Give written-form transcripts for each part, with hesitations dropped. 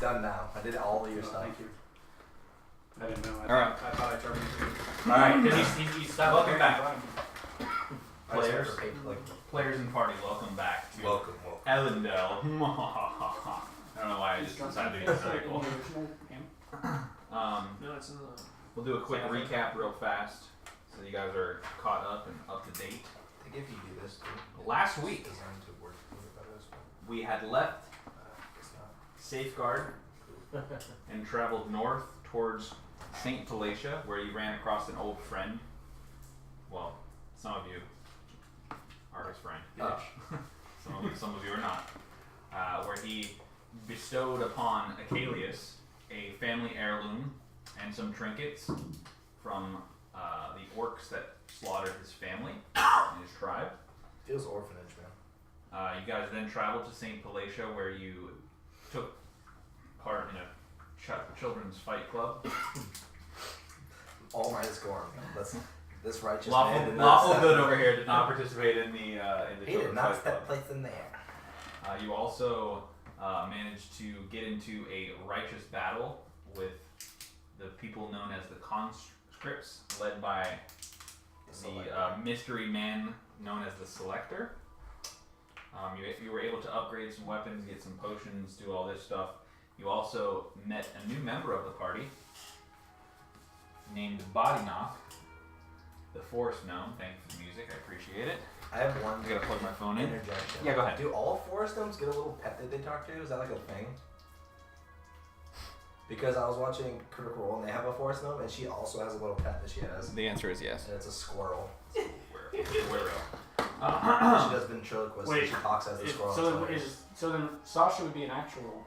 done now. I did all of your stuff. Thank you. I didn't know. Alright. I thought I turned it. Alright, Because he stopped. Welcome back. Players, Players and party, welcome back to welcome. Elendel. I don't know why I just decided to be cynical. No, it's in the... We'll do a quick recap real fast so you guys are caught up and up to date. They give you this too. Last week, Designed to work with it better as well. we had left It's not. Safeguard and traveled north towards St. Palatia, where you ran across an old friend. Well, some of you are his friend. Some of you are not. Where he bestowed upon Akalius a family heirloom and some trinkets from the orcs that slaughtered his family and his tribe. Feels orphanage, man. You guys then traveled to St. Palatia, where you took part in a children's fight club. All minus Gorram. This righteous Lawful, man did not lawful step- good over here did not participate in the He did children's not fight step club. place in there. You also managed to get into a righteous battle with the people known as the conscripts, led by the mystery man known as the Selector. You were able to upgrade some weapons, get some potions, do all this stuff. You also met a new member of the party named Boddynock, the forest gnome. Thank you for the music, I appreciate it. I have one I gotta plug my phone in. interjection. Yeah, go ahead. Do all forest gnomes get a little pet that they talk to? Is that like a thing? Because I was watching Critical Role and they have a forest gnome and she also has a little pet that she has. The answer is yes. And it's a squirrel. Where She does ventriloquist and Wait, she talks as a squirrel. So then Sasha would be an actual...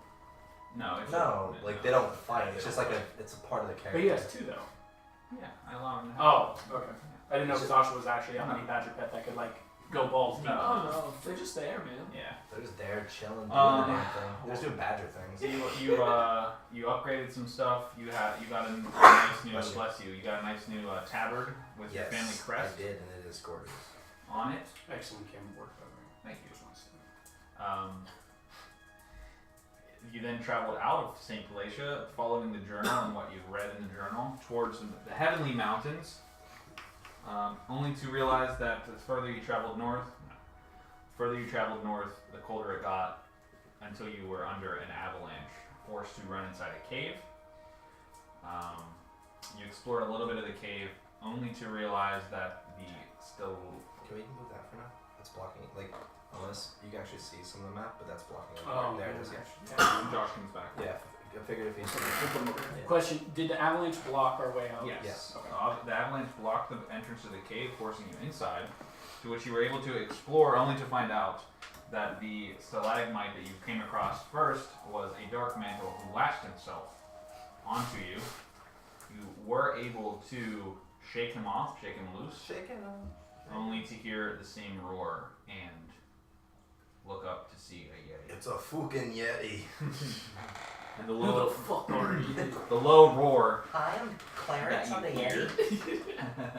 No, it's No, like they don't fight. It's just like it's a part of the character. But he has two, though. Yeah, I allow him to have Oh, okay. I didn't know Sasha was actually a honey badger pet that could, like, go balls deep. No. Oh no, they're just there, man. Yeah. They're just there chilling, doing the damn thing. They're just doing badger things. You upgraded some stuff. You got a nice new Bless you. You got a nice new tabard with your family crest I did, and it is gorgeous. on it. Excellent camera work, by the way. Thank you. You then traveled out of St. Palatia, following the journal and what you've read in the journal, towards the Heavenly Mountains, only to realize that the further you traveled north, the colder it got, until you were under an avalanche, forced to run inside a cave. You explored a little bit of the cave, only to realize that the still... Can we move that for now? It's blocking, like, unless you can actually see some of the map, but that's blocking it. Oh, there it is. When Josh comes back. Yeah, I figured if he's. Question, did the avalanche block our way out? Yes. Okay. The avalanche blocked the entrance to the cave, forcing you inside, to which you were able to explore, only to find out that the stalagmite that you came across first was a dark mantle who lashed himself onto you. You were able to shake him off, shake him loose, only to hear the same roar and look up to see a yeti. It's a fucking yeti. And the Who the low, fuck are you? the low roar. Hi, I'm Clarence. that I'm the you hear. yeti.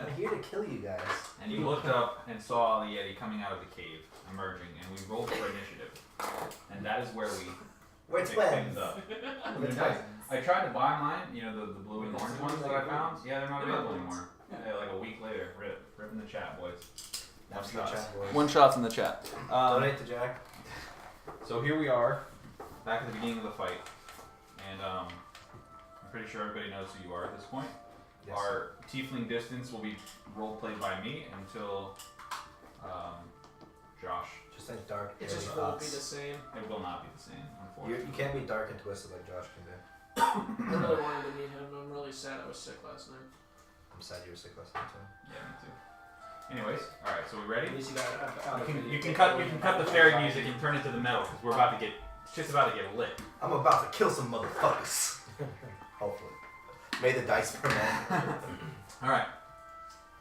I'm here to kill you guys. And you looked up and saw the yeti coming out of the cave, emerging, and we rolled for initiative. And that is where we We're pick twins. things up. We're Nice. twins. I tried to buy mine, the blue and orange ones that I found. Yeah, they're not available anymore. Yeah, like a week later. Rip in the chat, boys. That's the chat, boys. One shot's in the chat. Donate to Jack. So here we are, back at the beginning of the fight. And I'm pretty sure everybody knows who you are at this point. Yes. Our tiefling distance will be role played by me until Josh. Just like dark. It just airy won't be thoughts. the same. It will not be the same, You unfortunately. can't be dark and twisted like Josh can be. I really wanted to meet him. I'm really sad I was sick last night. I'm sad you were sick last night too. Yeah, me too. Anyways, all right. So we ready? At least you got You can cut the fairy music and turn it to the metal because we're about to get. It's just about to get lit. I'm about to kill some motherfuckers. Hopefully. May the dice permit. All right.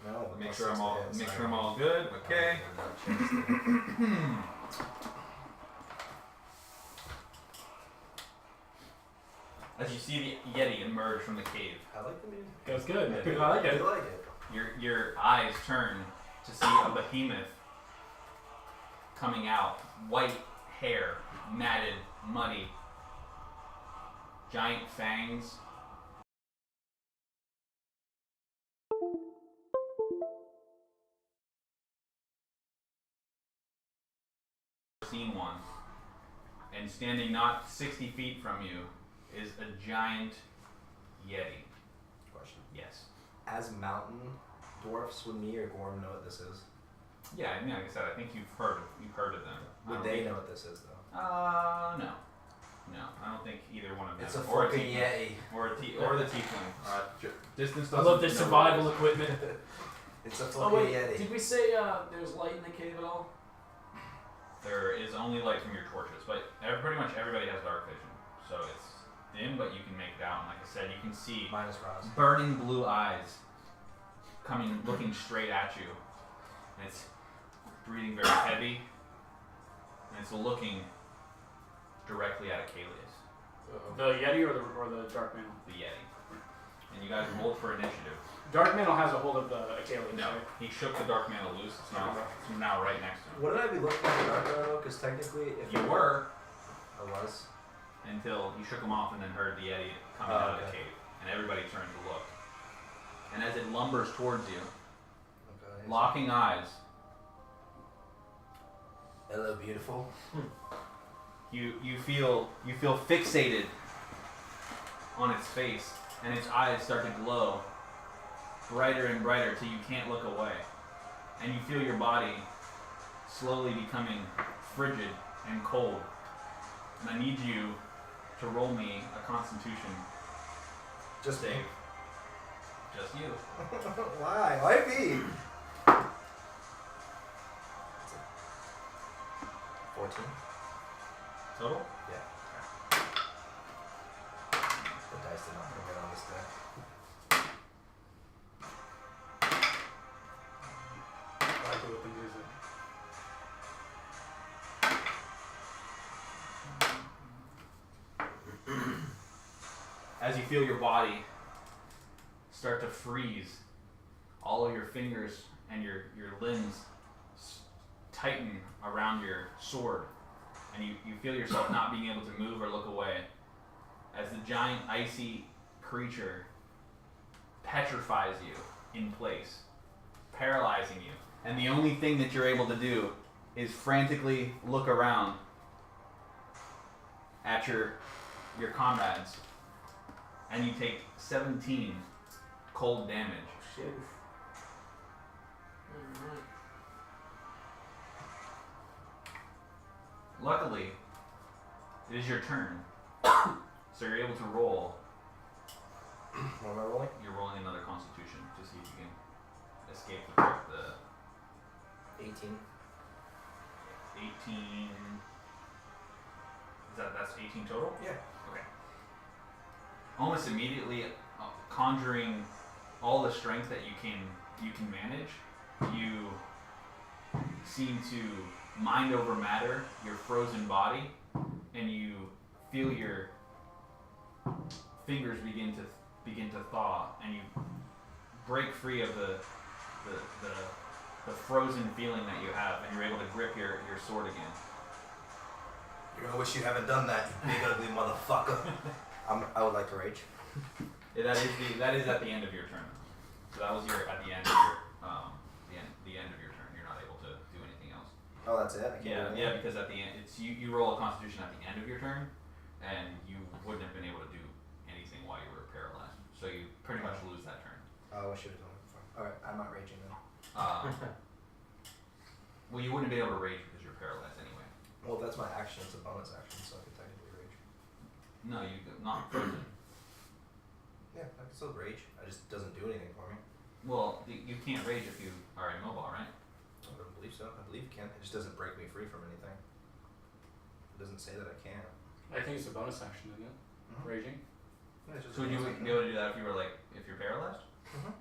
No, Make sure I'm all good. Okay. As you see the yeti emerge from the cave, I like the music. Goes good. Yeah. I like I it. do like it. your eyes turn to see a behemoth coming out, white hair, matted, muddy, giant fangs. Seen one, and standing not 60 feet from you is a giant yeti. Question. Yes. As mountain dwarfs, would me or Gorram know what this is? Yeah, I mean, like I said, I think you've heard of them. Would they know what this is though? No. No, I don't think either one of them. It's a or fucking tiefling. yeti. Or the tiefling. Distance I doesn't. love this know survival what equipment. It's a Oh fucking wait, yeti. did we say there's light in the cave at all? There is only light from your torches, but pretty much everybody has dark vision, so it's dim, but you can make it out. And like I said, you can see Minus Ross. burning blue eyes looking straight at you, and it's breathing very heavy, and it's looking directly at Akalius, The Yeti or the Dark Mantle? the Yeti. And you guys rolled for initiative. Dark Mantle has a hold of the Akalius, No, right? he shook the dark mantle loose. It's now right next to him. Wouldn't I be looking at the dark though? Because technically, if You I were I was. until you shook him off and then heard the Yeti coming out of the okay. cave, and everybody turned to look. And as it lumbers towards you, Okay. locking eyes, Hello, beautiful. you feel fixated on its face, and its eyes start to glow brighter and brighter till you can't look away, and you feel your body slowly becoming frigid and cold. And I need you to roll me a Constitution Just save. Just you. Why? Why me? 14. Total? Yeah. The dice did not bring it on this day. I like it with the music. As you feel your body start to freeze, all of your fingers and your limbs tighten around your sword, and you feel yourself not being able to move or look away, as the giant icy creature petrifies you in place, paralyzing you. And the only thing that you're able to do is frantically look around at your comrades, and you take 17 cold damage. Shit. Alright. Luckily, it is your turn, so you're able to roll. What am I rolling? You're rolling another Constitution to see if you can escape the 18. 18. That's 18 total? Yeah. Okay. Almost immediately, conjuring all the strength that you can manage, you seem to mind over matter your frozen body, and you feel your fingers begin to thaw, and you break free of the frozen feeling that you have, and you're able to grip your sword again. You're gonna wish you haven't done that, you big ugly motherfucker. I would like to rage. Yeah, that is at the end of your turn. So that was at the end of your the end of your turn. You're not able to do anything else. Oh, that's it? I can't do Yeah, anything? because at the end, it's you roll a Constitution at the end of your turn, and you wouldn't have been able to do anything while you were paralyzed. So you pretty much lose that turn. Oh, I should have done it before. Alright, I'm not raging then. Well, you wouldn't be able to rage because you're paralyzed anyway. Well, if that's my action, it's a bonus action, so I could technically rage. No, you not frozen. Yeah, I can still rage. It just doesn't do anything for me. Well, you can't rage if you are immobile, right? I don't believe so. I believe it can. It just doesn't break me free from anything. It doesn't say that I can. I think it's a bonus action, isn't it? Mhm. Raging. Yeah, it's just So a would you bonus be able to do that if you're paralyzed? Mhm.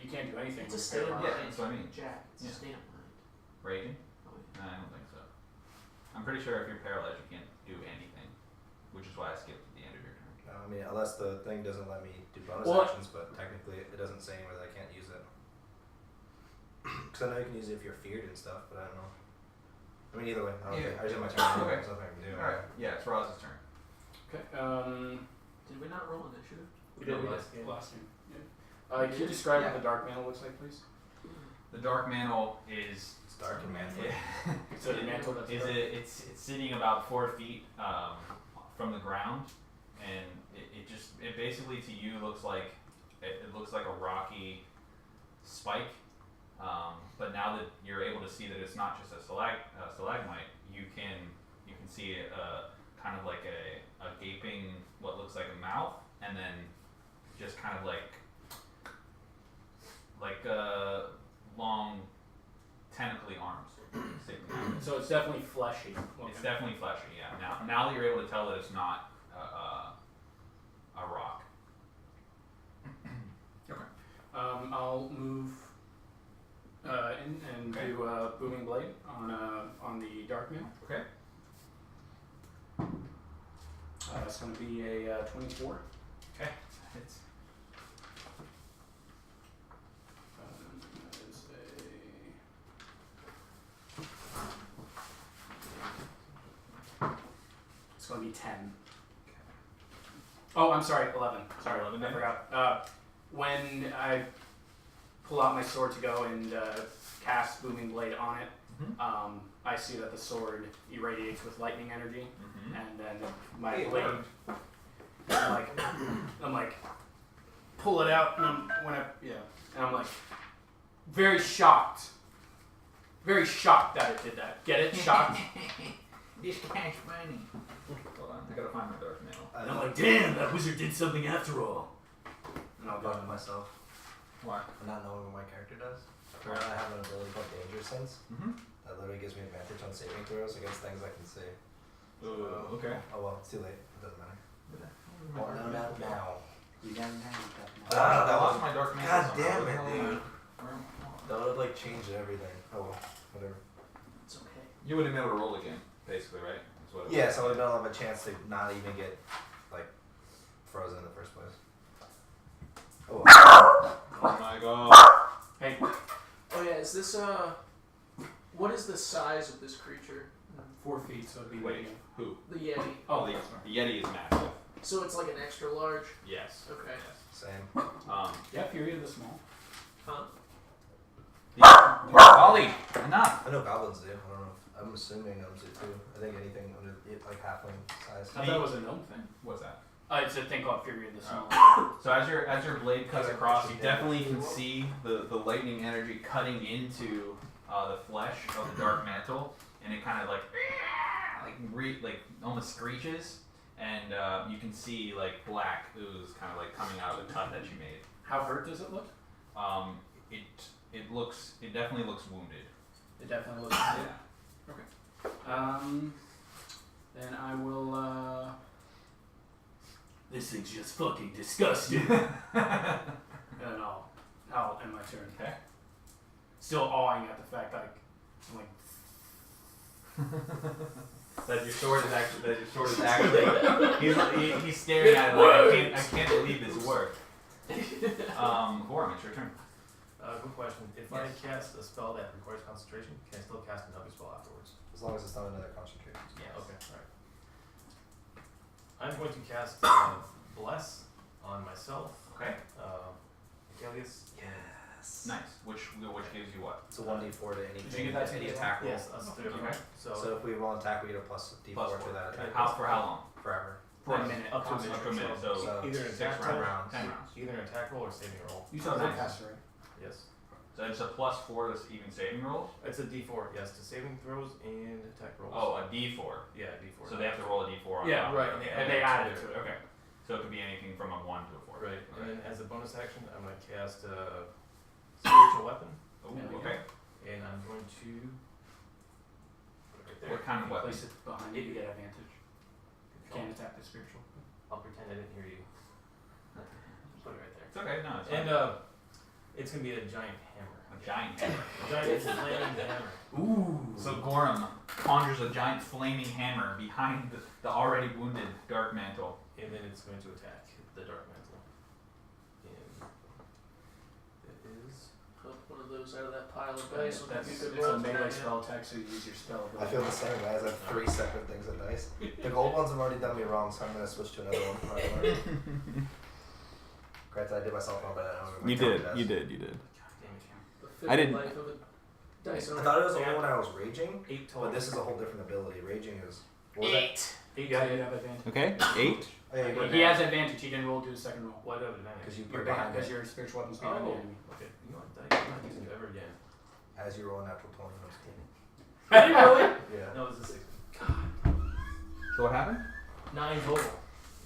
You can't do anything. It's a when state you're of paralyzed. Yeah, that's what I mean. Jack, it's Yeah. a state of mind. Raging? Oh, No, I don't think so. I'm pretty sure if you're paralyzed, you can't do anything, which is why I skipped to the end of your turn. I mean, unless the thing doesn't let me do bonus Well, actions, but technically it doesn't say anywhere that I can't use it. Because I know you can use it if you're feared and stuff, but I don't know. I mean, either way, I don't Yeah. think. I just have my turn. Okay. There's nothing I can do. Alright, yeah, it's Roz's turn. Okay. Did we not roll initiative? We did last game. last game. Yeah. Can you describe what the dark mantle looks like, please? The dark mantle is It's dark and mantle. So the mantle that's dark. it's sitting about 4 feet from the ground, and it basically to you looks like it looks like a rocky spike. But now that you're able to see that it's not just a stalagmite, you can see kind of like a gaping, what looks like a mouth, and then just kind of like long tentacly arms sticking out. So it's definitely fleshy. It's definitely fleshy, yeah. Now that you're able to tell that it's not a rock. Okay. I'll move in and do booming blade on the dark mantle. Okay. It's going to be a 24. Okay. It's That is it's going to be 10. Oh, I'm sorry, 11. Sorry, 11, I forgot. When I pull out my sword to go and cast booming blade on it, I see that the sword irradiates with lightning energy, and then my blade. I'm like, pull it out, and I'm like, very shocked that it did that. Get it? Shocked. this cash money. Hold on, I gotta find my dark mantle. And I'm like, damn, that wizard did something after all. And I'll go to myself. Why? For not knowing what my character does. Apparently I have an ability called Danger Sense. That literally gives me advantage on saving throws against things I can see. Okay. Oh well, it's too late. It doesn't matter. Well, no, not now. You got that. I lost my dark mantle. God damn it, dude. Where- That would like change everything. Oh well, whatever. It's okay. You wouldn't be able to roll again, basically, right? That's what it Yeah, was. so I don't have a chance to not even get like frozen in the first place. Oh well. Oh my god. Hey, Oh yeah, is this what is the size of this creature? 4 feet, so it'd be Wait, medium. who? The Yeti. Oh, the, that's right. the Yeti is massive. So it's like an extra large. Yes. Okay. Yes. Same. Yeah, Fury of the Small. Huh? Ollie, enough. I know goblins do. I don't know. I'm assuming gnomes do too. I think anything under like halfling size. I thought it was a gnome thing. What's that? It's a thing called Fury of the Small. So as your blade cuts across, you definitely can see the lightning energy cutting into the flesh of the dark mantle, and it kind of like almost screeches, and you can see like black ooze kind of like coming out of the cut that you made. How hurt does it look? It definitely looks wounded. It definitely looks Yeah. Okay. Then I will, this thing's just fucking disgusting. And I'll end my turn. Okay. Still awing at the fact that I'm like, That your sword is actually he's staring at it like I can't believe this worked. Gorram, it's your turn. Good question. If I cast a spell that requires concentration, can I still cast another spell afterwards? As long as it's not another concentration. Yeah. Okay. All right. I'm going to cast Bless on myself. Okay. Akalius. Yes. Nice. Which gives you what? It's a 1d4 to any. Did you get that any too? attack roll. Yes, us three. Okay. So if we roll an attack, we get a plus d4 Plus to that attack. For how long? Forever. for a minute. Up to a minute. Up to a minute. So either an 6 attack roll, rounds. 10 rounds. either an attack roll or saving roll. You saw Nice. that pass, right? Yes. So it's a +4 to even saving rolls. It's a D4. Yes, to saving throws and attack rolls. Oh, a D4. Yeah, D4. So they have to roll a D4 on Yeah, top. right, Okay. And they added to it. Okay. So it could be anything from a 1 to a 4. Right, Okay. and then as a bonus action, I'm going to cast a spiritual weapon, Ooh, Yeah, okay. and I'm going to put it right there. What kind of weapon? Place it behind you to get advantage. Can't attack the spiritual. I'll pretend I didn't hear you. Put it right there. It's okay. No, it's fine. And it's going to be a giant hammer. A giant hammer. A giant flaming hammer. Ooh. So Gorram conjures a giant flaming hammer behind the already wounded Dark Mantle. And then it's going to attack the Dark Mantle. And it is... Pop one of those out of that pile of dice would be That's good it's a rolls. melee spell tech, so you use your spell. I feel the same, guys. I have 3 separate things of dice. The gold ones have already done me wrong, so I'm gonna switch to another one. Granted, I did myself wrong, but I don't remember. You did. God damn it, Cam. The fifth I didn't- life of a dice I owner. thought it was only when I was raging, 8 total. but this is a whole different ability. Raging is. What was that? 8. Yeah, you have advantage. Okay, 8. Oh, yeah, you got He has advantage. He didn't roll to his second roll. Why do I have advantage? Because You're behind because your spiritual weapon's behind the Oh, enemy. okay. You know what? I'm not using it ever again. As you roll a natural 20. I'm just kidding. Really? Yeah. No, it's a 6. So what happened? 9 total.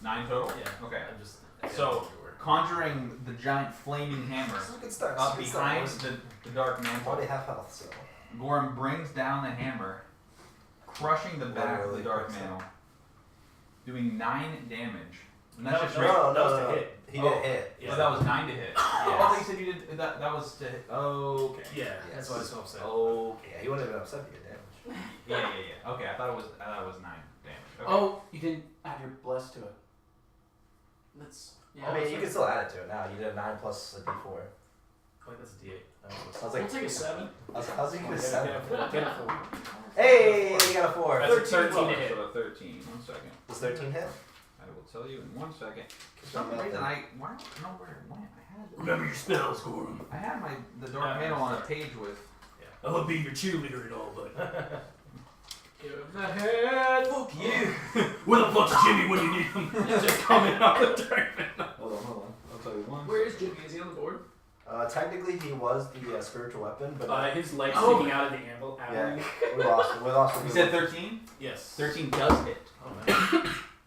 9 total? Yeah. Okay. I'm just. So, conjuring the giant flaming hammer This is a good start. up This is a good behind start. the dark I mantle, already have health, so. Gorram brings down the hammer, crushing the back of the Literally dark quick mantle, doing 9 damage. And No, that's just no, straight. that was to hit. He Oh. did hit. So that was 9 to hit. Yes. Oh, you said you did that. That was to hit. Okay. Yeah, Yes. that's why I was so upset. Okay. Yeah, he wouldn't have been upset if you did damage. Yeah. Okay, I thought it was 9 damage. Okay. Oh, you didn't add your bless to it. That's I mean, you can still add it to it now. You did a 9 plus a d4. Wait, that's a D8. I was we'll like, take a 7. how's he gonna Get seven? a 4. Get a 4. Hey, you got a 4. That's a 13. 13 to hit. So a 13. 1 second. Does 13 hit? I will tell you in 1 second. For Some some reason, reason, I don't know where it went. Remember your spells, Gorram. I had the dark mantle on a page with. I would be your cheerleader and all, but Give him the head. fuck you. Where the fuck's Jimmy when you need him? Just coming out the dark mantle. Hold on. I'll tell you one. Where is Jimmy? Is he on the board? Technically, he was the spiritual weapon, but His legs Oh. sticking out of the anvil. yeah, we lost. We lost. You said 13? Yes. 13 does hit. Oh, man.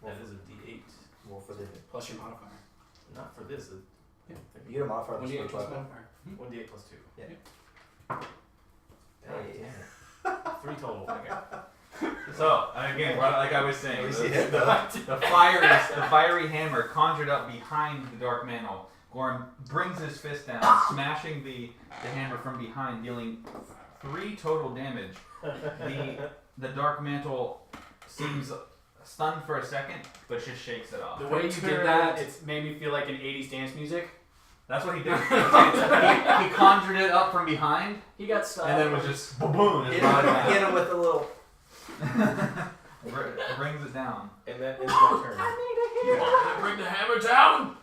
That is a D8. Well, for the, Plus your modifier. Not for this. Yeah. you get a modifier on the 1d8 spiritual plus weapon. modifier. 1D8 plus 2. Hey. 3 total. Okay. So, again, like I was saying, At least the, he hit though. the fiery hammer conjured up behind the dark mantle. Gorram brings his fist down, smashing the hammer from behind, dealing 3 total damage. The dark mantle seems stunned for a second, but just shakes it off. The way you did that, it made me feel like an 80s dance music. That's what he did. he conjured it up from behind, He got stopped. and then was just boom. Hit him with a little. Brings it down. And that is my turn. Bring the hammer down.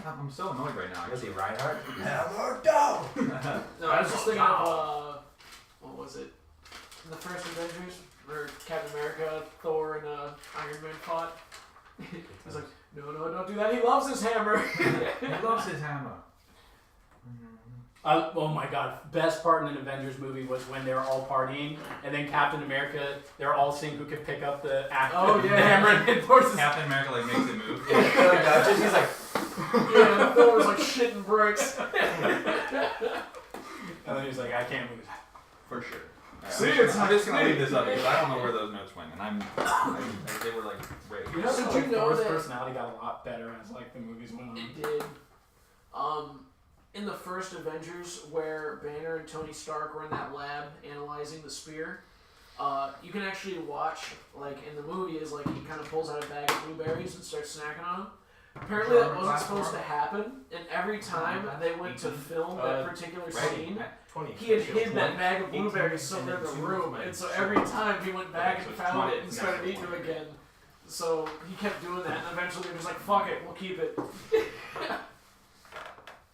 I'm so annoyed right now. Was Actually. he Reinhardt? Hammer down. No, I was just thinking of what was it? The first Avengers, where Captain America, Thor, and Iron Man fought. He was like, no, don't do that. He loves his hammer. He loves his hammer. Oh my god, best part in an Avengers movie was when they were all partying, and then Captain America, they're all seeing who could pick up the Oh, the yeah. hammer, and then Thor's Captain America like makes it move. He's like, Yeah, and Thor was like shitting bricks. and then he's like, I can't move that. For sure. See, I'm just gonna leave this up because I don't know where those notes went, and they were like great. You know, Did so you like, know Thor's that- personality got a lot better as like the movies went on. It did. In the first Avengers, where Banner and Tony Stark were in that lab analyzing the spear, you can actually watch, like in the movie, is like he kind of pulls out a bag of blueberries and starts snacking on them. Apparently that wasn't supposed to happen, and every time they went to film that particular scene, 20. he had hid that 20, bag of 18, blueberries somewhere in and the then room, 2 and so minutes. every time he went back Okay, and so found 20 it and started eating them again. So he kept doing that, and eventually they're just like, fuck it, we'll keep it.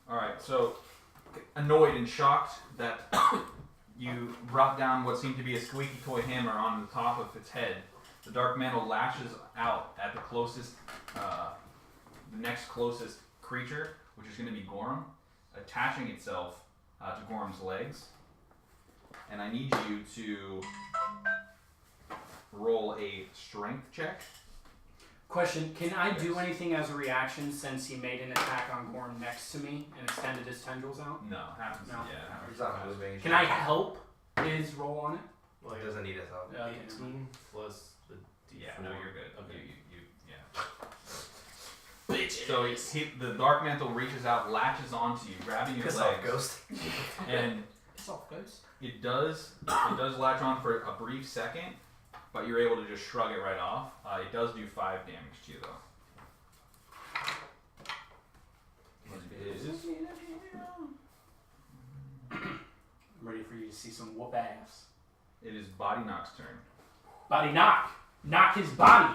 Alright, so annoyed and shocked that you brought down what seemed to be a squeaky toy hammer on the top of its head, the dark mantle lashes out at the closest, the next closest creature, which is going to be Gorram, attaching itself to Gorham's legs. And I need you to roll a strength check. Question, can I do anything as a reaction since he made an attack on Gorram next to me and extended his tendrils out? No, happens. No. Yeah, happens. he's not moving. Can I help his roll on it? Like He doesn't need his help. Yeah, 18 plus the D4. Yeah, no, you're good. Okay. Yeah. So the dark mantle reaches out, latches onto you, grabbing your Piss off, legs, ghost. and It's all ghost. it does latch on for a brief second, but you're able to just shrug it right off. It does do 5 damage to you though. It is see some whoop ass. It is Boddynock's turn. Boddynock! Knock his body!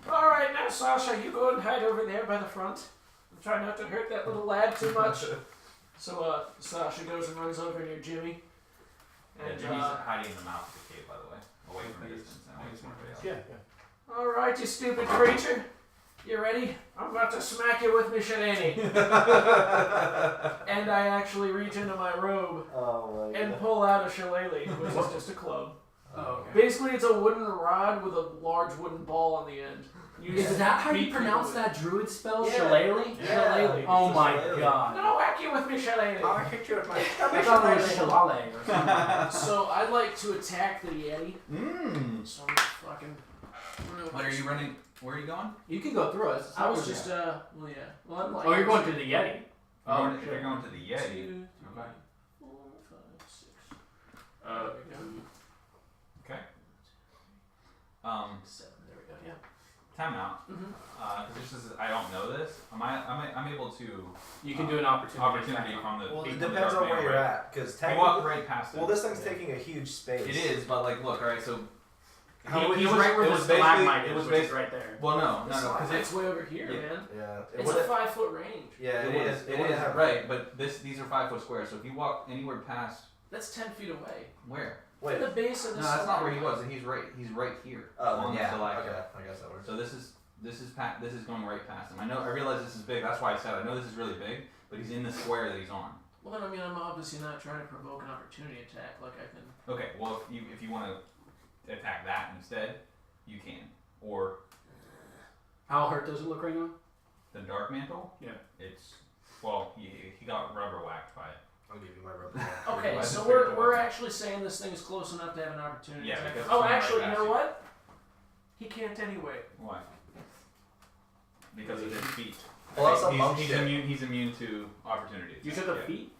Alright, now Sasha, you go and hide over there by the front. I'm trying not to hurt that little lad too much. So Sasha goes and runs over near Jimmy. And Jimmy's hiding in the mouth of the cave, by the way. Away from the distance. And away from everybody else. Yeah. Alright, you stupid creature. You ready? I'm about to smack you with my shillelagh. And I actually reach into my robe and pull out a shillelagh, which is just a club. Oh, okay. Basically, it's a wooden rod with a large wooden ball on the end. Is that how you pronounce that druid spell? Yeah. Shillelagh? Shillelagh. Oh my I'm god. gonna whack you with my shillelagh. I'll hit you with my I thought it was shillelagh or something. So I'd like to attack the Yeti. So I'm fucking. What are you running? Where are you going? You can go through us. I was just well, yeah. Well, I'm like. Oh, you're going to the Yeti. You're going to the Yeti. 2, 3, Okay. 4, 5, 6. Uh, There we go. Okay. 7. There we go. Yeah. Time out. Because this is, I don't know this. I'm able to. You can do an opportunity attack. from the. Well, it from the depends dark on where man, you're right? at, because You walk right past it. Well, this thing's taking a huge space. It is, but like, look, all right. So. He's right where the stalagmite is, which is right there. Well, no, because It's way over here, Yeah. man. Yeah. It's a 5-foot range. Yeah, it is. It wouldn't is have- right, but these are 5 foot squares. So if you walk anywhere past That's 10 feet away. where? Wait. At the base of No, the that's not where he stalagmite. was. He's right here. Oh, on then yeah. the stalactite. Okay, I guess that works. So this is going right past him. I realize this is big. That's why I said I know this is really big, but he's in the square that he's on. Well, I mean, I'm obviously not trying to provoke an opportunity attack like I can. Okay, well if you want to attack that instead, you can. Or How hurt does it look right now? the dark mantle. Yeah. It's he got rubber whacked by it. I'll give you my rubber. Okay, Why is so it we're bigger? actually saying this thing is close enough to have an opportunity Yeah, attack. because Oh, it's actually, right you past know you. what? He can't anyway. Why? Because of his feet. Well, that's some monk he's shit. immune to opportunities. You took the yeah. feet?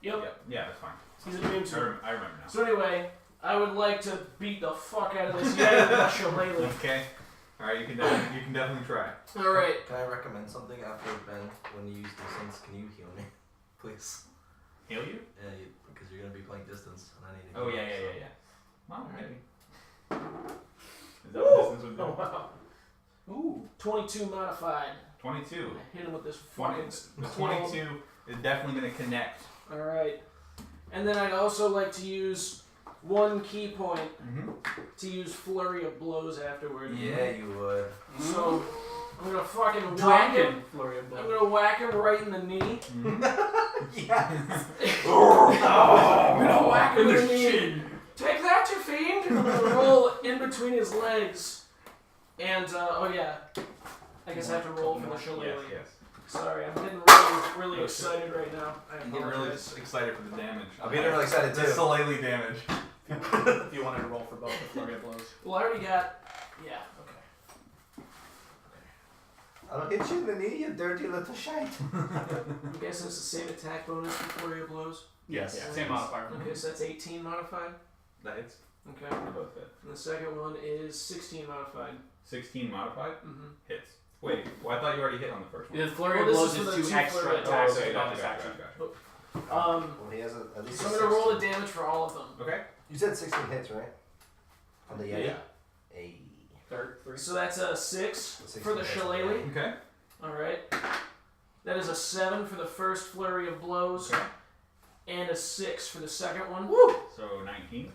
Yep, Yeah, that's fine. he's immune to it. I remember now. So anyway, I would like to beat the fuck out of this Yeti with my shillelagh. Okay. All right, you can definitely try. Alright. Can I recommend something after Ben? When you use distance, can you heal me, please? Heal you? Yeah, because you're gonna be playing distance, and I need to. Oh heal, yeah. so- Well, Alright. maybe. Is that what distance would be? Oh wow. Ooh, 22 modified. 22. I hit him with this 20, fucking. the 22 is definitely going to connect. Alright. And then I'd also like to use one key point to use Flurry of Blows afterward. Yeah, you would. So I'm gonna fucking whack him. Drunken flurry of I'm blows. gonna whack him right in the knee. Yes. I'm gonna whack him in the knee. Take that, you fiend! I'm gonna roll in between his legs. And, oh yeah. I guess I have to roll for the shillelagh. Yes. Sorry, I'm getting really excited right now. I I'm getting really apologize. excited for the damage. I'm getting really excited The too. Shillelagh damage. If you wanted to roll for both the flurry of blows. Well, I already got. Yeah, okay. I'll hit you in the knee, you dirty little shite. I'm guessing it's the same attack bonus for Flurry of Blows. Yes. Yeah. Same modifier. Okay, so that's 18 modified. That hits. Okay. They both hit. And the second one is 16 modified. 16 modified Mm-hmm. hits. Wait, well, I thought you already hit on the first one. The flurry Well, of this blows is for is the 2 two extra flurry- attacks okay, with bonus gotcha, action. gotcha. Well, he has at least. So I'm gonna roll the damage for all of them. Okay. You said 16 hits, right? On the Yeti. Yeah. Hey. Third, 3. So that's a 6 16 for the hits. shillelagh. Okay. Alright. That is a 7 for the first flurry of blows. Okay. And a 6 for the second one. Woo! So 19.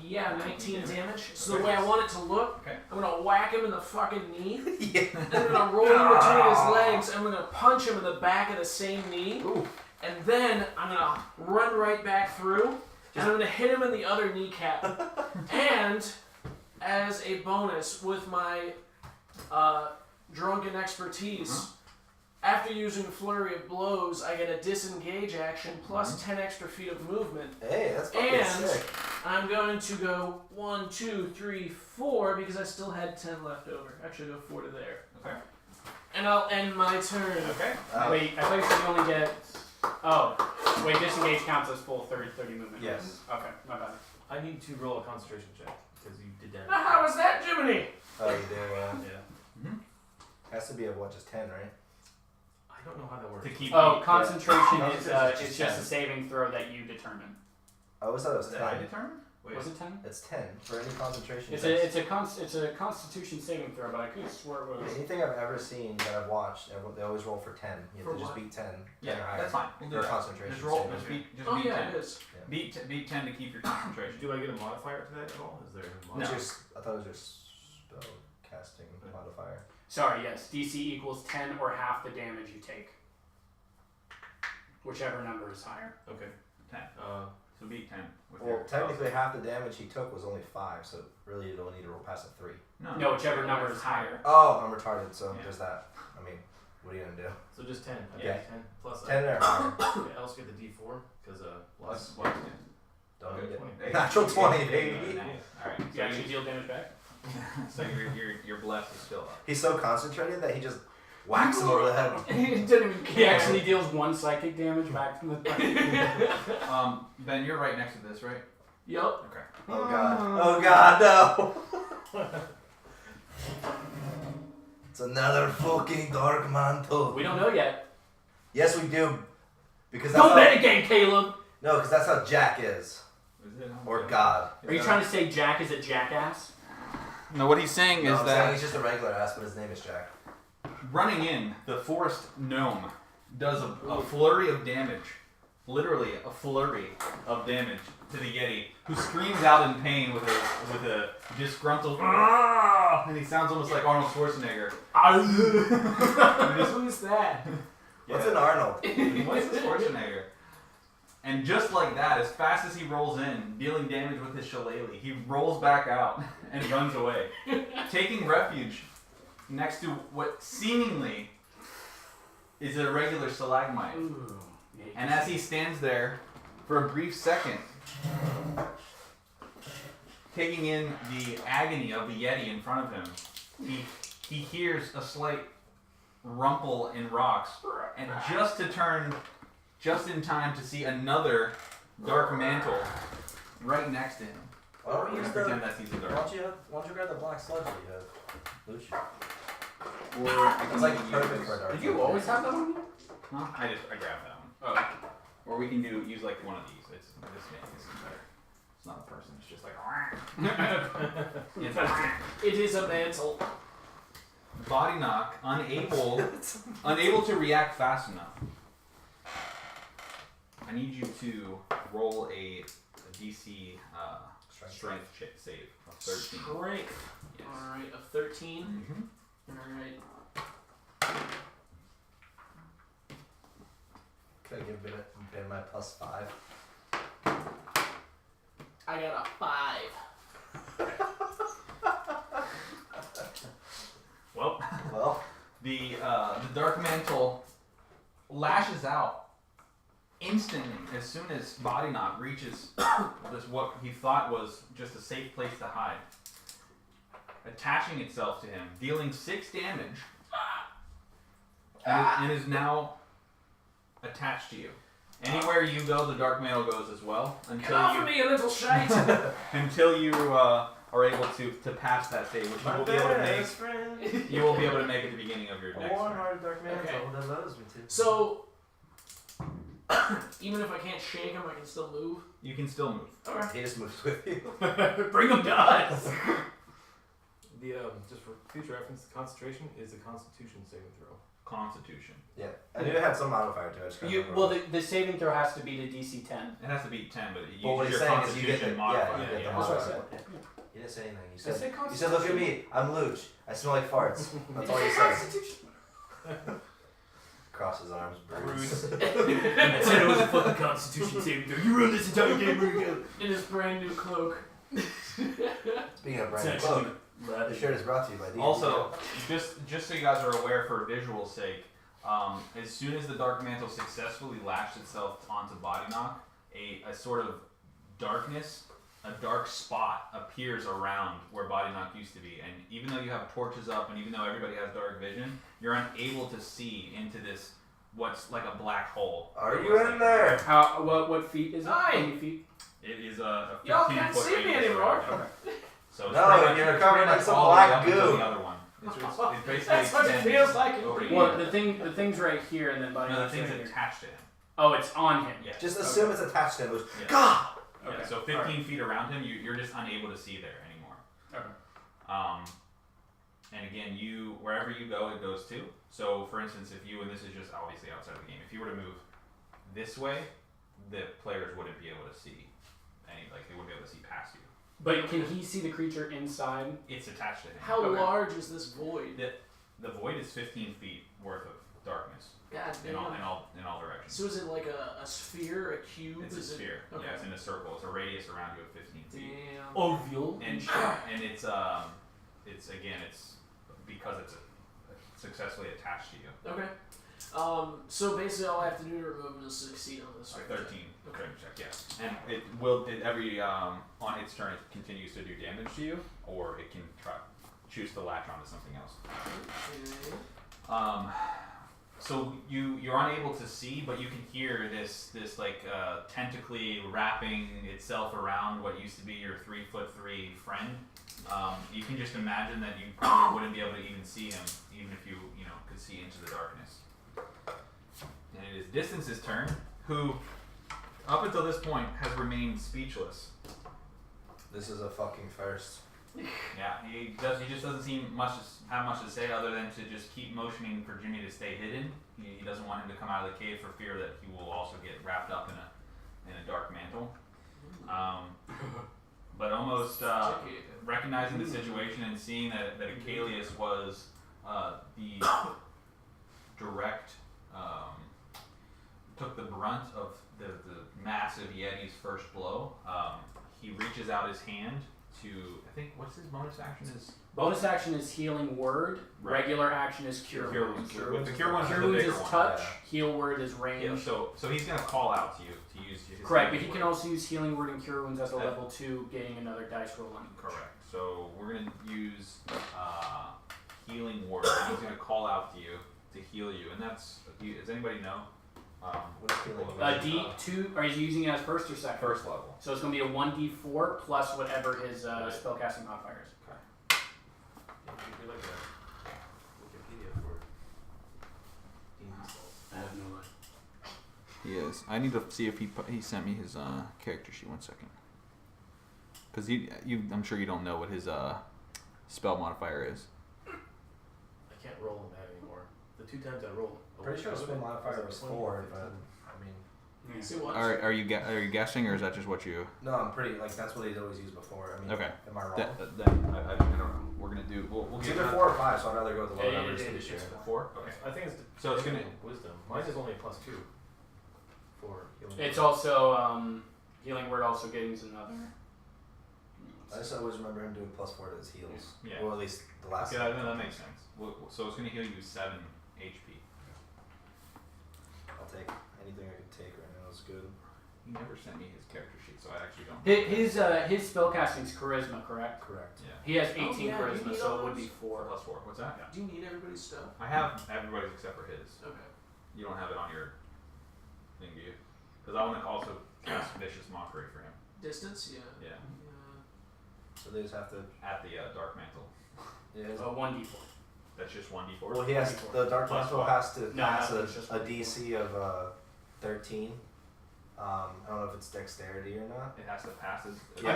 Yeah, 19 damage. So Okay. the way I want it to look, Okay. I'm gonna whack him in the fucking knee. Yeah. And I'm gonna roll in between his legs. I'm gonna punch him in the back of the same knee. Ooh. And then I'm gonna run right back through. And I'm gonna hit him in the other kneecap. And as a bonus with my drunken expertise, after using Flurry of Blows, I get a disengage action plus 10 extra feet of movement. Hey, that's fucking And sick. I'm going to go 1, 2, 3, 4 because I still had 10 left over. Actually, go 4 to there. Okay. And I'll end my turn. Okay. Wait, I thought you said you only get. Oh, wait, disengage counts as full 30 movement. Yes. Okay, my bad. I need to roll a concentration check because you did damage. Now, how was that, Jiminy? Oh, you do, yeah. Yeah. Has to be a what, just 10, right? I I don't know how that works. To keep. Oh, concentration Yeah. is it's just a saving throw that you determine. I always thought it was Did I 10. determine? Wait. Was it 10? It's 10 for any concentration. It's test. a Constitution saving throw, but I could swear it was. Anything I've ever seen that I've watched, they always roll for 10. You have For to just what? beat 10. Yeah, 10 or higher. that's fine. We'll do For that. concentration. Just roll. saving Just throw. beat. Just Oh beat yeah, 10. it is. Beat 10 to keep your concentration. Do I get a modifier to that at all? Is there a What's modifier? your I thought it was your spell casting modifier. Sorry, yes. DC equals 10 or half the damage you take. Whichever number is higher. Okay. 10. So beat 10. With Well, your technically half the damage he took was only 5, so really you don't need to roll past a 3. No, whichever number is higher. Oh, I'm retarded, so Yeah. there's that. I mean, what are you gonna do? So just 10. Okay, Yeah. 10 plus. 10 or higher. I also get the D4 because Plus plus. what? Don't Okay, need it. 20. Natural 20, baby. Nice. Alright. You actually deal damage back? So your bless is still up. He's so concentrated that he just whacks him over the head. He didn't even He care. actually deals 1 psychic damage back from the Ben, you're right next to this, right? Yup. Okay. Oh god. Oh god, no! It's another fucking dark mantle. We don't know yet. Yes, we do. Because that's Don't how, metagame, Caleb! no, because that's how Jack is. Is it? Or God. Are you trying to say Jack is a jackass? No, what he's saying No, is I'm saying that he's just a regular ass, but his name is Jack. running in, the forest gnome does a flurry of damage. Literally a flurry of damage to the Yeti, who screams out in pain with a disgruntled "Ah!" and he sounds almost like Arnold Schwarzenegger. Who's that? What's an Arnold? What's Schwarzenegger? And just like that, as fast as he rolls in, dealing damage with his shillelagh, he rolls back out and runs away, taking refuge next to what seemingly is a regular stalagmite. Ooh. And as he stands there for a brief second, taking in the agony of the Yeti in front of him, he hears a slight rumple in rocks, and just to turn just in time to see another dark mantle right next to him. Why don't We're we gonna use pretend the, that's he's a why dark. don't you grab the black sludge that you have? Luch? Or I It's can like use- perfect for a dark. Did you always have that on you? Huh? I grabbed that one. Oh. Or we can use like one of these. It's this makes this better. It's not a person. It's just like. It's It is a mantle. Boddynock, unable to react fast enough. I need you to roll a DC strength save of 13. Strength. Yes. Alright, a 13. Mm-hmm. Alright. Could I give Ben my plus 5? I got a 5. Well, the dark mantle lashes out instantly as soon as Boddynock reaches this what he thought was just a safe place to hide, attaching itself to him, dealing 6 damage, and is now attached to you. Anywhere you go, the dark mantle goes as well Get until off you of me, you little shite! until you are able to pass that stage, which you will be able to make. friend. You will be able to make at the beginning of your A next turn. warm-hearted dark mantle Okay. that loves me too. So, even if I can't shake him, I can still move. You can still move. Okay. He just moves with you. Bring him to us! The just for future reference, the concentration is a Constitution saving throw. Constitution. Yeah, I knew it had some modifier to it. I just can't remember Well, what. the saving throw has to be to DC 10. It has to be 10, but it Well, what uses he's your saying is you get Constitution the modifier. yeah, you get the That's what I modifier. said. You didn't say anything. You I said said you said look at me. I'm Luch. I smell like farts. That's all you said. Cross his arms, bruised. I said it was a fucking Constitution saving throw. You ruined this entire game, Var'Gul. In his brand new cloak. Speaking of brand It's cloak, actually the shirt is brought to you by D&D. Also, just so you guys are aware for visual sake, as soon as the dark mantle successfully lashed itself onto Boddynock, a sort of darkness, a dark spot appears around where Boddynock used to be. And even though you have torches up and even though everybody has dark vision, you're unable to see into this, what's like a black hole. Are It you was in like- there? What feet is it? Hi. How many feet? It is a 15 Y'all can't foot see me radius anymore. around it. So it's No, pretty much- you're it's covered pretty in much some all the way black up until goo. the other one. It basically That's what it extends feels like. over you. Well, the thing's right here, and then by No, the thing's attached to him. Oh, it's on him. Yeah. Just assume it's attached to him. Yeah. God! Okay. Yeah, so 15 feet around him, you're just unable to see there anymore. Okay. And again, wherever you go, it goes to. So, for instance, and this is just obviously outside of the game, if you were to move this way, the players wouldn't be able to see they wouldn't be able to see past you. But can he see the creature inside? It's attached to him. How large is this void? The void is 15 feet worth of darkness God in damn. all directions. So is it like a sphere, a cube? It's a sphere. Okay. Yeah, it's in a circle. It's a radius around you of 15 feet. Damn. Oval. And it's because it's successfully attached to you. Okay. So basically all I have to do to remove him is succeed on this. 13. Okay. Check. Yeah. And it will on its turn it continues to do damage to you, or it can choose to latch onto something else. Okay. So you're unable to see, but you can hear this tentacly wrapping itself around what used to be your 3'3" friend. You can just imagine that you probably wouldn't be able to even see him, even if you could see into the darkness. And it is Distance's turn, who up until this point has remained speechless. This is a fucking first. Yeah, he just doesn't have much to say other than to just keep motioning for Jimmy to stay hidden. He doesn't want him to come out of the cave for fear that he will also get wrapped up in a dark mantle. But almost recognizing the situation and seeing that Akalius was the direct took the brunt of the massive Yeti's first blow, he reaches out his hand to, I think, what's his bonus action? Bonus action is Healing Word. Right. Regular action is Cure Wounds. The Cure Wounds Cure is the Wounds bigger is one. touch. Yeah. Heal Word is range. Yeah, so he's going to call out to you to use his Correct, but Healing he can Word. also use Healing Word and Cure Wounds as a level 2, getting another dice roll on each. Correct. So we're going to use Healing Word, and he's going to call out to you to heal you. And that's, does anybody know? What is healing? D2, are you using it as first or second? First level. So it's going to be a 1d4 plus whatever his spellcasting modifier is. Yeah, you could be like a Wikipedia for D&D spells. I have no idea. He is. I need to see if he sent me his character sheet. 1 second. Because I'm sure you don't know what his spell modifier is. I can't roll in that anymore. The 2 times I rolled. Pretty sure spell modifier was 4, but I mean. Yeah. See what? Are you guessing, or is that just what you? No, I'm pretty that's what he's always used before. I mean, Okay. Am I wrong? Then I don't know. We're going to do, we'll It's give either 4 or 5, so I'd rather go with the low Yeah, numbers to be it's sure. 4? Okay. I think it's So it's gonna- wisdom. Mine is only a +2 for healing. It's also, Healing Word also gains another. I just always remember him doing +4 to his heals. Yeah. Or at least the last. Okay, that makes sense. So it's going to heal you 7 HP. I'll take anything I can take right now. It's good. He never sent me his character sheet, so I actually don't. His spellcasting is Charisma, correct? Correct. Yeah. He has Oh, 18 yeah, you Charisma, need so all it would be those? 4. +4. What's that? Do you need everybody's stuff? I have everybody's except for his. Okay. You don't have it on your thing, do you? Because I want to also cast Vicious Mockery for him. Distance? Yeah. Yeah. So they just have to. At the Dark Mantle. Yeah. 1d4. That's just 1d4. Well, he has the Dark Plus Mantle what? has to No, pass no, it's just a DC of 13. I don't know if it's dexterity or not. It has to pass his. Yeah.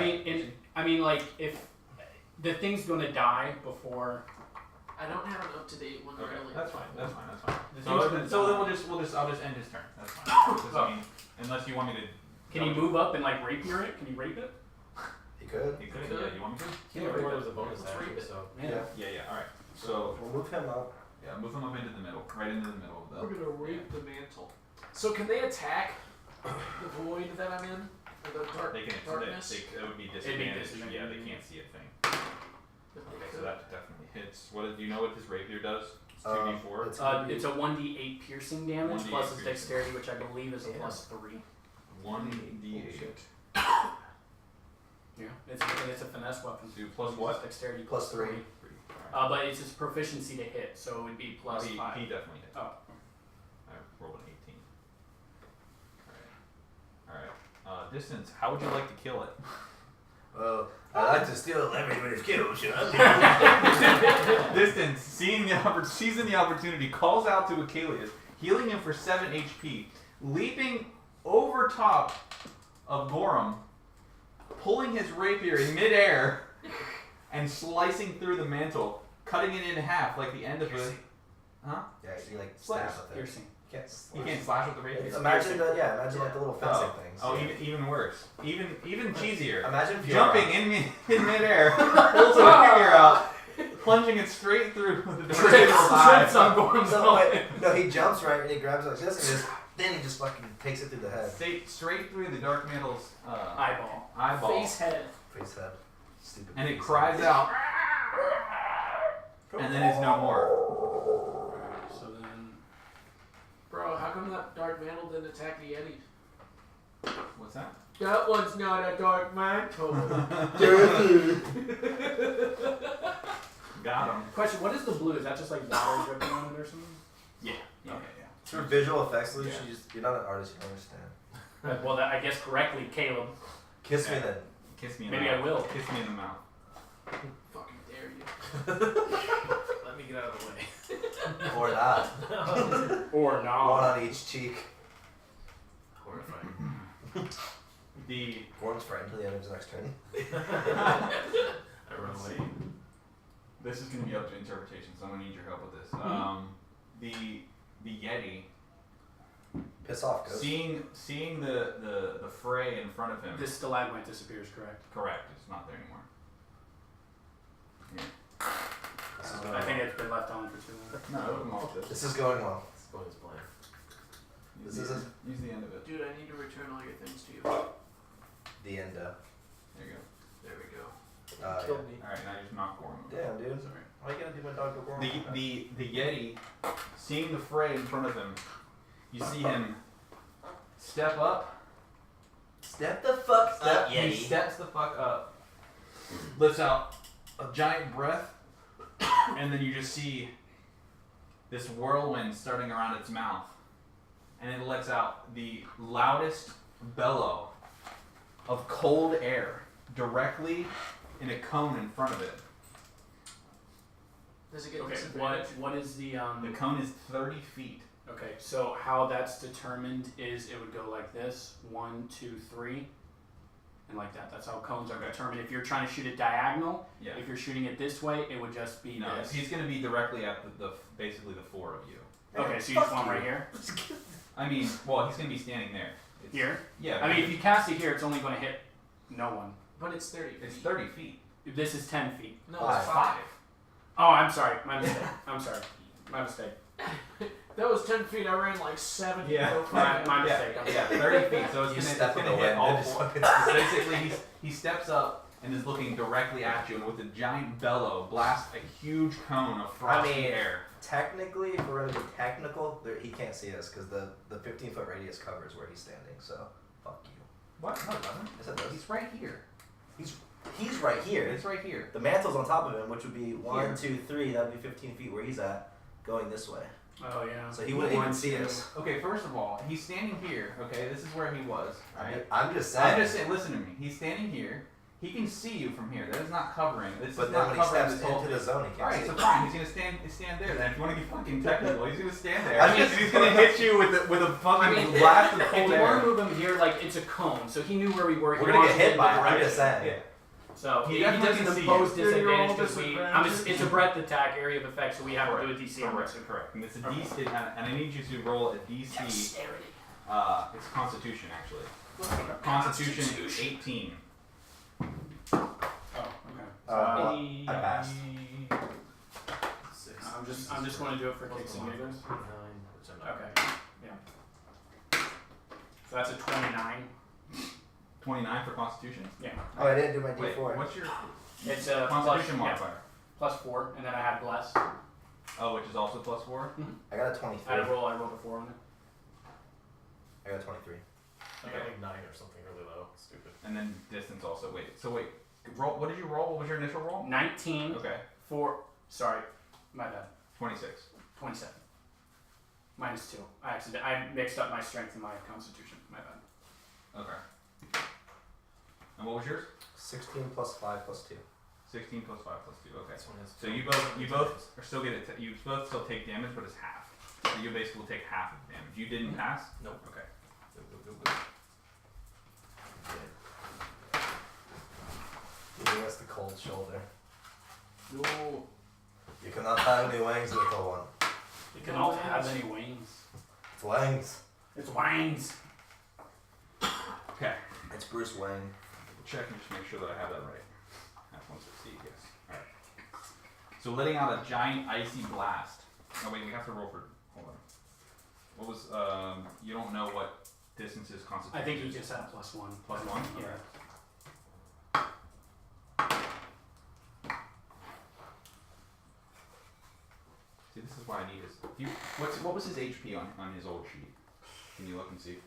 I mean, like, if the thing's gonna die before. I don't have an up-to-date one Okay, really. that's fine. That's fine. That's fine. The So, thing's then gonna we'll just I'll just end his turn. That's fine. 'Cause, I mean, unless you want me to. Can he move up and like rapier it? Can he rape it? He could. He could. Could. Yeah. You want me to? Healing Yeah, Word was a bonus let's action, read it. so Yeah. Yeah. All right. So We'll move him up. yeah, move him up into the middle, right into the middle of We're the. gonna rape the mantle. So can they attack the void that I'm in? Or the They can. darkness? It would be It'd be disadvantage. disadvantage. Yeah, they can't see a thing. Okay, so that definitely hits. What do you know what his rapier does? It's 2d4. It's gonna be- It's a 1d8 piercing damage 1d8 plus his piercing. dexterity, which I believe is a Yeah. +3. 1d8. Yeah, it's a finesse weapon. So plus what? Dexterity Plus 3. 3. Alright. But it's his proficiency to hit, so it would be plus he 5. definitely hits. Oh. I rolled an 18. Alright. Distance. How would you like to kill it? Well, I like to steal everybody's kills. Distance, seizing the opportunity, calls out to Akalius, healing him for 7 HP, leaping over top of Gorram, pulling his rapier in midair, and slicing through the mantle, cutting it in half like the end of a... Huh? Yeah, you like Slash. stab with it. Piercing. You can't slash with the rapier. Imagine imagine like the little fencing things. Oh, even worse. Even cheesier. Imagine Fiora. Jumping in midair, pulls a rapier out, plunging it straight through the Trips on Gorham's No, he jumps right and he grabs it like this and then he just fucking takes it through the head. straight through the Dark Mantle's eyeball. Face head. Face head. Stupid. And it face cries head. out, and then it's no more. So then, Bro, how come that Dark Mantle didn't attack the Yeti? What's that? That one's not a Dark Mantle. Got him. question: what is the blue? Is that just like water dripping on it or something? Yeah. Okay. Yeah. For visual effects, Luke, Yeah. you're not an artist, you don't understand. Well, I guess correctly, Caleb. Kiss me Yeah. then. Kiss me in Maybe the I mouth. will. Kiss me in the mouth. Fucking dare you. Let me get out of the way. Or not. Or One not. on each cheek. Horrifying. The Gorham's frightened till the end of his next turn. I run Let's away. see. This is going to be up to interpretation, so I'm going to need your help with this. The Yeti, Piss off, Ghost. seeing the fray in front of him. This stalagmite disappears, correct? Correct. It's not there anymore. This is I going think well. it's been left on for too long. No, it wouldn't off this. This is going well. It's going as planned. This is Use the end of it. Dude, I need to return all your things to you. the end. There you go. There we go. Yeah. me. All right, now just knock Gorham. Damn, dude. Sorry. Why you gonna do my dog go Gorham? The Yeti, seeing the fray in front of him, you see him step up. Step the fuck up, He Yeti. steps the fuck up, lifts out a giant breath, and then you just see this whirlwind starting around its mouth, and it lets out the loudest bellow of cold air directly in a cone in front of it. Does it get Okay. disadvantage? What is the The cone is 30 feet. Okay, so how that's determined is it would go like this: 1, 2, 3, and like that. That's how cones are Okay. determined. If you're trying to shoot it diagonal, Yeah. if you're shooting it this way, it would just be No, this. he's going to be directly at the basically the four of you. Okay, so you just want right here. I mean, well, he's going to be standing there. It's, Here. Yeah. I mean, if you cast it here, it's only going to hit no one. But it's 30. it's 30 feet. This is 10 feet. No, Five. it's 5. Oh, I'm sorry. My mistake. I'm sorry. My mistake. That was 10 feet. I ran like 7. Yeah. to go My, five. my mistake. Yeah, 30 feet. So You it's step going in to the hit wind all and just four. fucking Basically, he steps up and is looking directly at you, and with a giant bellow, blasts a huge cone of frosty air. Technically, if we're gonna be technical, he can't see us because the 15-foot radius covers where he's standing. So, fuck you. What? No, it doesn't. Yes, it does. He's right here. He's right here. It's right here. The mantle's on top of him, which would be 1, Here. 2, 3. That would be 15 feet where he's at, going this way. Oh, yeah. So he wouldn't even see two. us. Okay, first of all, he's standing here. Okay, this is where he was. Right. I'm just saying. I'm just saying. Listen to me. He's standing here. He can see you from here. That is not covering. This But is then not when he covering steps this whole into the thing. zone, he can't Alright, see. so fine. He's gonna stand there. Then, if you want to be fucking technical, he's gonna stand there. I'm And just- he's gonna hit you with a fucking I mean, blast of if cold you want air. to move him here, like, it's a cone, so he knew where we were. We're gonna get hit by it. I'm just saying. Yeah. So He he definitely doesn't can see impose you. disadvantage You're because all it's a breadth attack, area of effect, so we have to do a DC on it. Correct. And it's a Okay. DC, and I need you to roll a DC. Dexterity. It's Constitution actually. Constitution 18. Oh, okay. I passed. I'm just going to do it for kicks and giggles. 29, which I'm not. Okay. Yeah. So that's a 29. 29 for Constitution. Yeah. Oh, I didn't do my Wait, D4. what's your It's a Constitution plus, modifier? plus 4, and then I had bless. Oh, which is also plus 4. I got a 23. I rolled a 4 on it. I got a 23. I got like 9 or something really low. Stupid. And then distance also. Wait. Roll. What did you roll? What was your initial roll? 19 Okay. for. Sorry, my bad. 26. 27. Minus 2. I mixed up my strength and my constitution. My bad. Okay. And what was yours? 16 plus 5 plus 2. 16 plus 5 plus 2. Okay. This one is So you both are still you both still take damage, but it's half. So you basically will take half of the damage. You didn't pass? Nope. Okay. Giving us the cold shoulder. No. You cannot have any wings, little one. You can also have any wings. It's Wings. It's wings. Okay. It's Bruce Wayne. Check and just make sure that I have that right. That's 160, yes. Alright. So letting out a giant icy blast. Oh wait, we have to roll for. Hold on. What was you don't know what distance is constituted? I think you just had +1. +1? Yeah. Okay. See, this is why I need his. What was his HP on his old sheet? Can you look and see?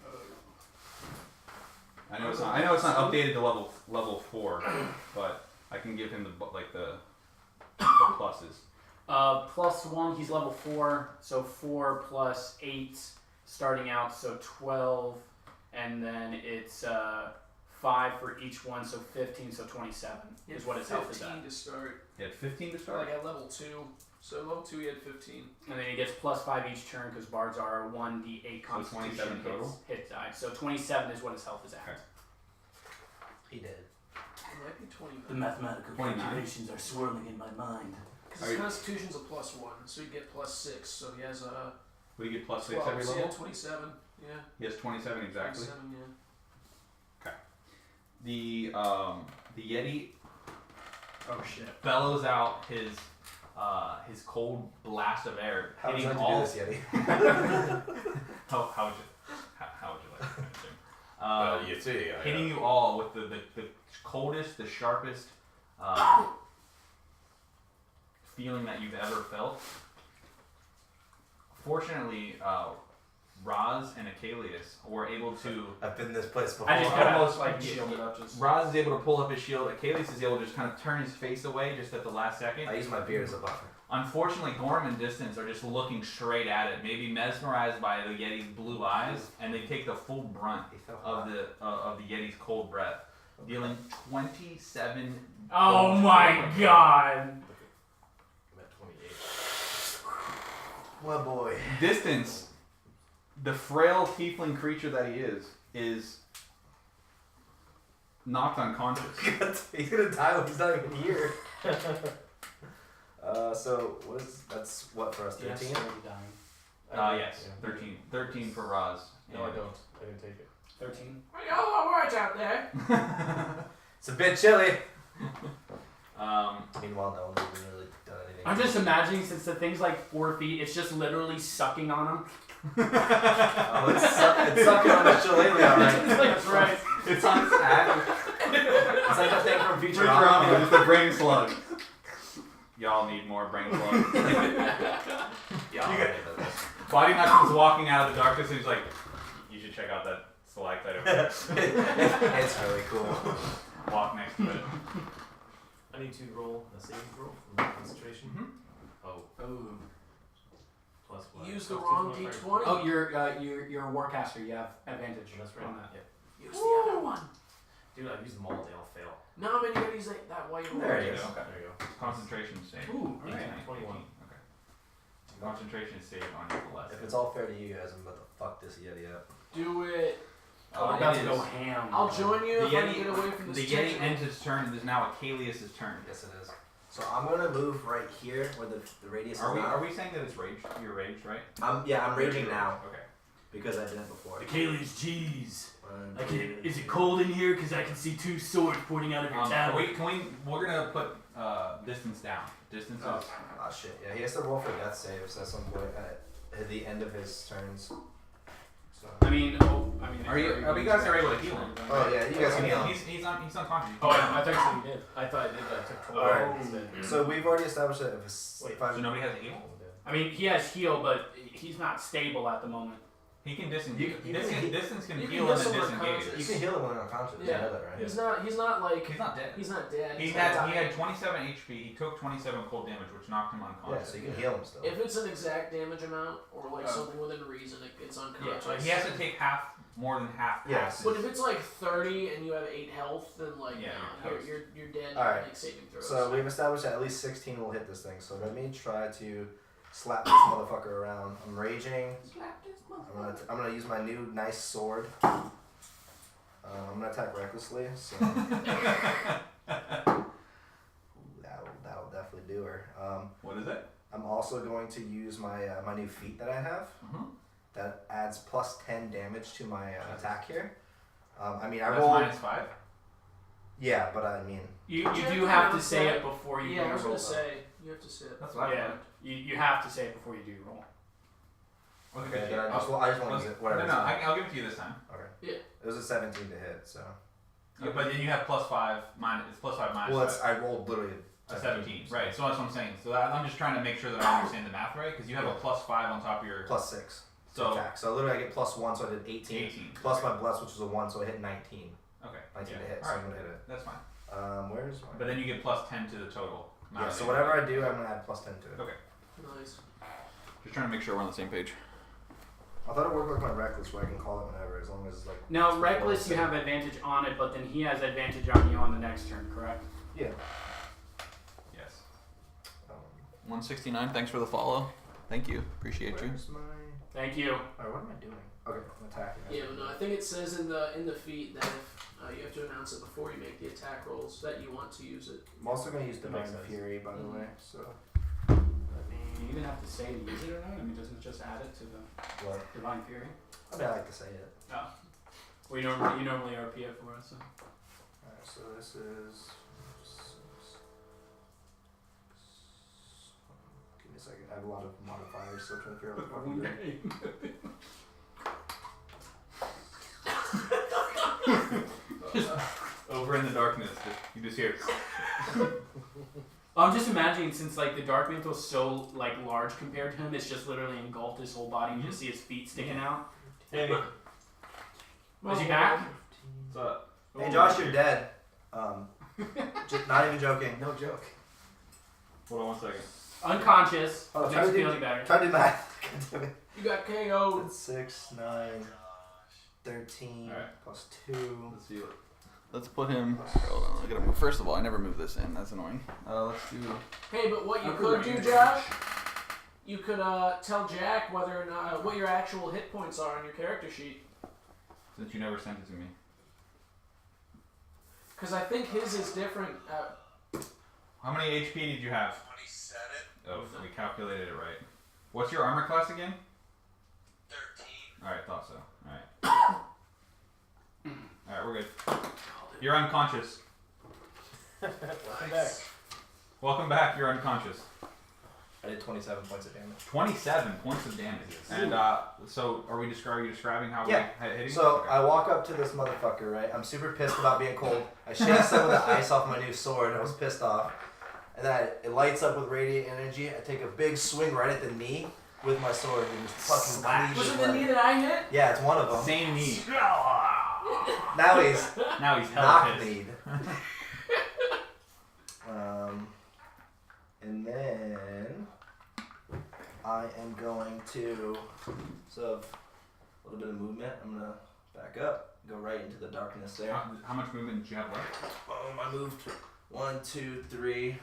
I know it's not updated to level 4, but I can give him the pluses. +1, he's level 4, so 4 plus 8, starting out, so 12, and then it's 5 for each one, so 15, so 27 is what his health is at. 15 to start. He had 15 to Like start? at level 2. So level 2 he had 15. And then he gets +5 each turn because bards are 1d8 constitution 27 total? hit die. So 27 is what his health is at. Okay. He did. It might be 29. The mathematical 29. calculations are swirling in my mind. Because Are his you- constitution's a +1, so he'd get +6. So he has a Will you get +6 12, every so he level? had 27. Yeah. He has 27 exactly. 27, yeah. The Yeti Oh shit. bellows out his cold blast of air, How would you hitting like to all. do this, Yeti? How would you like to finish him? you see, Hitting you all with the coldest, the sharpest feeling that you've ever felt. Fortunately, Raz and Akalius were able to. I've been in this place before. I just Almost gotta like shield it up just. Raz is able to pull up his shield. Akalius is able to just kind of turn his face away just at the last second. I use my beard as a buffer. Unfortunately, Gorram and Distance are just looking straight at it, maybe mesmerized by the Yeti's blue eyes, and they take the full brunt He felt of hot. the Yeti's cold breath, dealing 27. Oh my god. I'm at 28. My boy. Distance, the frail tiefling creature that he is knocked unconscious. He's gonna die when he's not even here. So that's what for us? 13? Yes, 13 for Raz. No, I don't. I didn't take it. 13. Are y'all alright out there? It's a bit chilly. Um, Meanwhile, no one's even really done anything. I'm just imagining since the thing's like 4 feet, it's just literally sucking on him. Oh, it's sucking on the shillelagh, alright. That's right. it's on its hat. It's like a thing from Futurama, Futurama. it's the brain slug. Y'all need more brain slug. Yeah, Boddynock comes walking out of the darkness and he's like, you should check out that stalactite over there. It's really cool. Walk next to it. I need to roll a saving throw for my concentration. Oh, Oh. plus what? Use the Plus wrong 2.5. Oh, d20. you're a warcaster. You have advantage. That's right. on that. Yeah. Use the other one. Dude, I've used them all day. I'll fail. No, I'm gonna use that while you're There rolling. it is. Okay. There you go. Concentration save. Ooh, 18, alright. 21. Okay. Concentration save on your less. If it's all fair to you guys, I'm about to fuck this Yeti up. Do it. I'm it about to is. go ham. I'll join you The if I Yeti- can get away from The this Yeti tension. ends its turn and it is now Akalius' turn. Yes, it is. So I'm gonna move right here where the radius is. Are we saying that it's raged? You're raged, right? I'm raging now Okay. because I did it before. Achilles, jeez. One, Is it cold in here? Because I can see 2 swords pointing out of your tower. We're gonna put distance down. Distance is. Oh shit! Yeah, he has to roll for death saves at some point at the end of his turns. So. Are you guys able to heal him? Oh yeah, you guys can heal him. He's unconscious. Oh, I thought you did. I thought I did, but I took 12 Alright. instead. So we've already established that if I'm So nobody has a heal. I mean, he has heal, but he's not stable at the moment. He can distance. You can Distance can you can heal heal and then someone disengage. unconscious. you can heal him when unconscious. Yeah. You know that, right? He's not like He's not dead. he's not dead. He He's had not he dying. had 27 HP. He took 27 cold damage, which knocked him Yeah, unconscious. so you can heal him still. If it's an exact damage amount or like Oh. something within reason, it's Yeah, unconscious. but he has to take half more than half Yes. passes. But if it's like 30 and you have 8 health, then like Yeah, nah, you're you're dead. Alright. Make saving throws. So we've established that at least 16 will hit this thing. So let me try to slap this motherfucker around. I'm raging. I'm gonna use my new nice sword. I'm gonna attack recklessly. So that'll definitely do her. What is it? I'm also going to use my my new feat that I have. That adds plus 10 damage to my attack here. I mean, I That's rolled. -5. Yeah, but I mean, You Did you do have have to to say announce it before you yeah, I do was your roll. gonna say you have to say it. That's what I Yeah, thought. you have to say it before you do your roll. okay, Okay. then I just want to use it. Whatever. No, I'll give it to you this time. Okay. Yeah. It was a 17 to hit, so. Yeah, but then you have +5 minus. It's +5 minus. Well, 5. I rolled literally A 17, right? So that's what I'm saying. So I'm just trying to make sure that I understand the math right, because you have a +5 on top of your plus 6 to So attack. So literally I get plus 1, so I did 18. 18. Plus my bless, which was a 1, so I hit 19. Okay. 19 Yeah. to hit, so Alright. I'm gonna hit it. That's fine. Where's my? But then you get +10 to the total. Yeah. So whatever I do, I'm gonna add plus 10 to it. Okay. Nice. Just trying to make sure we're on the same page. I thought it worked like my reckless, where I can call it whenever, as long as it's like. Now, before reckless, it's you set. have advantage on it, but then he has advantage on you on the next turn, correct? Yeah. Yes. 169. Thanks for the follow. Thank you. Appreciate you. Where's my? Thank you. Alright, what am I doing? Okay, I'm attacking. Yeah, but no, I think it says in the feat that if you have to announce it before you make the attack rolls that you want to use it. I'm also gonna use Divine Makes sense. Fury, by the way. So. Do you even have to say to use it or not? I mean, doesn't it just add it to the What? Divine Fury? I mean, I like to say it. Oh. Well, you normally RP it for us. So. Alright, so this is. Give me a second. I have a lot of modifiers, so I'm trying to figure out what the fuck I'm doing. Over in the darkness, you just hear. I'm just imagining, since like the Dark Mantle's so like large compared to him, it's just literally engulfed his whole body. You just see his feet sticking out. Hey. Is he back? What's up? Hey Josh, you're dead. Just not even joking. No joke. Hold on one second. Unconscious. Oh, Makes me feel any better. Try to do math. God damn it. You got KO'd. That's 6, 9, 13, Alright. plus 2. Let's see what. Let's put him. Hold on. I gotta move. First of all, I never moved this in. That's annoying. Let's do. Hey, but what you I'm could ready. do, Josh, you could tell Jack whether or not what your actual hit points are on your character sheet. Since you never sent it to me. Because I think his is different. How many HP did you have? 27, Oh, we calculated it right. What's your armor class again? 13. Alright, thought so. Alright. Alright, we're good. You're unconscious. Welcome back. Welcome back, you're unconscious. I did 27 points of damage. 27 points of damage. And so are you describing how Yeah. we're hitting? So Okay. I walk up to this motherfucker, right? I'm super pissed about being cold. I shake some of the ice off my new sword. I was pissed off. And then it lights up with radiant energy. I take a big swing right at the knee with my sword and just fucking Slash. cleave Was his it the leg. knee that I hit? Yeah, it's one of them. Same knee. Now he's Now he's hell knock pissed. kneed. And then I am going to, so a little bit of movement. I'm gonna back up, go right into the darkness there. How much movement did you have left? I moved 1, 2, 3.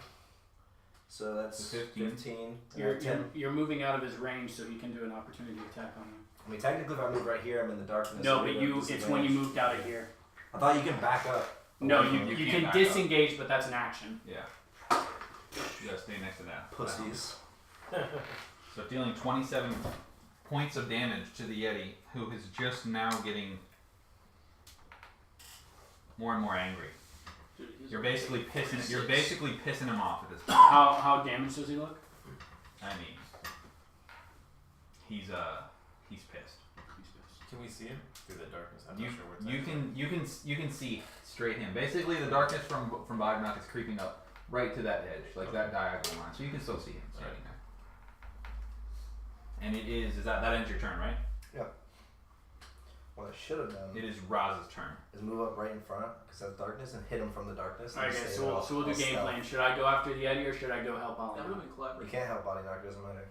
So that's So 15. 15. You're moving out of his range, so he can do an opportunity attack on you. I mean, technically, if I move right here, I'm in the darkness. No, so but we have it's when you disadvantage. moved out of here. I thought you can back up. No, You you can't can back disengage, but that's an action. Yeah. You gotta stay next to that. Pussies. So dealing 27 points of damage to the Yeti, who is just now getting more and more angry. Dude, he's You're only basically like pissing. 46. You're basically pissing him off at this point. How damaged does he look? I mean, he's pissed. Can we see him through the darkness? I'm You not sure what's you can see straight him. Basically, the darkness from Boddynock is creeping up right to that edge, like that diagonal line. So you can still see him standing there. And it is that ends your turn, right? What I should have done It is Raz's turn. is move up right in front, because that's darkness, and hit him from the darkness. And Okay, say so that we'll do I'll game stealth. plan. Should I go after the Yeti or should I go help That would Boddynock? have been clever. You can't help body knock, doesn't matter.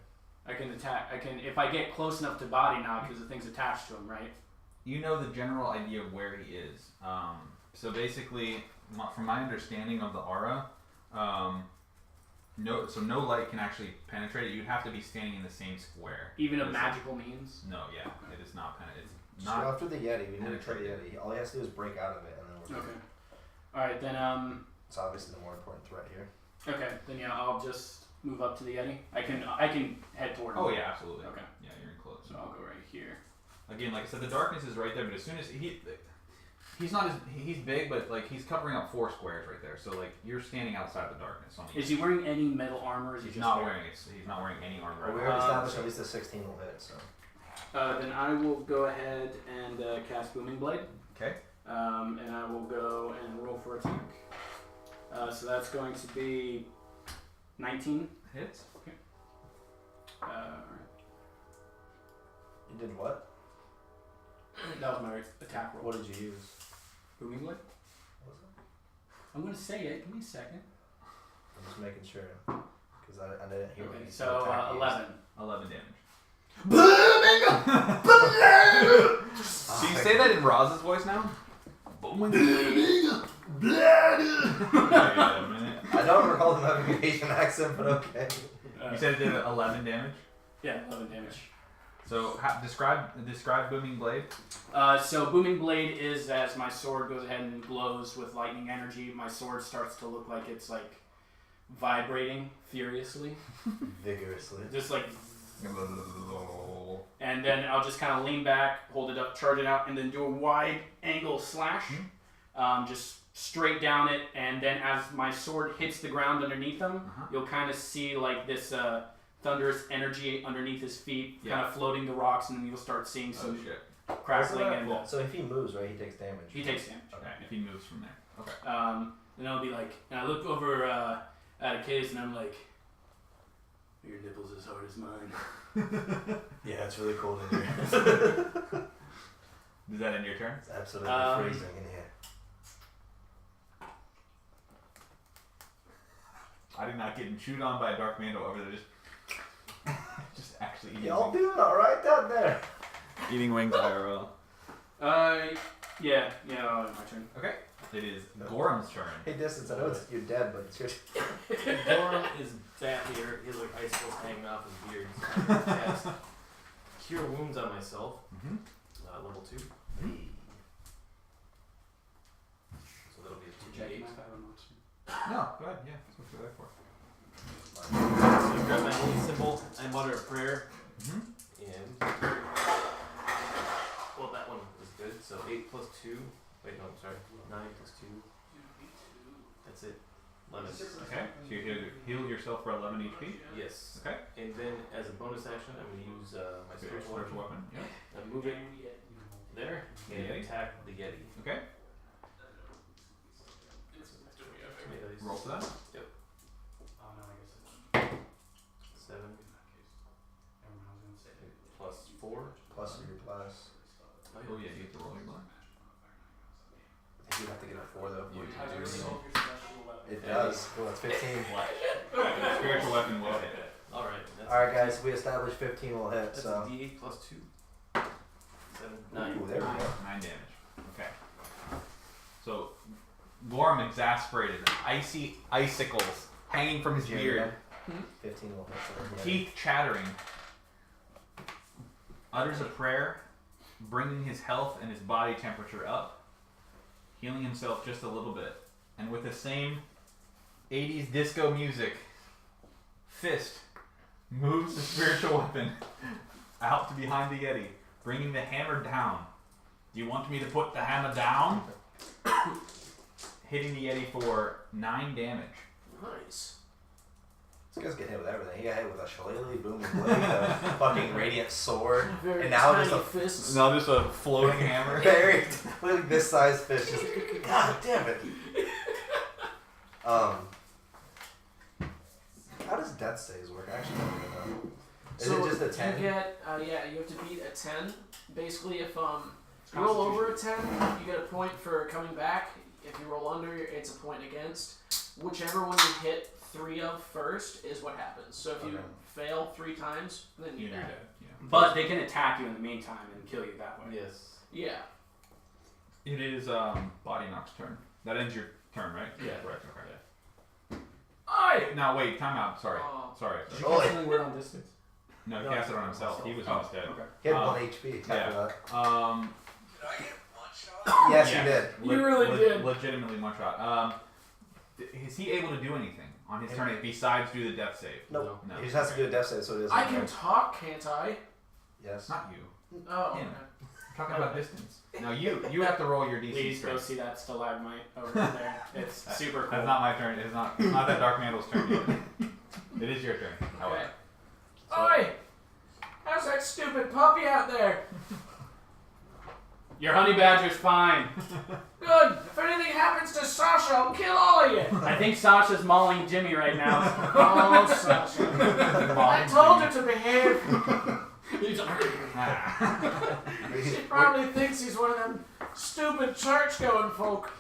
I can attack. I can if I get close enough to Boddynock because the thing's attached to him, right? you know the general idea of where he is. So basically, from my understanding of the aura, no light can actually penetrate it. You'd have to be standing in the same square. Even of magical means? No, yeah, it is not penetrate. It's So not. after the Yeti, we need to try the penetrated. Yeti. All he has to do is break out of it, and then we're Okay. good. Alright, then, It's obviously the more important threat here. okay, then yeah, I'll just move up to the Yeti. I can head toward him. Oh yeah, absolutely. Okay. Yeah, you're in close. So I'll go right here. Again, like I said, the darkness is right there, but as soon as he's not as he's big, but like he's covering up 4 squares right there. So like you're standing outside the darkness. On the Is he wearing any metal armor? Or is he He's just not wearing it. He's not wearing any armor. Well, we at all. already established at least a 16 will hit, so. Then I will go ahead and cast Booming Blade. Okay. And I will go and roll for attack. So that's going to be 19 Hits. Alright. You did what? That was my attack roll. What did you use? Booming Blade? What was it? I'm going to say it. Give me a second. I'm just making sure. Because I didn't hear what Okay, you said. so Attack you 11. 11 damage. used. Do you say that in Roz's voice now? I don't recall him having an Asian accent, but okay. You said it did 11 damage. Yeah, 11 damage. So describe Booming Blade. So Booming Blade is as my sword goes ahead and glows with lightning energy. My sword starts to look like it's like vibrating furiously. Vigorously. Just like... And then I'll just kind of lean back, hold it up, charge it out, and then do a wide angle slash. Just straight down it, and then as my sword hits the ground underneath him, you'll kind of see like this thunderous energy underneath his feet, kind of floating the rocks, and then you'll start seeing some crackling. And So if he moves, right, he takes damage. he takes damage. Okay, if he moves from there. Okay. And I'll be like, and I look over at Akalius, and I'm like, your nipples as hard as mine. Yeah, it's really cold in here. Is that in your turn? It's absolutely freezing in here. I did not get chewed on by a Dark Mando over there. Just actually eating. Y'all doing alright down there? Eating wings IRL. Yeah, my turn. Okay. It is Gorham's turn. Hey, Distance, I know you're dead, but it's your Gorram is back here. He has like icicles hanging off his beard. So I can cast Cure Wounds on myself. Level 2. So that'll be a 2d8. No, go ahead. Yeah, that's what you're there for. So I grab my holy symbol, I mutter a prayer, and well, that one was good. So 8 plus 2. Wait, no, sorry. 9 plus 2. That's it. 11. Okay. So you heal yourself for 11 HP. Yes. Okay. And then as a bonus action, I'm going to use my spiritual weapon. Yeah. And move it there and attack the Yeti. Okay. Tomatoes. Roll for that. Yep. 7 plus 4. plus your plus. Oh yeah, you get to roll your blind. You have to get a 4 though. You It does. Cool, that's 15. Spiritual weapon will hit. Alright. Alright, guys, we established 15 will hit, That's so. a d8 plus 2. 7, 9. Ooh, there we go. 9 damage. Okay. So, Gorram exasperated, icy icicles hanging from his beard, 15 will hit. So teeth chattering, utters a prayer, bringing his health and his body temperature up, healing himself just a little bit, and with the same 80s disco music, Fist moves the spiritual weapon out to behind the Yeti, bringing the hammer down. Do you want me to put the hammer down? Hitting the Yeti for 9 damage. Nice. This guy's getting hit with everything. He got hit with a shillelagh, booming blade, a fucking radiant sword, Very and now tiny just a fists. Now just a floating hammer. very, like this size fish. Just, God damn it. How does death saves work? I actually don't even know. Is So it just a 10? You get, you have to beat a 10. Basically, if you roll over a 10, you get a point for coming back. If you roll under, it's a point against. Whichever one you hit 3 of first is what happens. So if you fail 3 times, then you're dead. Yeah. But they can attack you in the meantime and kill you that way. Yes. Yeah. It is Boddynock's turn. That ends your turn, right? Yeah. Correct. Okay. Aye! Now wait, time out. Sorry. Oh. Sorry. Did you cast something word on distance? No, he No, cast it on himself. He was almost dead. Okay. He had Um, 1 HP after yeah. that. Did I get one shot? Yes, Yeah. you did. You really did. Legitimately one shot. Is he able to do anything on his turn besides do the death save? Nope. No. He just has to do a death save, so it is. I can talk, can't I? Yes. Not you. Oh, Him. okay. I'm talking about distance. No, you have to roll your DC Please go strength. see that stalagmite over there. It's super cool. That's not my turn. It's not that Dark Mandel's turn yet. It is your turn. However. Oi! How's that stupid puppy out there? Your honey badger's fine. Good. If anything happens to Sasha, I'll kill all of you. I think Sasha's mauling Jimmy right now. Oh, Sasha. I told her to behave. She probably thinks he's one of them stupid church-going folk.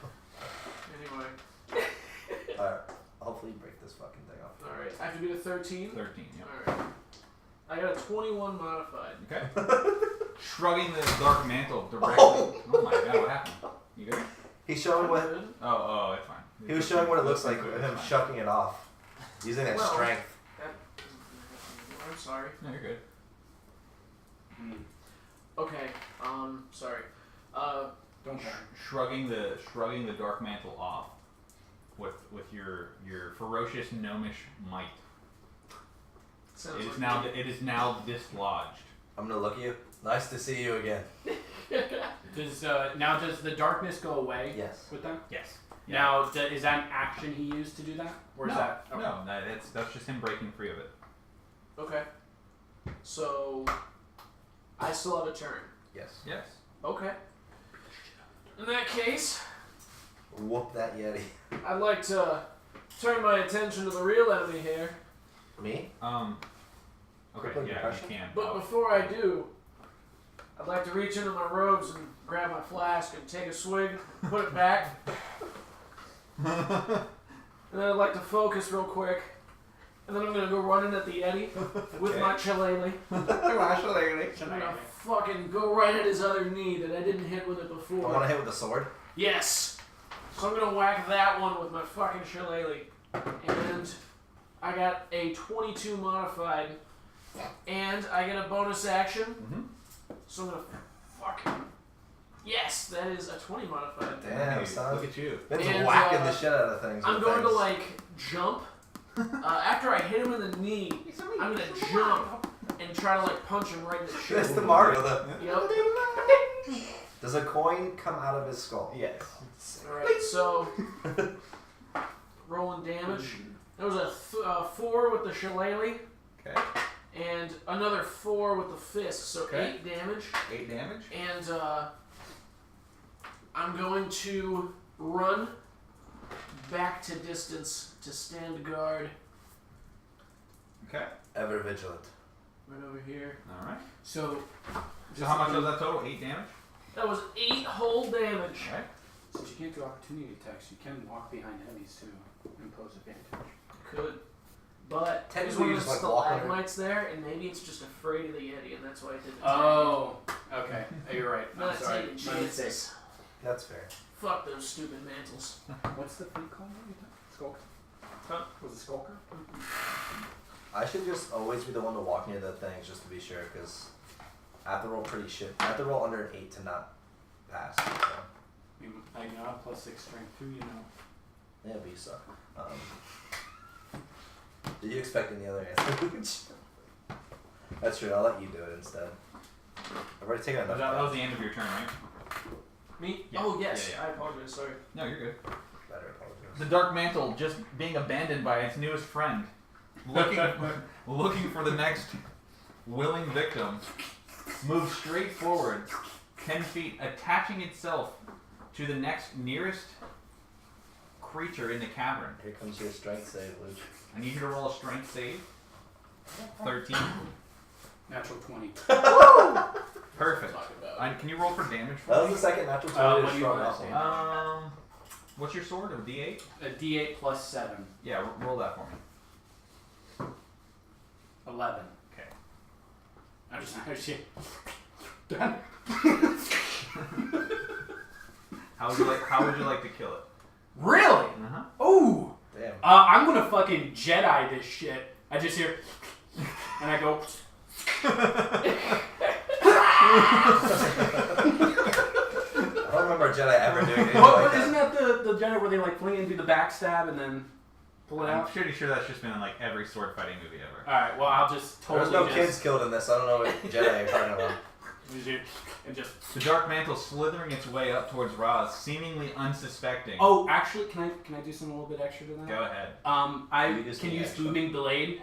Anyway. Alright. Hopefully you break this fucking thing off. Alright, I have to beat a 13. 13. Yep. Alright. I got a 21 modified. Okay. Shrugging the dark mantle directly. Oh. Oh my god, what happened? You good? He's showing what Good. Oh, it's fine. he was showing what it looks like It's with him fine. shucking it off, using that Well, strength. I'm sorry. No, you're good. Okay, sorry. Don't worry. Shrugging the dark mantle off with your ferocious gnomish might. Sounds It is like now it is now dislodged. I'm gonna look at you. Nice to see you again. Does the darkness go away Yes. with them? Yes. Now, is that an action he used to do that? Or is No, that... okay. no, that's just him breaking free of it. Okay. So, I still have a turn. Yes. Yes. Okay. In that case, Whoop that yeti. I'd like to turn my attention to the real enemy here. Me? Okay, Quick yeah, impression? you can. But before I do, I'd like to reach into my robes and grab my flask and take a swig, put it back. And then I'd like to focus real quick. And then I'm going to go running at the Yeti with my shillelagh. I'm going to fucking go right at his other knee that I didn't hit with it I before. want to hit with the sword. Yes! So I'm going to whack that one with my fucking shillelagh. And I got a 22 modified. And I get a bonus action. Mm-hmm. So I'm going to fucking... Yes! That is a 20 modified. Damn, Hey, son. look at you. It's And, whacking the shit out of things. I'm with going to things. like jump. After I hit him in the knee, I'm going to jump and try to like punch him right in the shoulder. That's the Mario. Yep. Does a coin come out of his skull? Yes. Alright, so rolling damage. There was a 4 with the shillelagh. Okay. And another 4 with the fist, so Okay. 8 damage. 8 damage. And I'm going to run back to distance to stand guard Okay. Ever vigilant. right over here. All right. So So how much was that total? 8 damage. That was 8 whole damage. All right. since you can't do opportunity attacks, you can walk behind enemies to impose advantage. Could. But there's Technically, one you of the just, like, walk under it. stalagmites there, and maybe it's just afraid of the Yeti, and that's why it didn't attack. Oh, okay. You're right. I'm Not sorry. taking My mistake. chances. That's fair. Fuck those stupid mantles. What's the thing called? Skulker? Huh? Was it Skulker? I should just always be the one to walk near the things just to be sure, because I have to roll pretty shit. I have to roll under an 8 to not pass. So. I know, plus 6 strength too, you know. Yeah, but you suck. Did you expect any other answer? That's true, I'll let you do it instead. I've already taken enough. That was the end of your turn, right? Me? Yeah. Oh, yes. Yeah, yeah. I apologize. Sorry. No, you're good. Better apologize. The Dark Mantle just being abandoned by its newest friend, looking for the next willing victim, moves straight forward, 10 feet, attaching itself to the next nearest creature in the cavern. Here comes your strength save, Luke. I need you to roll a strength save. 13. Natural 20. Perfect. Talk about. Can you roll for damage for That was me? the second natural 20 what to do you strong want to up. say? What's your sword? A D8? A D8 plus 7. Yeah, roll that for me. 11. Okay. I'm just shit. Done. How would you like to kill it? Really? Uh-huh. Ooh. Damn. I'm gonna fucking Jedi this shit. I just hear, and I go. I don't remember a Jedi ever doing anything like Isn't that. that the Jedi where they like fling it and do the backstab and then pull it I'm out? pretty sure that's just been in like every sword fighting movie ever. All right. Well, I'll just totally. There's no just, kids killed in this. I don't know what Jedi you're talking about. And just. The dark mantle slithering its way up towards Raz, seemingly unsuspecting. Oh, actually, can I do something a little bit extra to that? Go ahead. I You just can need use extra. Booming Blade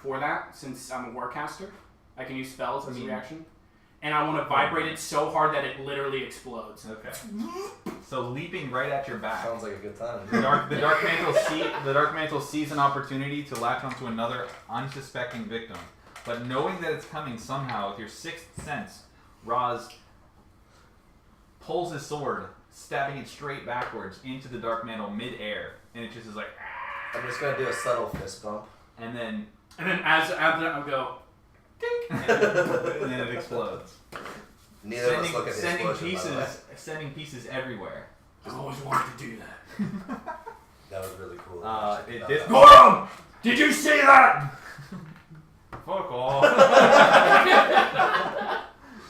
for that since I'm a warcaster. I can use spells as a reaction, and I want to vibrate it so hard that it literally explodes. Okay. So leaping right at your back. Sounds like a good time. The dark mantle sees an opportunity to latch onto another unsuspecting victim, but knowing that it's coming somehow with your sixth sense, Raz pulls his sword, stabbing it straight backwards into the dark mantle mid-air, and it just is like, I'm just gonna do a subtle fist bump. and then as I'll go, dink, and then it explodes, Neither of us look at the explosion, by the way. sending pieces everywhere. I always wanted to do that. That was really cool. It did. Gorram! Did you see that? Fuck off.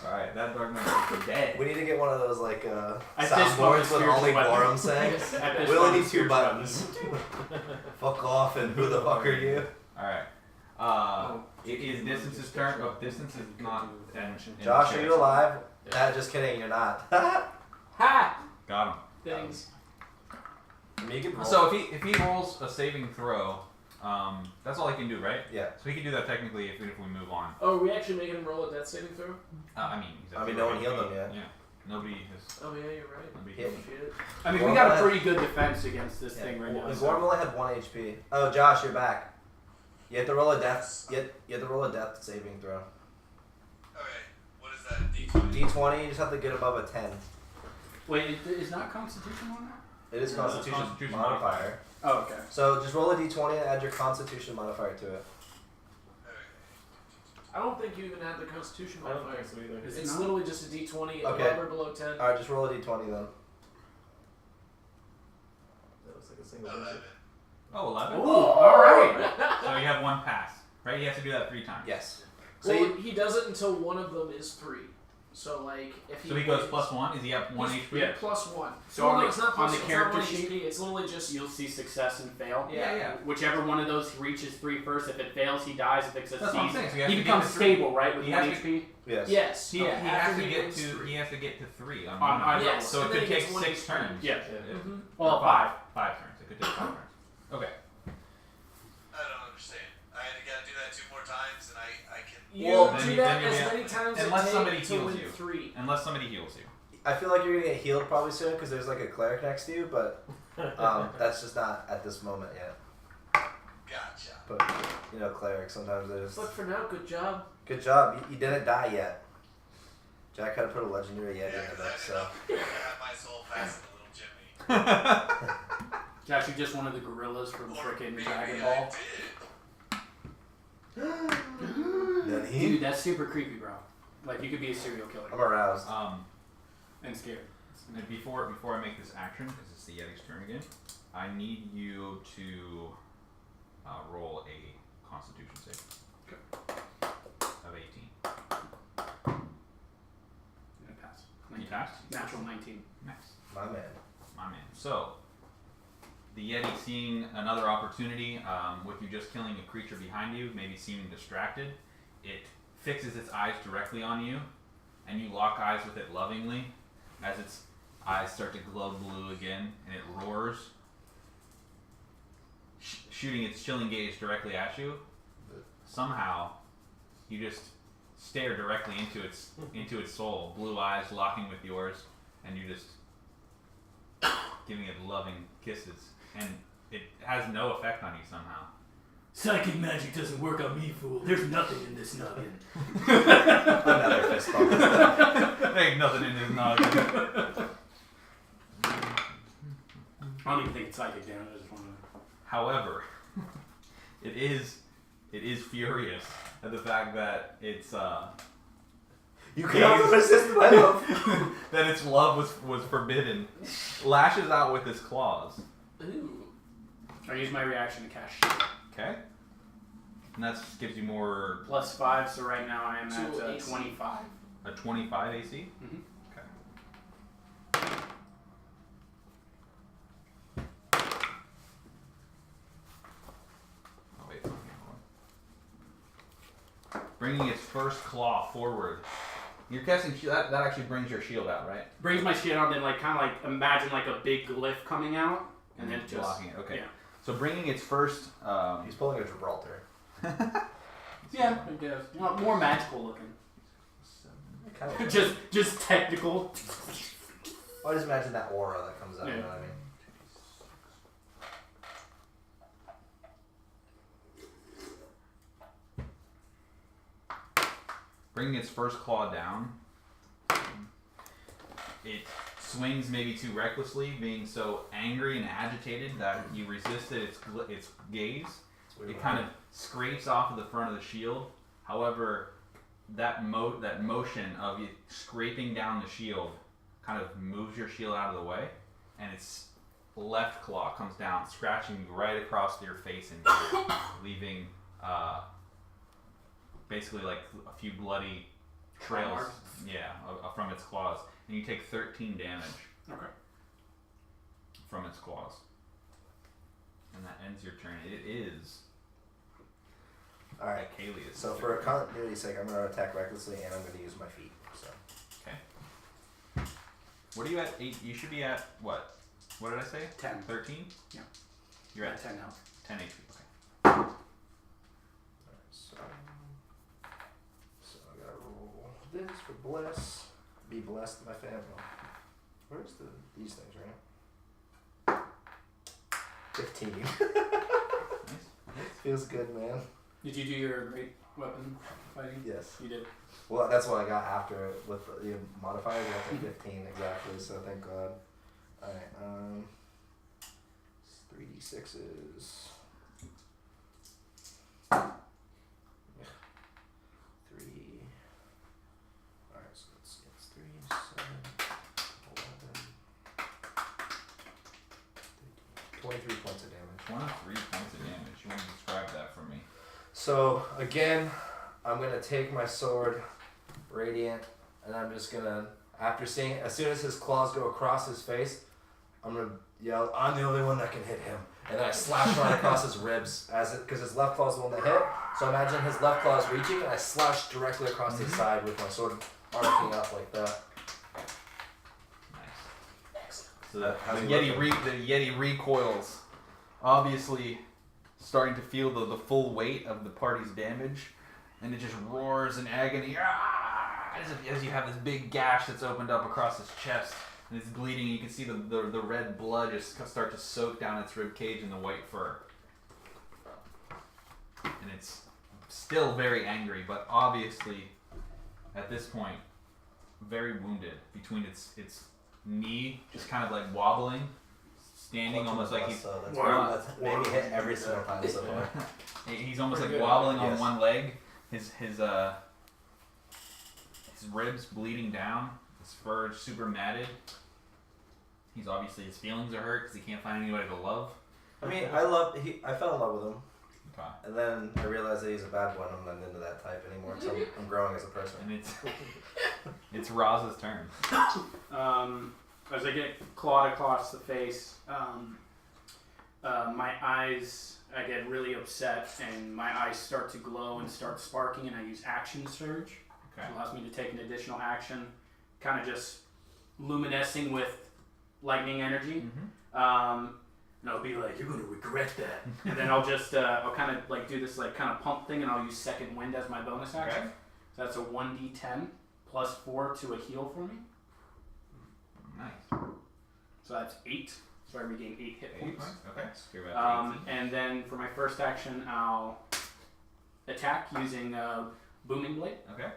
Alright, that dark mantle is dead. We need to get one of those like I fist bump soundboards the with only spiritual Gorram weapon. sayings. I fist We bump only the need two spiritual buttons. Fuck off and who the fuck are you? Alright. It is Distance's turn. Oh, Distance is not. Josh, are you alive? Just kidding, you're not. Ha! Got him. Things. I mean, you can roll. So if he rolls a saving throw, that's all he can do, right? Yeah. So he can do that technically if we move on. Oh, are we actually making him roll a death saving throw? No one healed him yet. Yeah. Nobody has. Oh yeah, you're right. Nobody Yeah. healed him. Shit. I mean, we got a pretty good defense against this thing right now. And so- Gorram only had 1 HP. Oh, Josh, you're back. You have to roll a death. You have to roll a death saving throw. Okay, what is that? D20? D20. You just have to get above a 10. Wait, is not Constitution on that? It is No, Constitution, Constitution modifier. Oh, okay. So just roll a D20 and add your Constitution modifier to it. I don't think you even have the Constitution I don't modifier. think so either. Is it It's not? literally just a D20, Okay. above or below 10. All right, just roll a D20 then. That looks like a single digit. 11. Oh, 11? Ooh, alright. So you have one pass, right? You have to do that 3 times. Yes. So Well, you, he does it until one of them is 3. So like, if he So he goes wins- plus 1. Is he up 1 he's- HP? Yeah. plus 1. So No, on no, the- it's not on plus the it's character not 1 sheet- HP. It's literally just You'll see success and fail. Yeah. Whichever one of those reaches 3 first. If it fails, he dies. If it That's what I'm succeeds, saying. So you have he to becomes get to 3. stable, right, with He 1 has to- HP? yes. Yes. He, Yeah, he has after to he get wins to 3. he has to get to 3 on On one. either Yes. So it and could then he take gets 1 6 HP. turns. Yeah. Mm-hmm. Well, 5. 5 turns. It could take 5 turns. Okay. I don't understand. I gotta do that 2 more times and I can. You Well, then do you- that then you'll as be- many times unless as it somebody takes to heals win you. 3. Unless somebody heals you. I feel like you're gonna get healed probably soon because there's like a cleric next to you, but that's just not at this moment yet. Gotcha. But you know, clerics sometimes they just. But for now, good job. Good job. You didn't die yet. Jack had to put a legendary Yeah, yeti in because the I mix, did so. not have my soul pass in the little Jimmy. It's actually just one of the gorillas from Or frickin' maybe Dragon I Ball. did. Then he. Dude, that's super creepy, bro. Like, you could be a serial killer I'm aroused. and scared. And before I make this action, because it's the Yeti's turn again, I need you to roll a Constitution save. Of 18. I pass. You passed? Natural 19. Nice. My man. My man. So, the Yeti seeing another opportunity, with you just killing a creature behind you, maybe seeming distracted, it fixes its eyes directly on you, and you lock eyes with it lovingly as its eyes start to glow blue again, and it roars, shooting its chilling gaze directly at you. Somehow, you just stare directly into its soul, blue eyes locking with yours, and you just giving it loving kisses, and it has no effect on you somehow. Psychic magic doesn't work on me, fool. There's nothing in this noggin. Another fist bump. There ain't nothing in this noggin. I don't even think it's psychic damage. I just want to. However, it is furious at the fact that its You cannot resist my love. that its love was forbidden, lashes out with its claws. Ooh. I use my reaction to cast shield. Okay. And that gives you more. +5, so right now I am So at AC. 25. A 25 AC? Mm-hmm. Okay. Oh, wait. Hold on. Bringing its first claw forward. You're casting that actually brings your shield out, right? Brings my shield out, then kind of imagine a big glyph coming out, and then just blocking it. Okay. Yeah. So bringing its first. He's pulling a Gibraltar. Yeah, I guess. Well, more magical looking. Kind of. just technical. I just imagine that aura that comes out. Yeah. You know what I mean? Bringing its first claw down, it swings maybe too recklessly, being so angry and agitated that you resisted its gaze. It kind of scrapes off of the front of the shield. However, that motion of it scraping down the shield kind of moves your shield out of the way, and its left claw comes down, scratching you right across your face and ear, leaving basically like a few bloody trails, from its claws, and you take 13 damage. Okay. From its claws, and that ends your turn. It is Alright. Akalius. So for continuity's sake, I'm going to attack recklessly, and I'm going to use my feet. So. Okay. What are you at? 8? You should be at what? What did I say? 10. 13? Yeah. You're at 10 health. 10 HP. Okay. Alright, so I gotta roll this for bless. Be blessed, my family. Where's these things right now? 15. Nice. Feels good, man. Did you do your great weapon fighting? Yes. You did. Well, that's what I got after it with the modifiers. I got to 15 exactly, so thank God. Alright, 3d6s. 3. Alright, so it's 3, 7, 11, 23 points of damage. 23 points of damage. You want to describe that for me? So, again, I'm going to take my sword, Radiant, and I'm just going to, after seeing, as soon as his claws go across his face, I'm going to yell, I'm the only one that can hit him. And then I slash right across his ribs, because his left claw is the one that hit. So imagine his left claw is reaching, and I slash directly across his side with my sword arcing up like that. Nice. So that How's the he Yeti recoils, obviously starting to feel the full weight of the party's damage, and it just roars in agony as you have this big gash that's opened up across his chest, and it's bleeding. You can see the red blood just start to soak down its rib cage and the white fur, and it's still very angry, but obviously at this point very wounded. Between its knee just kind of like wobbling, standing almost like he's That's made me hit every single time so far. he's almost like Pretty good. wobbling on Yes. one leg. His ribs bleeding down. His fur super matted. His feelings are hurt because he can't find anybody to love. I mean, I fell in love with him. Okay. And then I realized that he's a bad boy, and I'm not into that type anymore, so I'm growing as a person. And it's Roz's turn. As I get clawed across the face, my eyes, I get really upset, and my eyes start to glow and start sparking, and I use Action Surge. Okay. It allows me to take an additional action, kind of just luminescing with lightning energy. Mm-hmm. And I'll be like, you're going to regret that. And then I'll just, I'll kind of like do this like kind of pump thing, and I'll use Second Wind as my bonus action. Okay. So that's a 1d10 plus 4 to a heal for me. Nice. So that's 8. So I regain 8 hit 8 points. points. Okay. So you're about 18. And then for my first action, I'll attack using Booming Blade. Okay.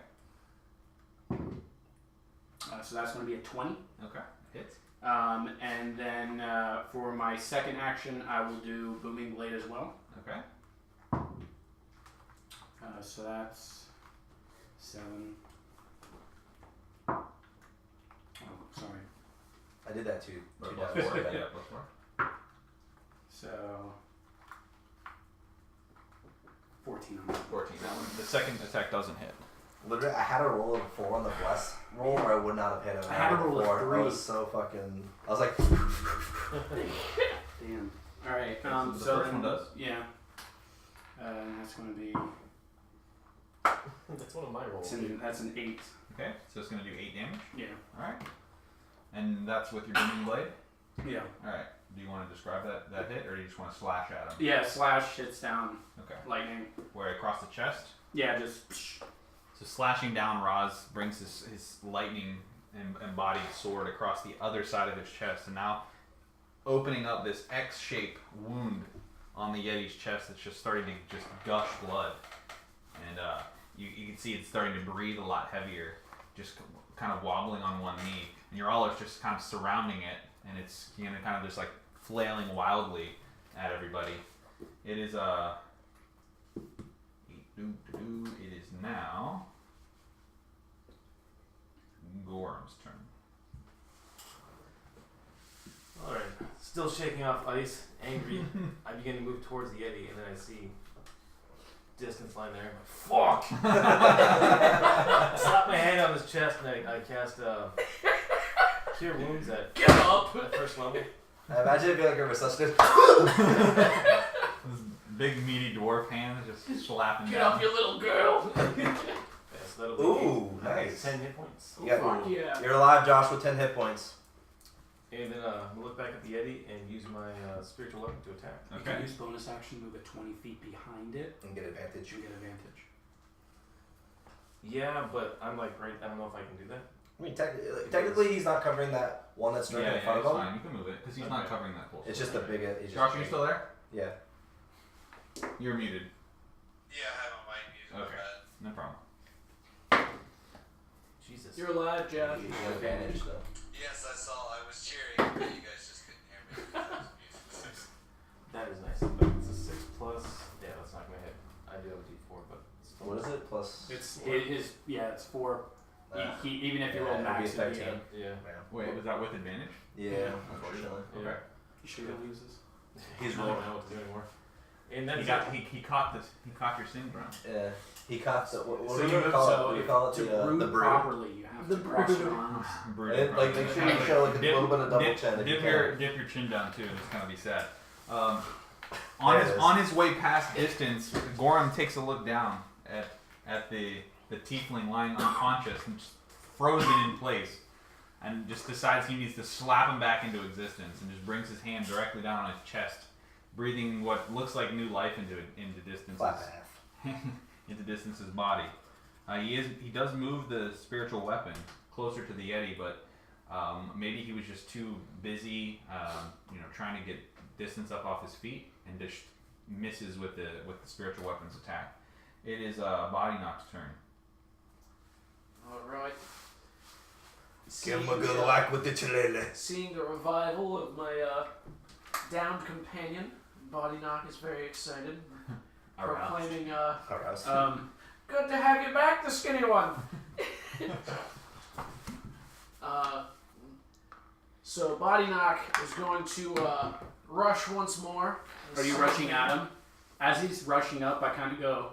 So that's going to be a 20. Okay. Hits. And then for my second action, I will do Booming Blade as well. Okay. So that's 7, did that two Plus damage. 4. Yeah, plus 4. So 14 on that. 14. That one. The second attack doesn't hit. Literally, I had a roll of a 4 on the bless roll, or I would not have hit him. I had a roll of 3. I was so fucking. I was like. Damn. All right. So the So first then, one does? Yeah. And that's going to be. That's one of my rolls. That's an 8. Okay, so it's going to do 8 damage. Yeah. Alright. And that's with your booming blade? Yeah. Alright. Do you want to describe that hit, or do you just want to slash at him? Yeah. Slash hits down. Okay. Lightning. Where across the chest? Yeah. Just. So slashing down, Roz brings his lightning embodied sword across the other side of his chest, and now opening up this X-shaped wound on the Yeti's chest that's just starting to just gush blood. And you can see it's starting to breathe a lot heavier, just kind of wobbling on one knee. And your all is just kind of surrounding it, and it's kind of just like flailing wildly at everybody. It is it is now Gorram's turn. Alright. Still shaking off ice, angry. I begin to move towards the Yeti, and then I see distance line there. Fuck! Slap my hand on his chest, and I cast Cure Wounds at Get up! at first level. I imagine it'd be like a resuscitation. This big meaty dwarf hand is just slapping Get down. up, you little girl! Yeah, so that'll be Ooh, nice. 10 hit points. You got- Fuck yeah. You're alive, Josh, with 10 hit points. And then look back at the Yeti and use my spiritual weapon to attack. You Okay. can use bonus action, move it 20 feet behind it, And get advantage. and get advantage. Yeah, but I'm like right. I don't know if I can do that. I mean, technically, he's not covering that one that's directly Yeah, in front it's of him. fine. You can move it because he's not Okay. covering that full. It's just the big. It's just Josh, are you still there? Yeah. You're muted. Yeah, I have my mic muted. Okay. My bad. No problem. Jesus. You're alive, Josh. You get advantage though. Yes, I saw. I was cheering, but you guys just couldn't hear me. because I was muted. That is nice. It's a 6 plus. Yeah, that's not gonna hit. I do have a D4, but still. What is it? Plus. It's it's 4. He even if you roll it'd be max, it'd be 13. Yeah. Wait, was that with advantage? Yeah, unfortunately. Yeah. Okay. He sure loses. He's I don't rolling. know what to do anymore. And that's He caught your syndrome. Yeah. He caught the. What So do you we call it? so What do we call it? to The root brood. properly, you have to cross your arms. And, like, make sure you show like a little bit of double chin. if you can. Dip your chin down too, and just kind of be sad. There On it is. his way past distance, Gorram takes a look down at the tiefling lying unconscious and just frozen in place, and just decides he needs to slap him back into existence, and just brings his hand directly down on his chest, breathing what looks like new life into Distance's Flat half. into Distance's body. He does move the spiritual weapon closer to the Yeti, but maybe he was just too busy, trying to get Distance up off his feet, and just misses with the spiritual weapon's attack. It is Boddynock's turn. Alright. Give him a good whack with the chilele. Seeing the revival of my downed companion, Boddynock is very excited. Proclaiming, Aroused. good to have you back, the skinny one. So Boddynock is going to rush once more. Are you rushing at him? As he's rushing up, I kind of go,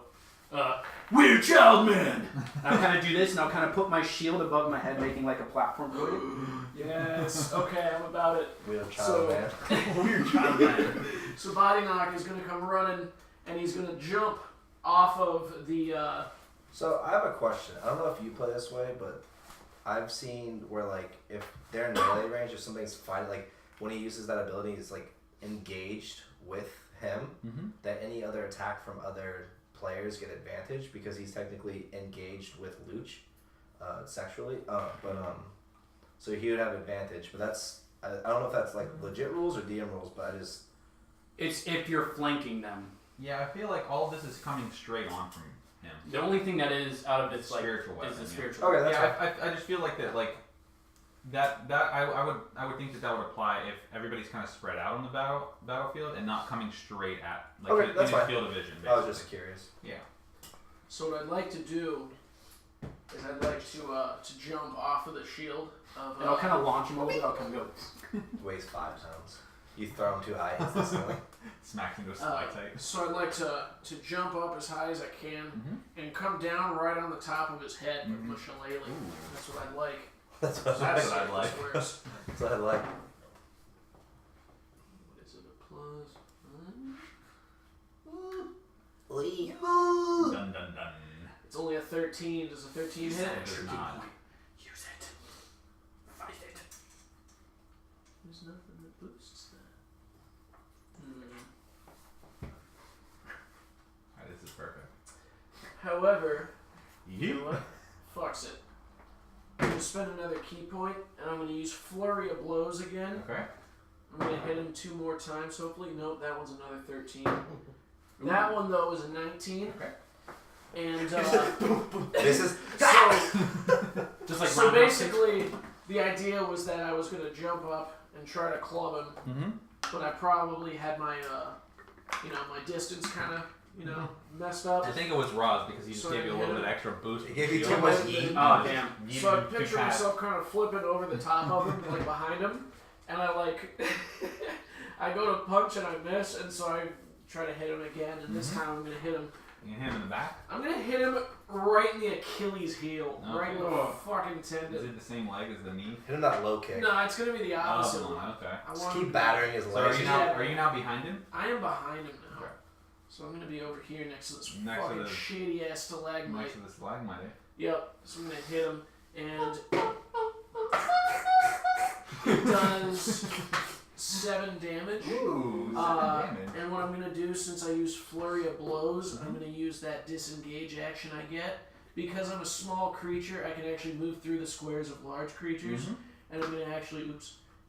weird child man! I'll kind of do this, and I'll kind of put my shield above my head, making like a platform for you. Yes, okay, I'm about it. Weird child So- man. Weird child man. So Boddynock is going to come running, and he's going to jump off of the... So I have a question. I don't know if you play this way, but I've seen where like if they're in melee range, if something's fighting, like when he uses that ability, he's like engaged with him. Mm-hmm. That any other attack from other players get advantage because he's technically engaged with Luch, sexually. So he would have advantage. But that's I don't know if that's like legit rules or DM rules, but I just It's if you're flanking them. Yeah, I feel like all this is coming straight on from him. The only thing that is out of its like Spiritual is weapon, the yeah. spiritual. Okay, that's Yeah, I just feel like that I would think that would apply if everybody's kind of spread out on the battlefield and not coming straight at Okay, in that's his fine. field of vision. I was Basically. just curious. Yeah. So what I'd like to do is I'd like to jump off of the shield. And I'll kind of launch him over. I'll kind of go. Weighs 5 pounds. You throw him too high, hits the ceiling. Smacks into a stalactite. So I'd like to jump up as high as I can and come down right on the top of his head with my shillelagh. That's what I'd like. That's what I'd like. Squares. That's what I like. What is it? A plus 1? Dun dun dun. It's only a 13. Does a 13 hit? It does not. Use it. Fight it. There's nothing that boosts that. Alright, this is perfect. However, you Yep. know what? Fucks it. I'm going to spend another key point, and I'm going to use Flurry of Blows again. Okay. I'm going to hit him 2 more times, hopefully. Nope, that one's another 13. That one, though, is a 19. Okay. And, This is... Just like so round basically, the idea was that I was going to jump up and try to club him, but I probably had my, my distance kind of, messed up. I think it was Roz because he just So gave you a I little hit bit extra boost. He gave you Shield. too much Yeah. heat. Oh, damn. So I picture myself kind of flipping over the top of him, like behind him, and I I go to punch and I miss, and so I try to hit him again, and this time I'm going to hit him. You hit him in the back? I'm going to hit him right in the Achilles heel, right in the Oh. fucking Is tendon. it the same leg as the knee? Hit him that low kick. No, it's going to be the opposite Oh, one. okay. I Just want keep him- battering his So legs. are you now behind him? I am behind him now. Okay. So I'm going to be over here next to this Next to fucking the- shady ass stalagmite. Next to the stalagmite. Yep, so I'm going to hit him, and it does 7 damage. Ooh, 7 damage. And what I'm going to do, since I use Flurry of Blows, I'm going to use that disengage action I get. Because I'm a small creature, I can actually move through the squares of large creatures, and I'm going to actually,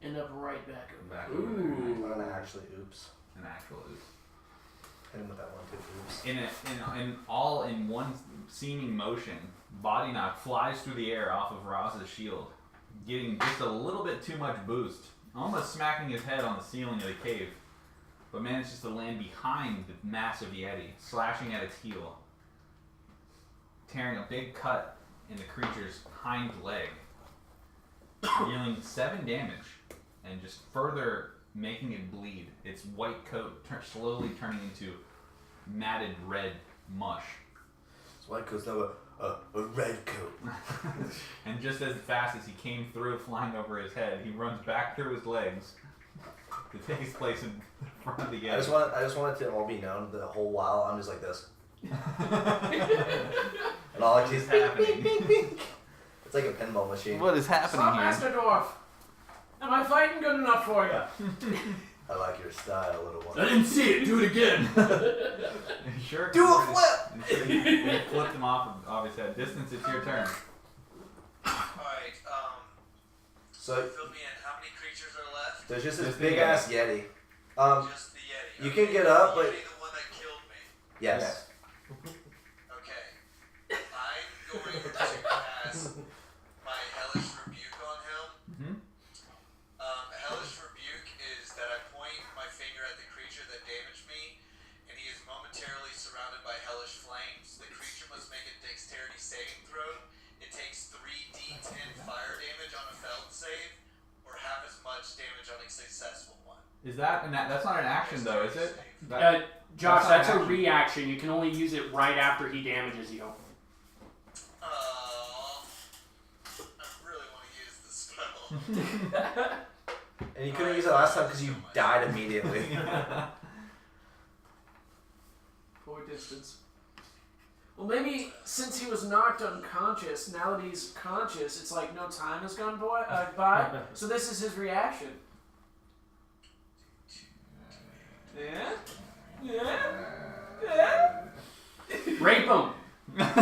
end up right back over. Back Ooh. over there. I'm gonna actually oops. An actual oops. Hit him with that one, too. Oops. In all in one seeming motion, Boddynock flies through the air off of Roz's shield, getting just a little bit too much boost, almost smacking his head on the ceiling of the cave, but manages to land behind the massive Yeti, slashing at its heel, tearing a big cut in the creature's hind leg, dealing 7 damage, and just further making it bleed. Its white coat slowly turning into matted red mush. It's white coat's now a red coat. And just as fast as he came through flying over his head, he runs back through his legs to take his place in front of the Yeti. I just want it to all be known that the whole while I'm just like this. And all I see is happening? It's like a pinball machine. What is happening Stop, here? Master Dwarf! Am I fighting good enough for you? I like your style, little one. didn't see it. Do it again. Sure. Do a flip! You flipped him off his head. Distance, it's your turn. Alright, So fill me in. How many creatures are left? there's just this Just the big ass Yeti. Just the Yeti. You can get up, the but Yeti, the one that killed me. yes. Okay. I'm going to cast my Hellish Rebuke on him. Mm-hmm. Hellish Rebuke is that I point my finger at the creature that damaged me, and he is momentarily surrounded by hellish flames. The creature must make a dexterity saving throw. It takes 3d10 fire damage on a failed save, or half as much damage on a successful one. Is that that's not an action though, is it? Josh, That's that's not a an reaction. You can only use it right after he damages you. I really want to use the spell. And you couldn't use it last time because you died immediately. Poor distance. Well, maybe since he was knocked unconscious, now that he's conscious, it's like no time has gone by. So this is his reaction. Yeah? Yeah? Yeah? Rape him. Alright,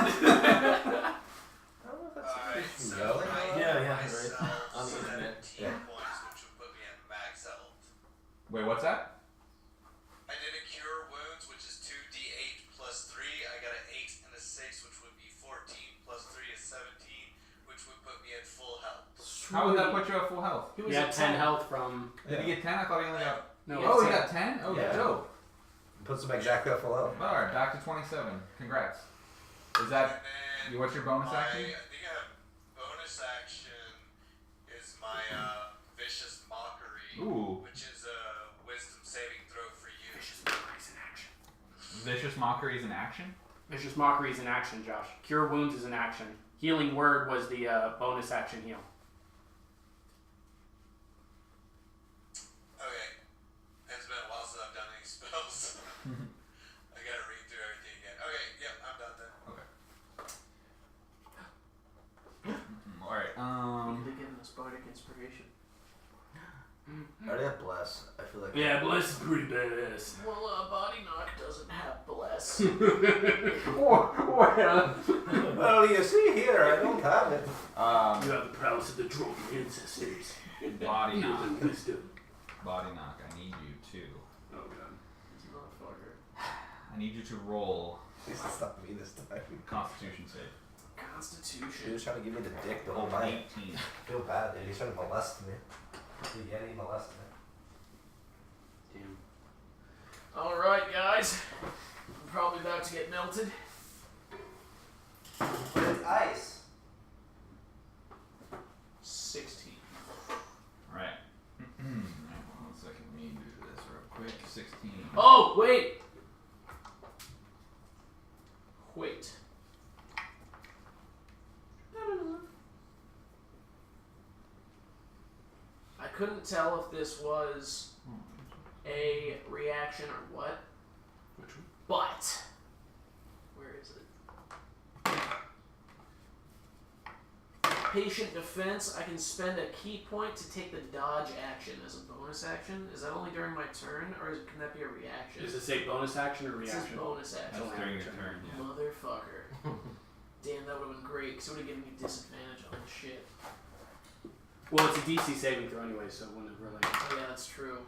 so Yelling? I Yeah, give yeah, right. myself On the internet. 17 Yeah. points, which would put me at max health. Wait, what's that? I did a cure wounds, which is 2d8 plus 3. I got an 8 and a 6, which would be 14 plus 3 is 17, which would put me at full health. How would that put you at full health? He was You had at 10 health from. Did he get 10? I thought he only got. No, Oh, it's he 10. got 10? Oh, Yeah. dope. Puts him exactly at full health. Alright, back to 27. Congrats. Is that. And then What's your bonus action? I think I have Ooh. which is a wisdom saving throw for you. Vicious Mockery is in action. Vicious Mockery is an action? Vicious Mockery is in action, Josh. Cure Wounds is in action. Healing Word was the bonus action heal. Okay. It's been a while since I've done any spells. I gotta read through everything again. Okay, yep, I'm done then. Alright, They give us bardic inspiration. I already have bless. I feel like. Yeah, Bless is pretty badass. Well, Boddynock doesn't have bless. Well, you see here, I don't have it. You have the prowess of the Dwarf ancestors. Boddynock. Wisdom. Boddynock, I need you to. Oh god. This motherfucker. I need you to roll Please stop me this time. Constitution save. He Constitution. was trying to give me the dick the whole night. 18. I feel bad, dude. He's trying to molest me. The Yeti molested me. Damn. Alright, guys. I'm probably about to get melted. But it's ice. 16. Alright. One second, let me do this real quick. 16. Oh, wait! Wait. I couldn't tell if this was a reaction or what, Which one? but where is it? Patient defense. I can spend a key point to take the dodge action as a bonus action. Is that only during my turn, or can that be a reaction? Does it say bonus action or It says reaction? bonus action. That's during your turn, yeah. Motherfucker. Damn, that would have been great, because it would have given me disadvantage on this shit. Well, it's a DC saving throw anyway, so it wouldn't have really. Oh, yeah, that's true.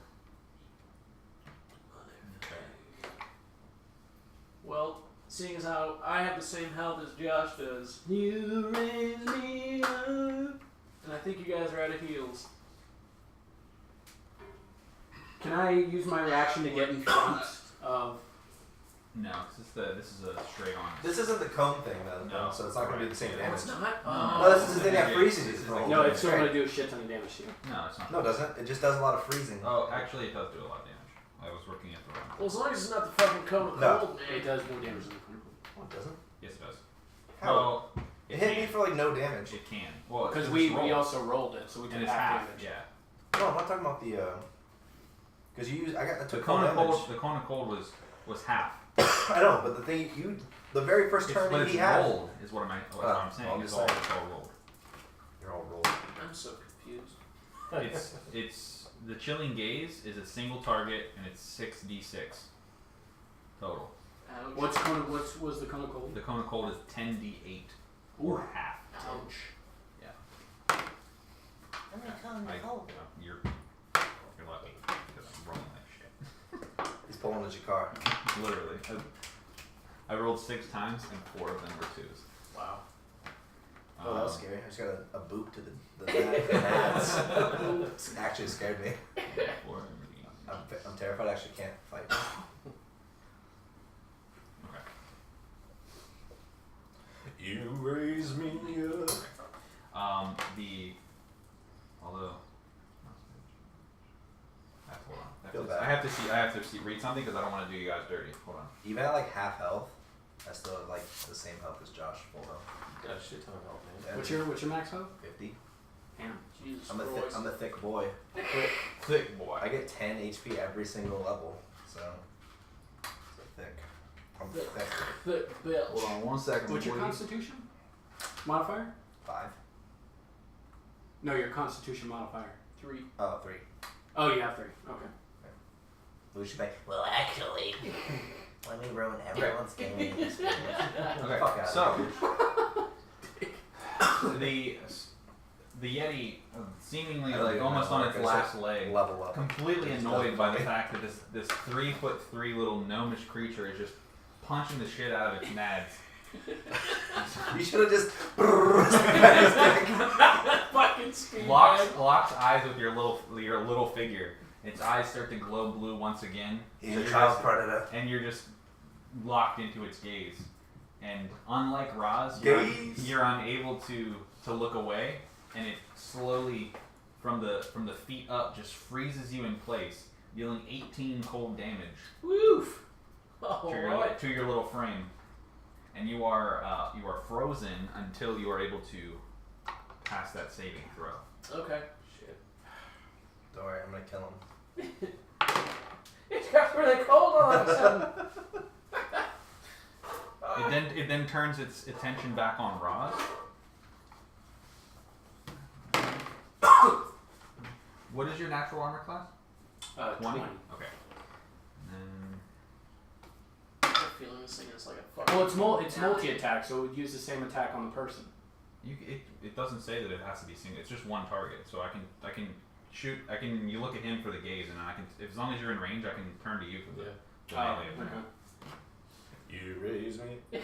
Well, seeing as how I have the same health as Josh does, you raise me up, and I think you guys are out of heals. Can I use my reaction to get in front of? No, because this is a straight on. This isn't the cone thing, though, No. so it's not going to do the same No, No, damage. it's not. No, this is the thing that freezes you. This is for a whole No, game. it's still Great. going to do a shit ton of damage to you. No, it's not. No, it doesn't. It just does a lot of freezing. Oh, actually, it does do a lot of damage. I was working at the wrong. Well, as long as it's not the fucking cone of No. cold, man. It does more damage than the critical. Oh, it doesn't? Yes, it does. How? Well, It hit me can. for like no damage. It can. Well, Because it's we rolled. also rolled it, so we and took it's half half. damage. Yeah. No, I'm not talking about the. Because you use. I The took cone full of damage. cold. The cone of cold was half. I know, but the thing the very first It's, turn but that it's he had. rolled is what I'm saying. I'm It's just all saying. rolled. You're all rolled. I'm so confused. It's the chilling gaze is a single target and it's 6d6 total. Ouch. What's was the cone of cold? The cone of cold is 10d8 or half. Ouch. I, you're lucky because I'm rolling like shit. He's pulling a Jakkar. Literally. I rolled 6 times and 4 of them were 2s. Wow. Oh, that was scary. I just got a boot to the nads. It actually scared me. I'm terrified. I actually can't fight. Okay. You raise me up. Although hold on. Feel I bad. have to read something because I don't want to do you guys dirty. Hold on. Even at like half health, I still have like the same health as Josh. Full health. Got a shit ton of health, man. Yeah, What's your max health? 50. Damn. Jesus I'm Christ. a thick boy. Thick boy. I get 10 HP every single level, so thick. I'm thick. Thick bitch. Hold on 1 second. What's your boy. constitution modifier? 5. No, your constitution modifier. 3. Oh, 3. Oh, you have 3. Okay. We should make. Well, actually, let me ruin everyone's gaming experience. Okay, Fuck out so of the Yeti seemingly I don't like even almost know, on its like I last said, leg, level up. completely It's annoyed by the funny. fact that this 3'3" little gnomish creature is just punching the shit out of its nads. You should have just. Fucking speed. locks eyes with your little figure. Its eyes start to glow blue once again. He's and a you're child just- predator. and you're just locked into its gaze. And unlike Roz, Gaze? you're unable to look away, and it slowly from the feet up just freezes you in place, dealing 18 cold damage Woof. Oh, to your little frame, and you are frozen until you are able to pass that saving throw. Okay. Shit. Don't worry, I'm gonna kill him. It got really cold all of a sudden. It then turns its attention back on Roz. What is your natural armor class? 20. Okay. And I have a feeling this thing is like a fucking... Well, it's multi-attack, so it would use the same attack on the person. it doesn't say that it has to be single. It's just one target. So I can shoot. You look at him for the gaze, and I can. As long as you're in range, I can turn to you for the melee attack. Okay. You raise me.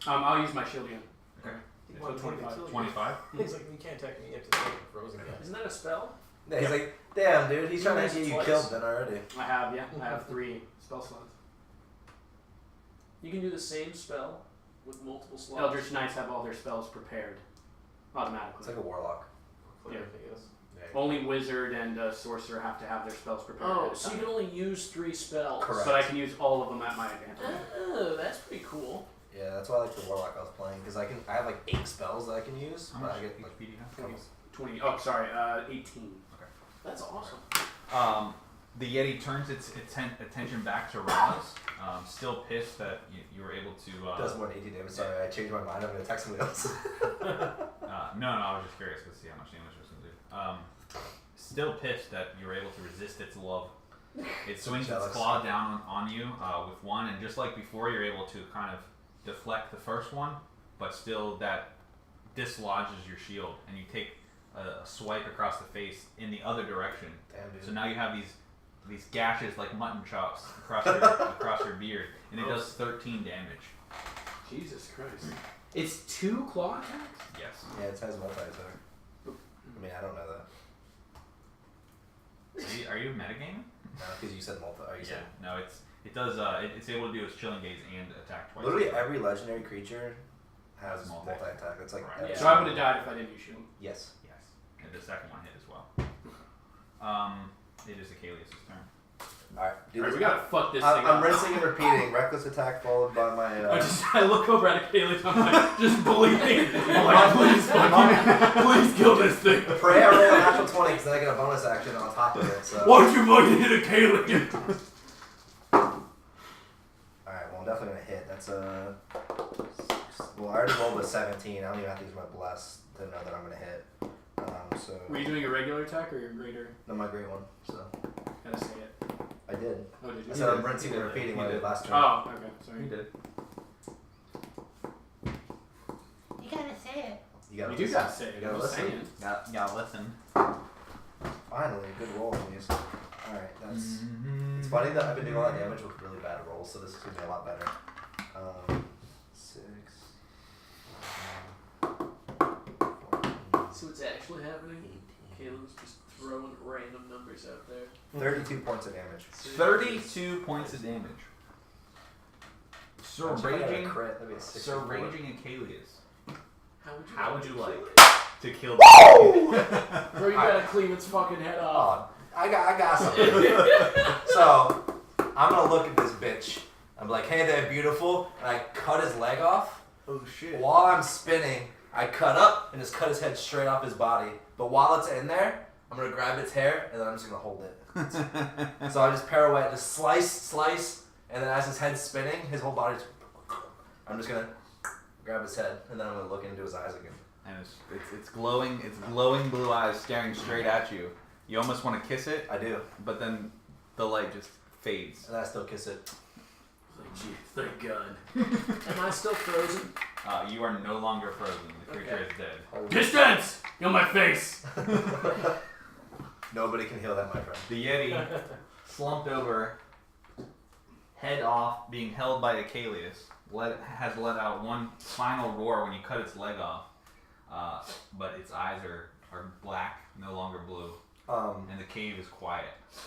I'll use my shield again. Okay. He So wanted to 25. kill you. 25. He's like, you can't attack me. You have to attack the frozen guy. Isn't that a spell? Yeah, he's like, damn, dude, he's trying to raised get you twice. killed then already. I have 3 spell slots. You can do the same spell with multiple slots. Eldritch Knights have all their spells prepared It's automatically. like a warlock. Cleric, Yeah. I guess. Only wizard and sorcerer have to have their spells prepared. Oh, at a so you time. can only use 3 spells. Correct. But I can use all of them at my advantage. Oh, that's pretty cool. Yeah, that's why I like the warlock I was playing because I have like 8 spells that I can use, How but much I get like HP do you have? 20. Oh, sorry. 18. That's awesome. The Yeti turns its attention back to Raz, still pissed that you were able to. does more than 80 damage. Sorry, I changed my mind. I'm gonna text somebody else. No, I was just curious to see how much damage it was going to do. Still pissed that you were able to resist its love. It swings its Jealous. claw down on you with one, and just like before, you're able to kind of deflect the first one, but still that dislodges your shield, and you take a swipe across the face in the other direction. Damn, dude. So now you have these gashes like mutton chops across your beard, and it does 13 damage. Jesus Christ. It's 2 claw attacks? Yes. Yeah, it has multi-attack. I mean, I don't know that. Are you metagaming? No, because you said multi. You said No, it does. It's able to do its chilling gaze and attack twice. literally every legendary creature has Multi. multi-attack. That's like Right. every So I would have died if I didn't use shield. Yes. Yes, and the second one hit as well. It is Akalius' turn. All right, do Alright, this. we gotta fuck this thing I'm up. rinsing and repeating. Reckless attack followed by my. I look over at Akalius, I'm like, just bleeding. I'm like, please fucking, please kill this thing. Pray I roll a natural 20 because then I get a bonus action on top of it. So. Why don't you fucking hit Akalius? Alright, well I'm definitely gonna hit. That's a. Well, I already rolled a 17. I don't even have to use my bless to know that I'm gonna hit. So. Were you doing a regular attack or your greater? No, my great one. So. Gotta say it. I did. Oh, did you? I said I'm rinsing and repeating what I did last turn. Oh, okay. Sorry. You did. You gotta say it. You gotta You do listen. gotta say it. You gotta I'm listen. saying. Gotta listen. Finally, a good roll on these. Alright, that's. It's funny that I've been doing a lot of damage with really bad rolls, so this is gonna be a lot better. 6. 14, See what's actually happening? 18. Caleb's just throwing random numbers out there. 32 points of damage. 32 points of damage. Sir Imagine if I got a Raging crit, that'd be a 64. Akalius. How would How would you you like kill to kill the Bro, you gotta clean its fucking head off. Oh, I got something. So, I'm gonna look at this bitch. I'm like, hey there, beautiful. And I cut his leg off. Oh shit. While I'm spinning, I cut up and just cut his head straight off his body. But while it's in there, I'm gonna grab its hair and then I'm just gonna hold it. So I just pirouette, just slice, and then as his head's spinning, his whole body's. I'm just gonna grab his head and then I'm gonna look into his eyes again. And it's glowing blue eyes staring straight at you. You almost want to kiss it, I do, but then the light just fades. and I still kiss it. Like, gee, thank God. Am I still frozen? You are no longer frozen. The creature Okay. is dead. Holy Distance! Kill my face! Nobody can heal that, my friend. The Yeti slumped over, head off, being held by Akalius. Has let out one final roar when you cut its leg off, but its eyes are black, no longer blue, and the cave is quiet.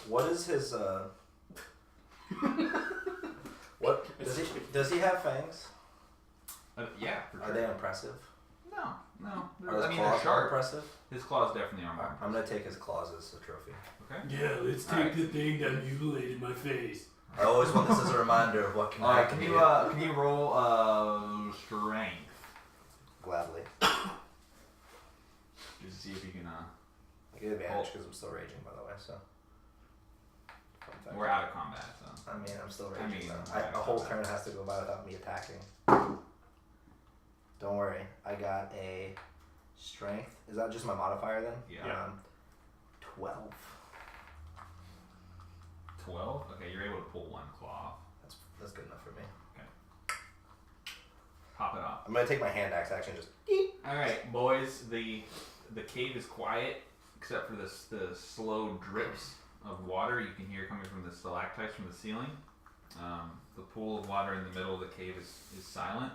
What is his what does he have fangs? Yeah, for Are sure. they impressive? No, No. Are his I mean, claws they're sharp. impressive? His claws definitely are more. I'm gonna take his claws as a trophy. Okay. Yeah, let's take the thing that mutilated my face. I always want this as a reminder of what can happen. Can you roll strength? Gladly. Just see if you can. I get advantage because I'm still raging, by the way. So. We're out of combat, so. I mean, I'm still raging. I mean, a whole turn has to go by without me attacking. Don't worry, I got a strength. Is that just my modifier then? Yeah. 12. 12? Okay, you're able to pull one claw off. That's good enough for me. Pop it off. I'm gonna take my hand axe action just. Alright, boys, the cave is quiet except for the slow drips of water you can hear coming from the stalactites from the ceiling. The pool of water in the middle of the cave is silent.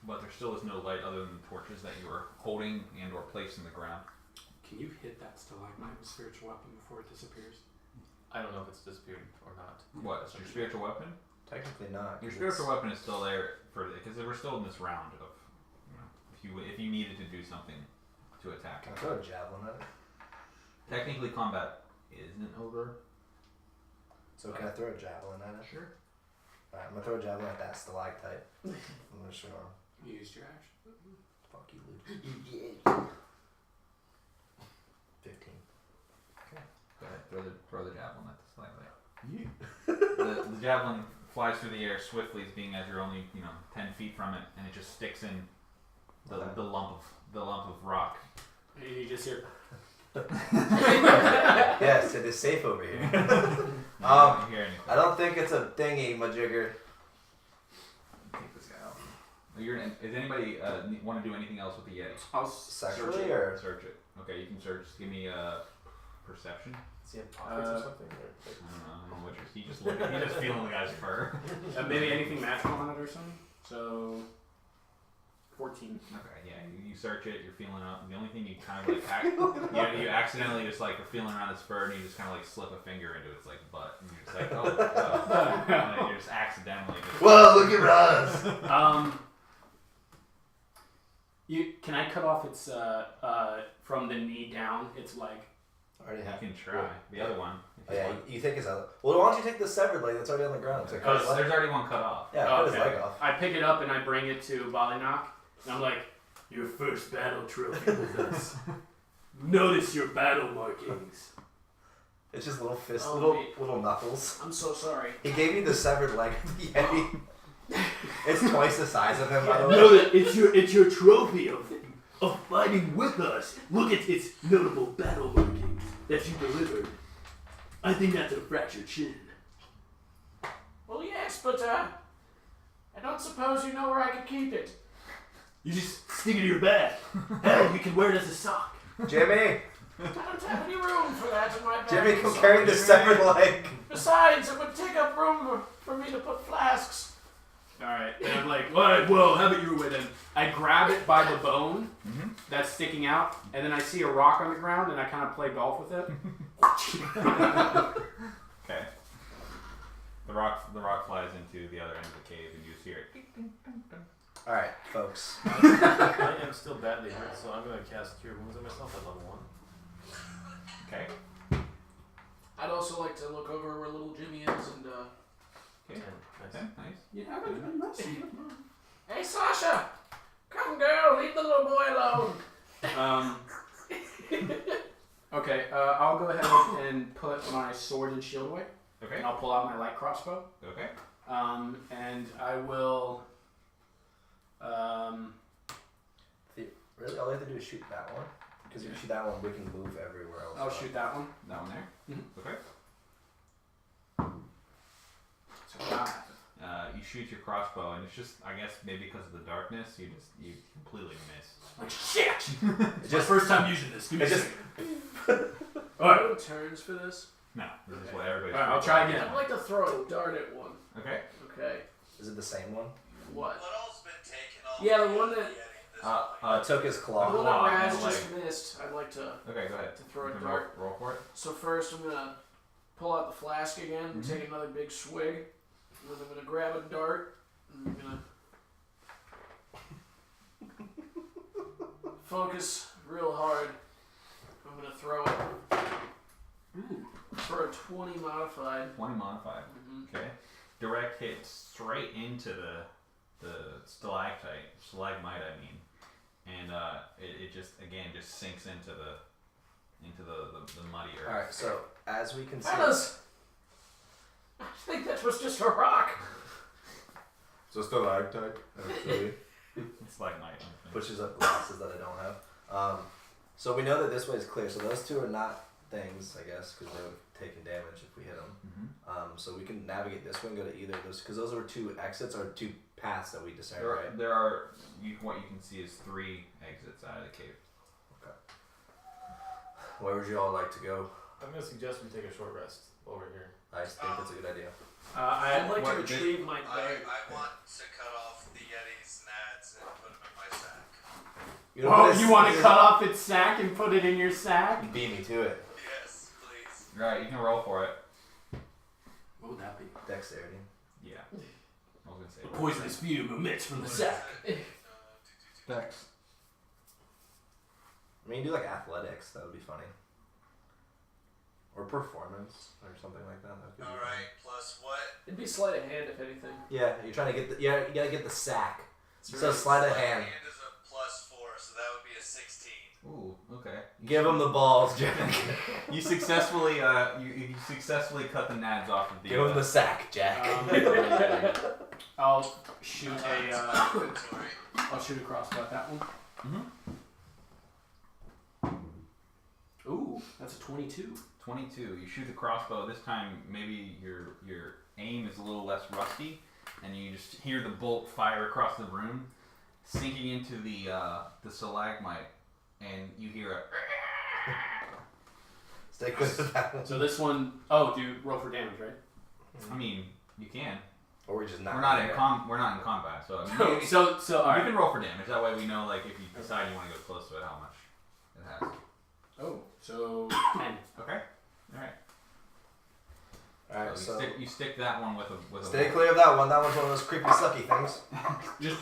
But there still is no light other than the torches that you are holding and or placed in the ground. Can you hit that stalagmite with spiritual weapon before it disappears? I don't know if it's disappeared or not. What? Is your spiritual weapon? Technically not. Your spiritual weapon is still there because we're still in this round of, if you needed to do something to attack. Can I throw a javelin at it? Technically, combat isn't over. So can I throw a javelin at it? Sure. Alright, I'm gonna throw a javelin at that stalactite. I'm gonna show him. You used your action. Fuck you, Luke. 15. Go ahead, throw the javelin at the stalactite. The javelin flies through the air swiftly, being as you're only 10 feet from it, and it just sticks in the lump of rock. And you just hear. Yes, it is safe over here. You don't hear anything. I don't think it's a thingy, majigger. Take this guy out. Does anybody want to do anything else with the Yeti? I'll Sexually or? Search it. Okay, you can search. Give me a perception. Does he have pockets or something? I don't know what he's just feeling the guy's fur. Maybe anything magical on it or something. So 14. Okay, yeah, you search it, you're feeling up. The only thing you kind of like, you accidentally just like are feeling around its fur, and you just kind of like slip a finger into its like butt, and you're just like, oh, and then you're just accidentally. Whoa, look at us! Can I cut off its from the knee down? It's like. Already You have. can try the other one. Oh, yeah, you take his other. Well, why don't you take the severed leg that's already on the ground? So cut his leg. There's already one cut off. Yeah, cut his Okay. leg off. I pick it up and I bring it to Boddynock, and I'm like, Your first battle trophy with us. Notice your battle markings. It's just little fists, Oh, little knuckles. I'm so sorry. He gave you the severed leg of the Yeti. It's twice the size of him, by the way. Know that it's your trophy of fighting with us. Look at its notable battle markings that you delivered. I think that's a fractured chin. Well, yes, but I don't suppose you know where I could keep it. You just stick it in your bag. Hell, you can wear it as a sock. Jimmy! I don't have any room for that in my bag. Jimmy, come carry the severed leg. Besides, it would take up room for me to put flasks. alright. And I'm like, alright, well, have it your way then. I grab it by the bone that's sticking out, and then I see a rock on the ground, and I kind of play golf with it. Okay. The rock flies into the other end of the cave, and you just hear it. Alright, folks. I am still badly hurt, so I'm going to cast Cure Wounds on myself at level 1. Okay. I'd also like to look over where little Jimmy is and Okay. Nice. Okay. Nice. You haven't been messy. hey Sasha, come girl, leave the little boy alone. Okay, I'll go ahead and put my sword and shield away. Okay. And I'll pull out my light crossbow. Okay. And I will. Really? All I have to do is shoot that one? Because if you shoot that one, we can move everywhere else. I'll shoot that one. That one there. Okay. So You shoot your crossbow, and it's just, I guess, maybe because of the darkness, you completely miss. like shit. It's just first time using this. Give me a It just- second. Alright, turns for this. No, this is what everybody's. Alright, I'll try again. I'd like to throw a dart at one. Okay. Okay. Is it the same one? What? What all's been taken off? Yeah, the one that- I took his The claw. one that claw Raz in the just missed, I'd like to Okay, go ahead. throw You a can dart. roll for it. So first I'm gonna pull out the flask again and take another big swig. And then I'm gonna grab a dart and I'm gonna focus real hard. I'm gonna throw it. For a 20 modified. 20 modified. Okay. Direct hit straight into the stalagmite, I mean. And it just sinks into the muddy earth. Alright, so as we can see, Fellas! I think that was just a rock. so stalactite actually Stalagmite. pushes up glasses that I don't have. So we know that this way is clear. So those two are not things, I guess, because they would have taken damage if we hit them. So we can navigate this way and go to either of those, because those are two exits or two paths that we discerned, right? There are what you can see is 3 exits out of the cave. Okay. Where would you all like to go? I'm gonna suggest we take a short rest over here. I think that's a good idea. I'd like to retrieve my bag. I want to cut off the Yeti's nads and put them in my sack. You want to cut off its sack and put it in your sack? Beat me to it. Yes, please. Right, you can roll for it. What would that be? Dexterity. Yeah. I was gonna say. Poisonous fume emits from the sack. Dex. I mean, do like athletics. That would be funny. Or performance, or something like that. That could be All right, plus what? It'd be sleight of hand if anything. Yeah, you're trying to get the. Yeah, you gotta get the sack. So sleight of hand. Hand is a +4, so that would be a 16. Ooh, okay. Give him the balls, Jack. You successfully you successfully cut the nads off of the. Give him the sack, Jack. I'll shoot a. Sorry. I'll shoot a crossbow at that one. Ooh, that's a 22. 22. You shoot the crossbow. This time, maybe your aim is a little less rusty, and you just hear the bolt fire across the room, sinking into the stalagmite, and you hear a. Stay close to that one. So this one, oh, dude, roll for damage, right? I mean, you can. Or we're just not. We're not in combat, so I mean, maybe- So, all you right. can roll for damage. That way, we know, like, if you decide you want to go close to it, how much it has. Oh, so 10. Okay. All right. Alright, So so. you stick that one with a. Stay clear of that one. That one's one of those creepy, sucky things. Just.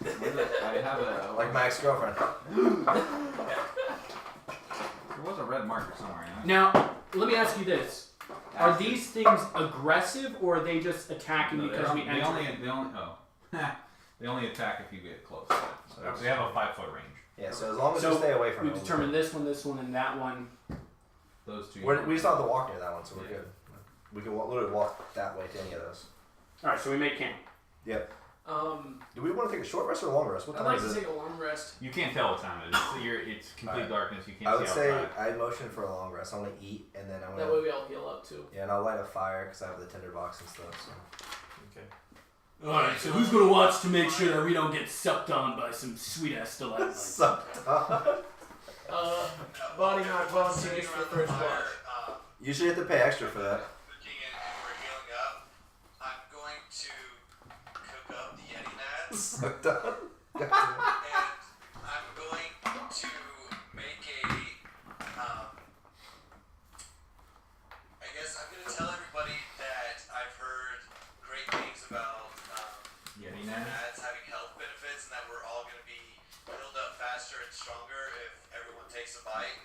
I have a. Like my ex-girlfriend. There was a red marker somewhere. You know? Now, let me ask you this. Are these things aggressive, or are they just attacking No, because we they enter? they only attack if you get close. So they have a 5-foot range. Yeah, so as long as So, you stay away from We it. determined this one, and that one. Those two. We just don't have to walk near that one, so we're Yeah. good. We can literally walk that way to any of those. Alright, so we make camp. Yep. Um, Do we want to take a short rest or a long rest? What I'd time like is to it? take a long rest. You can't tell what time it is. It's complete Alright. darkness. You I can't would see say outside. I motion for a long rest. I'm gonna eat and then I'm That gonna way we all heal up too. and I'll light a fire because I have the tinder box and stuff. So. Okay. Alright, so who's gonna watch to make sure that we don't get sucked on by some sweet ass stalagmites? Sucked up. Boddynock volunteers for the first watch. Usually you have to pay extra for that. Cooking and we're healing up. I'm going to cook up the Yeti nads. Sucked up. And I'm going to make I guess I'm going to tell everybody that I've heard great things about Yeti nads? nads having health benefits and that we're all going to be healed up faster and stronger if everyone takes a bite.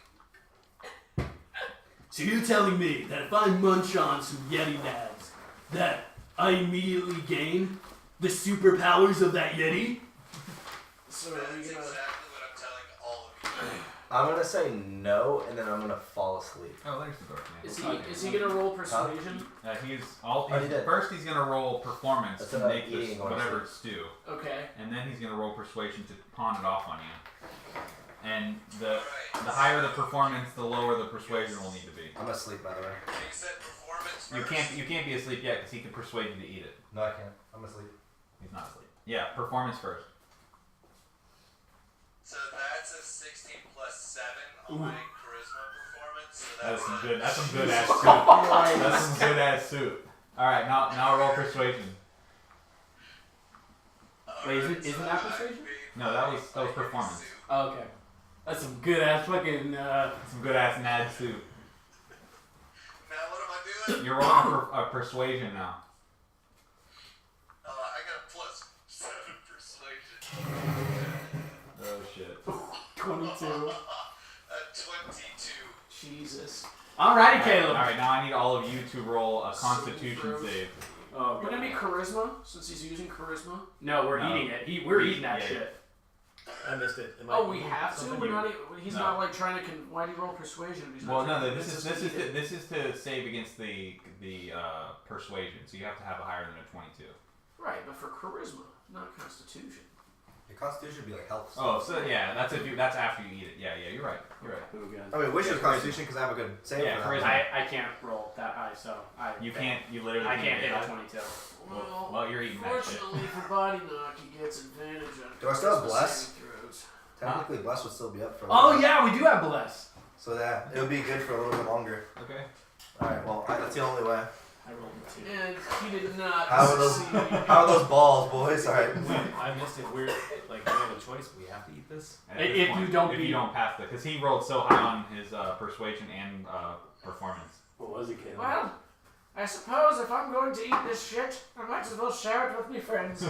So you're telling me that if I munch on some Yeti nads, that I immediately gain the superpowers of that Yeti? So are That's we exactly gonna? what I'm telling all of you. I'm gonna say no and then I'm gonna fall asleep. Oh, there's the dark man. Is he gonna roll persuasion? First he's gonna roll performance That's to about make this eating, whatever honestly. stew, Okay. and then he's gonna roll persuasion to pawn it off on you. And the Alright. higher the performance, the lower the persuasion will need to be. I'm asleep by the way. You said performance You first. can't be asleep yet because he can persuade you to eat it. No, I can't. I'm asleep. He's not asleep. Yeah, performance first. So that's a 16 plus 7 on my charisma performance. So That's some a- good. That's some good ass suit. That's some good ass suit. All right, now roll persuasion. Wait, Alright, isn't so that I persuasion? made No, that was my performance. suit. Oh, okay. That's some good ass fucking. Some good ass nad suit. Now what am I doing? You're rolling a persuasion now. I got a plus 7 persuasion. Oh shit. 22. A 22. Jesus. Alrighty, Caleb. Alright, now I need all of you to roll a Constitution throws. save. Oh, Wouldn't it be charisma, since he's using charisma? no, we're No. eating it. We're eating that Yeah. shit. I missed it. Am I Oh, we eating have to? something? We're not even, he's No. not like trying to, why'd he roll persuasion? If he's not Well, trying no, to this convince us is to eat it? this is to save against the persuasion, so you have to have a higher than a 22. Right, but for charisma, not constitution. Your constitution would be like health. Oh, so yeah, that's after you eat it. Yeah, you're right. You're right. Oh, God. I mean, wish it was Yeah, constitution because I have a good save Yeah, for that. charisma. I can't roll that high, so I. You fail. can't. You literally. I can't hit hit a it. 22. Well, you're eating that shit. Fortunately for Boddynock, he gets advantage on Do I still have charisma bless? saving throws. Technically, bless would still be up for. a Oh little yeah, we do have bless. bit. So yeah, it would be good for a little bit longer. Okay. All right. Well, that's the only way. I rolled a 2. And he did not How are those? succeed. How are those balls, boys? All right. I missed it. We're like we have a choice. We have to eat this. At this If you don't if beat- you don't pass it, because he rolled so high on his persuasion and performance. What was it, Caleb? Well, I suppose if I'm going to eat this shit, I might as well share it with me friends.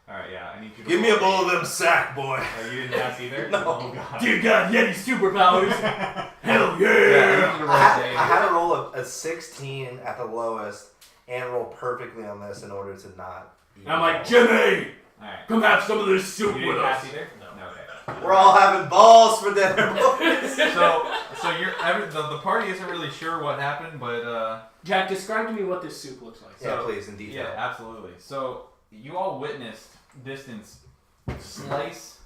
All right. Yeah, I need you to Give me a roll bowl of them sack, boy. Oh, you didn't pass either. No. Oh god. Dear God, Yeti superpowers. Hell Yeah, I yeah! need you to roll I a save. had to roll a 16 at the lowest and roll perfectly on this in order to not. Eat And I'm like, it. Jimmy, All right. come have some of this soup You with didn't pass us. either. No. Okay. We're all having balls for dinner, boys. So the party isn't really sure what happened, but Jack, describe to me what this soup looks like. Yeah, So- please, in detail. yeah, absolutely. So you all witnessed Distance slice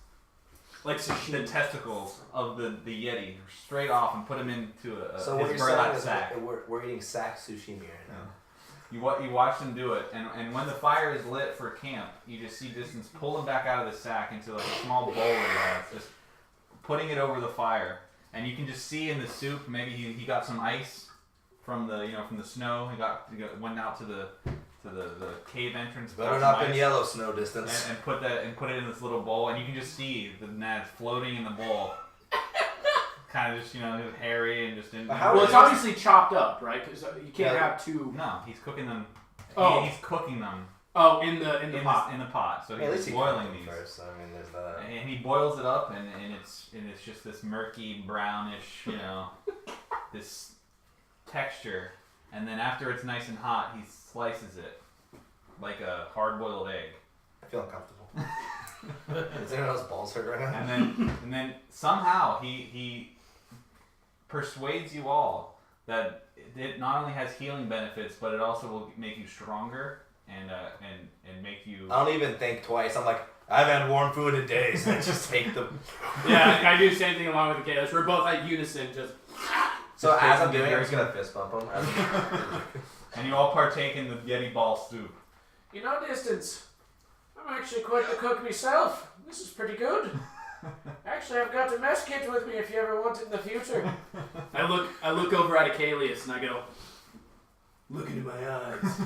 Like the sashimi. testicles of the Yeti straight off and put him into So what his you're saying burlap is sack. we're eating sack sushimi right now. You watch them do it, and when the fire is lit for camp, you just see Distance pull him back out of the sack into like a small bowl that he has, just putting it over the fire, and you can just see in the soup maybe he got some ice from the from the snow. He went out to the cave entrance. got Better some not been ice, yellow snow distance. and put it in this little bowl, and you can just see the nads floating in the bowl. Kind of just hairy and just in. How Well, is it's it- obviously chopped up, right? Because you can't Yeah. have two. No, he's cooking them. Oh. He's cooking them Oh, in the pot. in the pot. So Hey, at least he's he boiling cooked them these. first. I mean, there's that. And he boils it up, and it's just this murky brownish, this texture. And then after it's nice and hot, he slices it like a hard-boiled egg. I feel uncomfortable. Is anyone else balls hurt right now? And then somehow he persuades you all that it not only has healing benefits, but it also will make you stronger and make you. I don't even think twice. I'm like, I haven't had warm food in days. I just take them. Yeah, I do the same thing along with the Kalis. We're both at unison, just. So Just as I'm taking doing it, I'm the just gonna fist bump them. And you all partake in the Yeti ball soup. You know, Distance, I'm actually quite the cook myself. This is pretty good. Actually, I've got a mess kit with me if you ever want it in the future. I look over at Akalius and I go, Look into my eyes.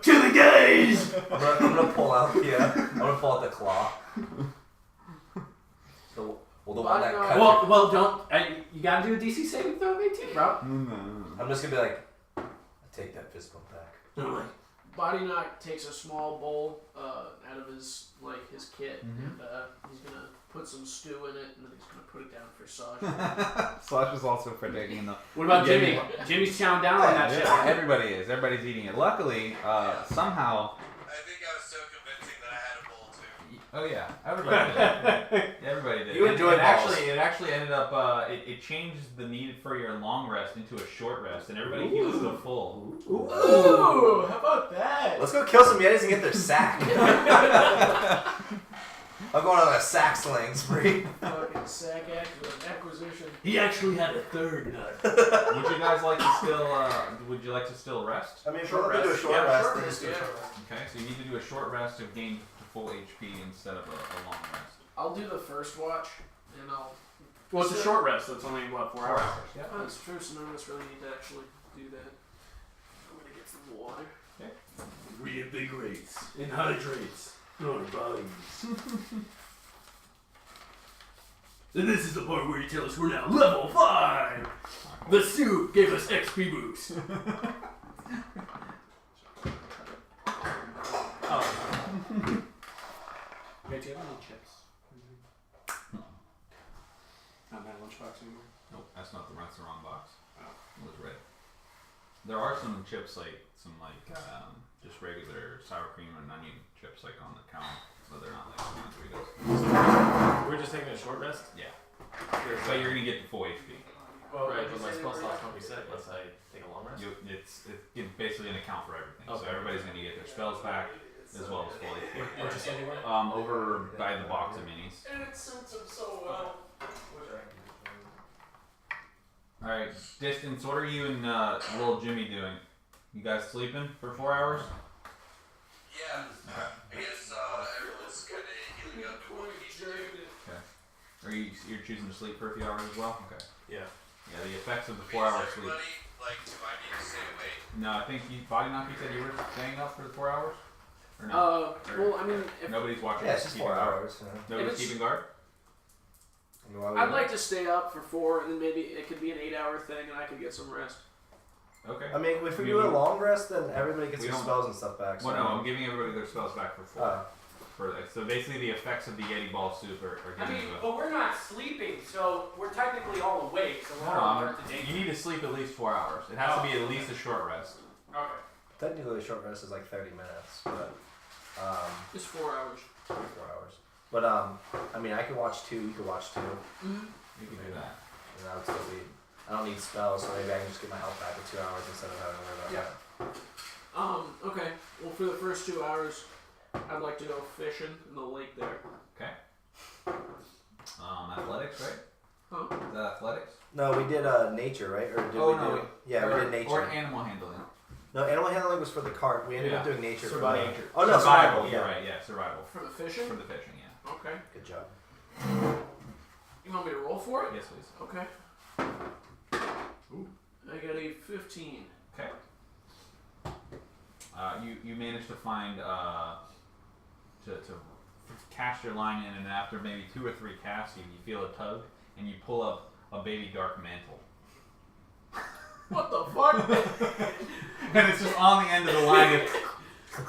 To the gaze! I'm gonna pull out the claw. The one that cut well, don't. You gotta do a DC saving throw of 18, bro. I'm just gonna be like, I take that fist bump back. And I'm like, Boddynock takes a small bowl out of his kit, and he's gonna put some stew in it, and then he's gonna put it down for Saj. Slash is also partaking in the. What about Yeah, Jimmy? Jimmy's chowing down on that shit. Yeah, everybody is. Everybody's eating it. Luckily, somehow. I think I was so convincing that I had a bowl too. Oh yeah, everybody did. Everybody did. You enjoyed balls. It actually ended up. It changed the need for your long rest into a short rest, and everybody heals to full. Ooh, how about that? Let's go kill some Yetis and get their sack. I'm going on a sack slaying spree. Fucking sack acquisition. he actually had a third nut. Would you guys like to still? Would you like to still rest? I mean, if Short we're gonna do a rest. short Yeah, rest, short then rest, just do a yeah. short rest. Okay, so you need to do a short rest to gain full HP instead of a long rest. I'll do the first watch, and I'll. Well, it's a short rest, so it's only, 4 hours? Yeah. Oh, that's true, so none of us really need to actually do that. I'm gonna get some water. Reinvigorates and hydrates our bodies. And this is the part where you tell us we're now level 5! The soup gave us XP boost. Oh. Wait, do you have any chips? Not my lunchbox anymore. Nope, that's the wrong box. Oh. It was red. There are some chips just regular sour cream and onion chips on the counter, but they're not like Doritos. We're just taking a short rest? Yeah. But you're gonna get the full HP. Well, right, but my spell slots won't be set unless I take a long rest? It's basically an account for everything. So Okay. everybody's gonna get their spells back as well as full HP. Where'd you say you were? Over by the box of minis. And it suits him so well. Alright, Distance, what are you and little Jimmy doing? You guys sleeping for 4 hours? Yeah. I guess everyone's kind of healing up to what we need to do. Okay. You're choosing to sleep for a few hours as well? Okay. Yeah. Yeah, the effects of the Is 4 hour sleep. everybody, do I need to stay awake? No, I think Boddynock, you said you were staying up for the 4 hours? Or no? Well, I mean, if Nobody's watching. Yeah, it's just keeping 4 guard. hours. Nobody's If it's- keeping guard? I mean, why would I'd we- like to stay up for 4, and then maybe it could be an 8-hour thing, and I could get some rest. Okay. I mean, if we do a long rest, then everybody gets We their don't- spells and stuff back. So Well, no, I'm giving everybody their spells back for 4. So basically, the effects of the Yeti Ball soup are I getting mean, to but we're not sleeping, so we're technically all awake. So we're all alert to date. You need to sleep at least 4 hours. It has to be at least a short rest. Okay. Technically, a short rest is like 30 minutes, but Just 4 hours. 4 hours. But I mean, I could watch 2. You could watch 2. Mm-hmm. You can do that. And that would still be. I don't need spells, so maybe I can just get my health back in 2 hours instead of having to worry about that. Okay. Well, for the first 2 hours, I'd like to go fishing in the lake there. Okay. Athletics, right? Huh? Is that athletics? No, we did nature, right? Or did Oh, we no, do? Yeah, we did nature. Or animal handling. No, animal handling was for the cart. We ended up Yeah. doing nature. Survival. For the, oh no, survival. You're Yeah. right. Yeah, survival. For the fishing? For the fishing, yeah. Okay. Good job. You want me to roll for it? Yes, please. Okay. Ooh. I got a 15. Okay. You managed to find to cast your line in, and after maybe 2 or 3 casts, you feel a tug, and you pull up a baby dark mantle. What the fuck? And it's just on the end of the line.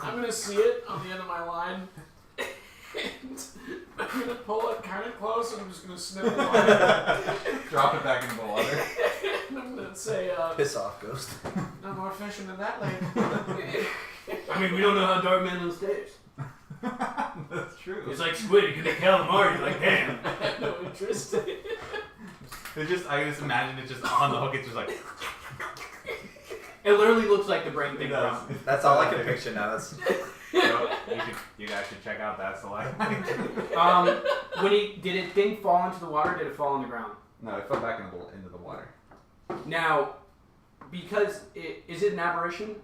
I'm gonna see it on the end of my line. And I'm gonna pull it kind of close, and I'm just gonna sniff the line. Drop it back into the water. And I'm gonna say, Piss off, ghost. no more fishing in that lake. I mean, we don't know how Dark Mantle stays. That's true. It's like squid, you can make calamari, you're like, damn. I have no interest. I just imagine it just on the hook. It's just like. It literally looks like the brain thing. That's all I can picture now. That's You guys should check out that select. Did it thing fall into the water? Or did it fall on the ground? No, it fell back into the water. Now, because is it an aberration?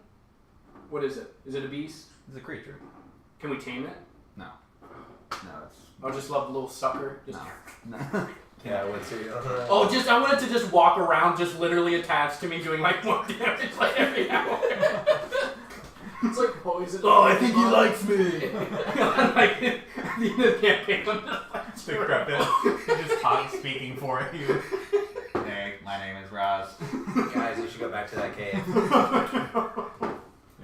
What is it? Is it a beast? It's a creature. Can we tame it? No, it's I'll just love the little sucker. Just no. yeah, I would too. Oh, I want it to just walk around, just literally attached to me, doing like 1 damage like every hour. It's like poison. Oh, I think he likes me. Like the campaign, I'm just like, Decrepit. He just talks, speaking for you. Hey, my name is Roz. Guys, you should go back to that cave.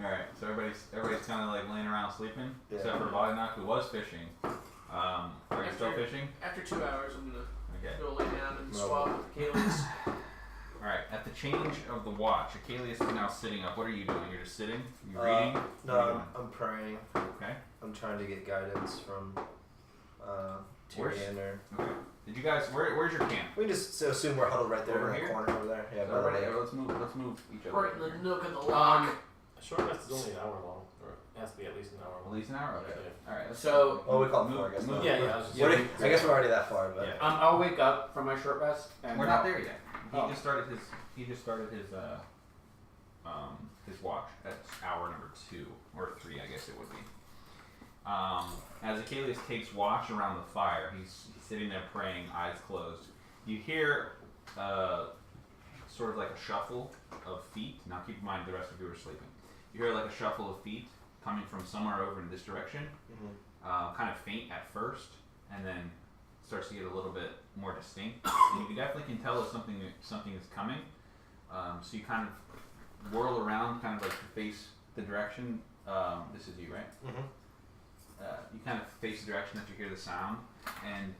Alright, so everybody's kind of like laying around sleeping, Yeah. except for Boddynock, who was fishing. Are you still fishing? After 2 hours, I'm gonna Okay. go lay down and swap with Akalius. Alright, at the change of the watch, Akalius is now sitting up. What are you doing? You're just sitting? You reading? What are you No, doing? I'm praying. Okay. I'm trying to get guidance from Where's- Tyrion or. Okay. Did you guys? Where's your camp? We just assume we're huddled right there Over in the here? corner over there. Yeah, So by the everybody, lake. let's move each other. Right in over the here. nook of the lock. A short rest is only an hour long, or it has to be at least an hour At long. least an hour. Okay. Yeah. All right. So Well, we call it 4, I guess. Move. no. Yeah, yeah, I was just What if- I guess we're already that far, but. Yeah. I'll wake up from my short rest. And We're not there yet. He Oh. just started his. His watch at hour number 2 or 3, I guess it would be. As Akalius takes watch around the fire, he's sitting there praying, eyes closed. You hear sort of like a shuffle of feet. Now keep in mind the rest of you are sleeping. You hear like a shuffle of feet coming from somewhere over in this direction. Kind of faint at first, and then starts to get a little bit more distinct. And you definitely can tell if something is coming. So you kind of whirl around, kind of like to face the direction. This is you, right? Mm-hmm. You kind of face the direction that you hear the sound, and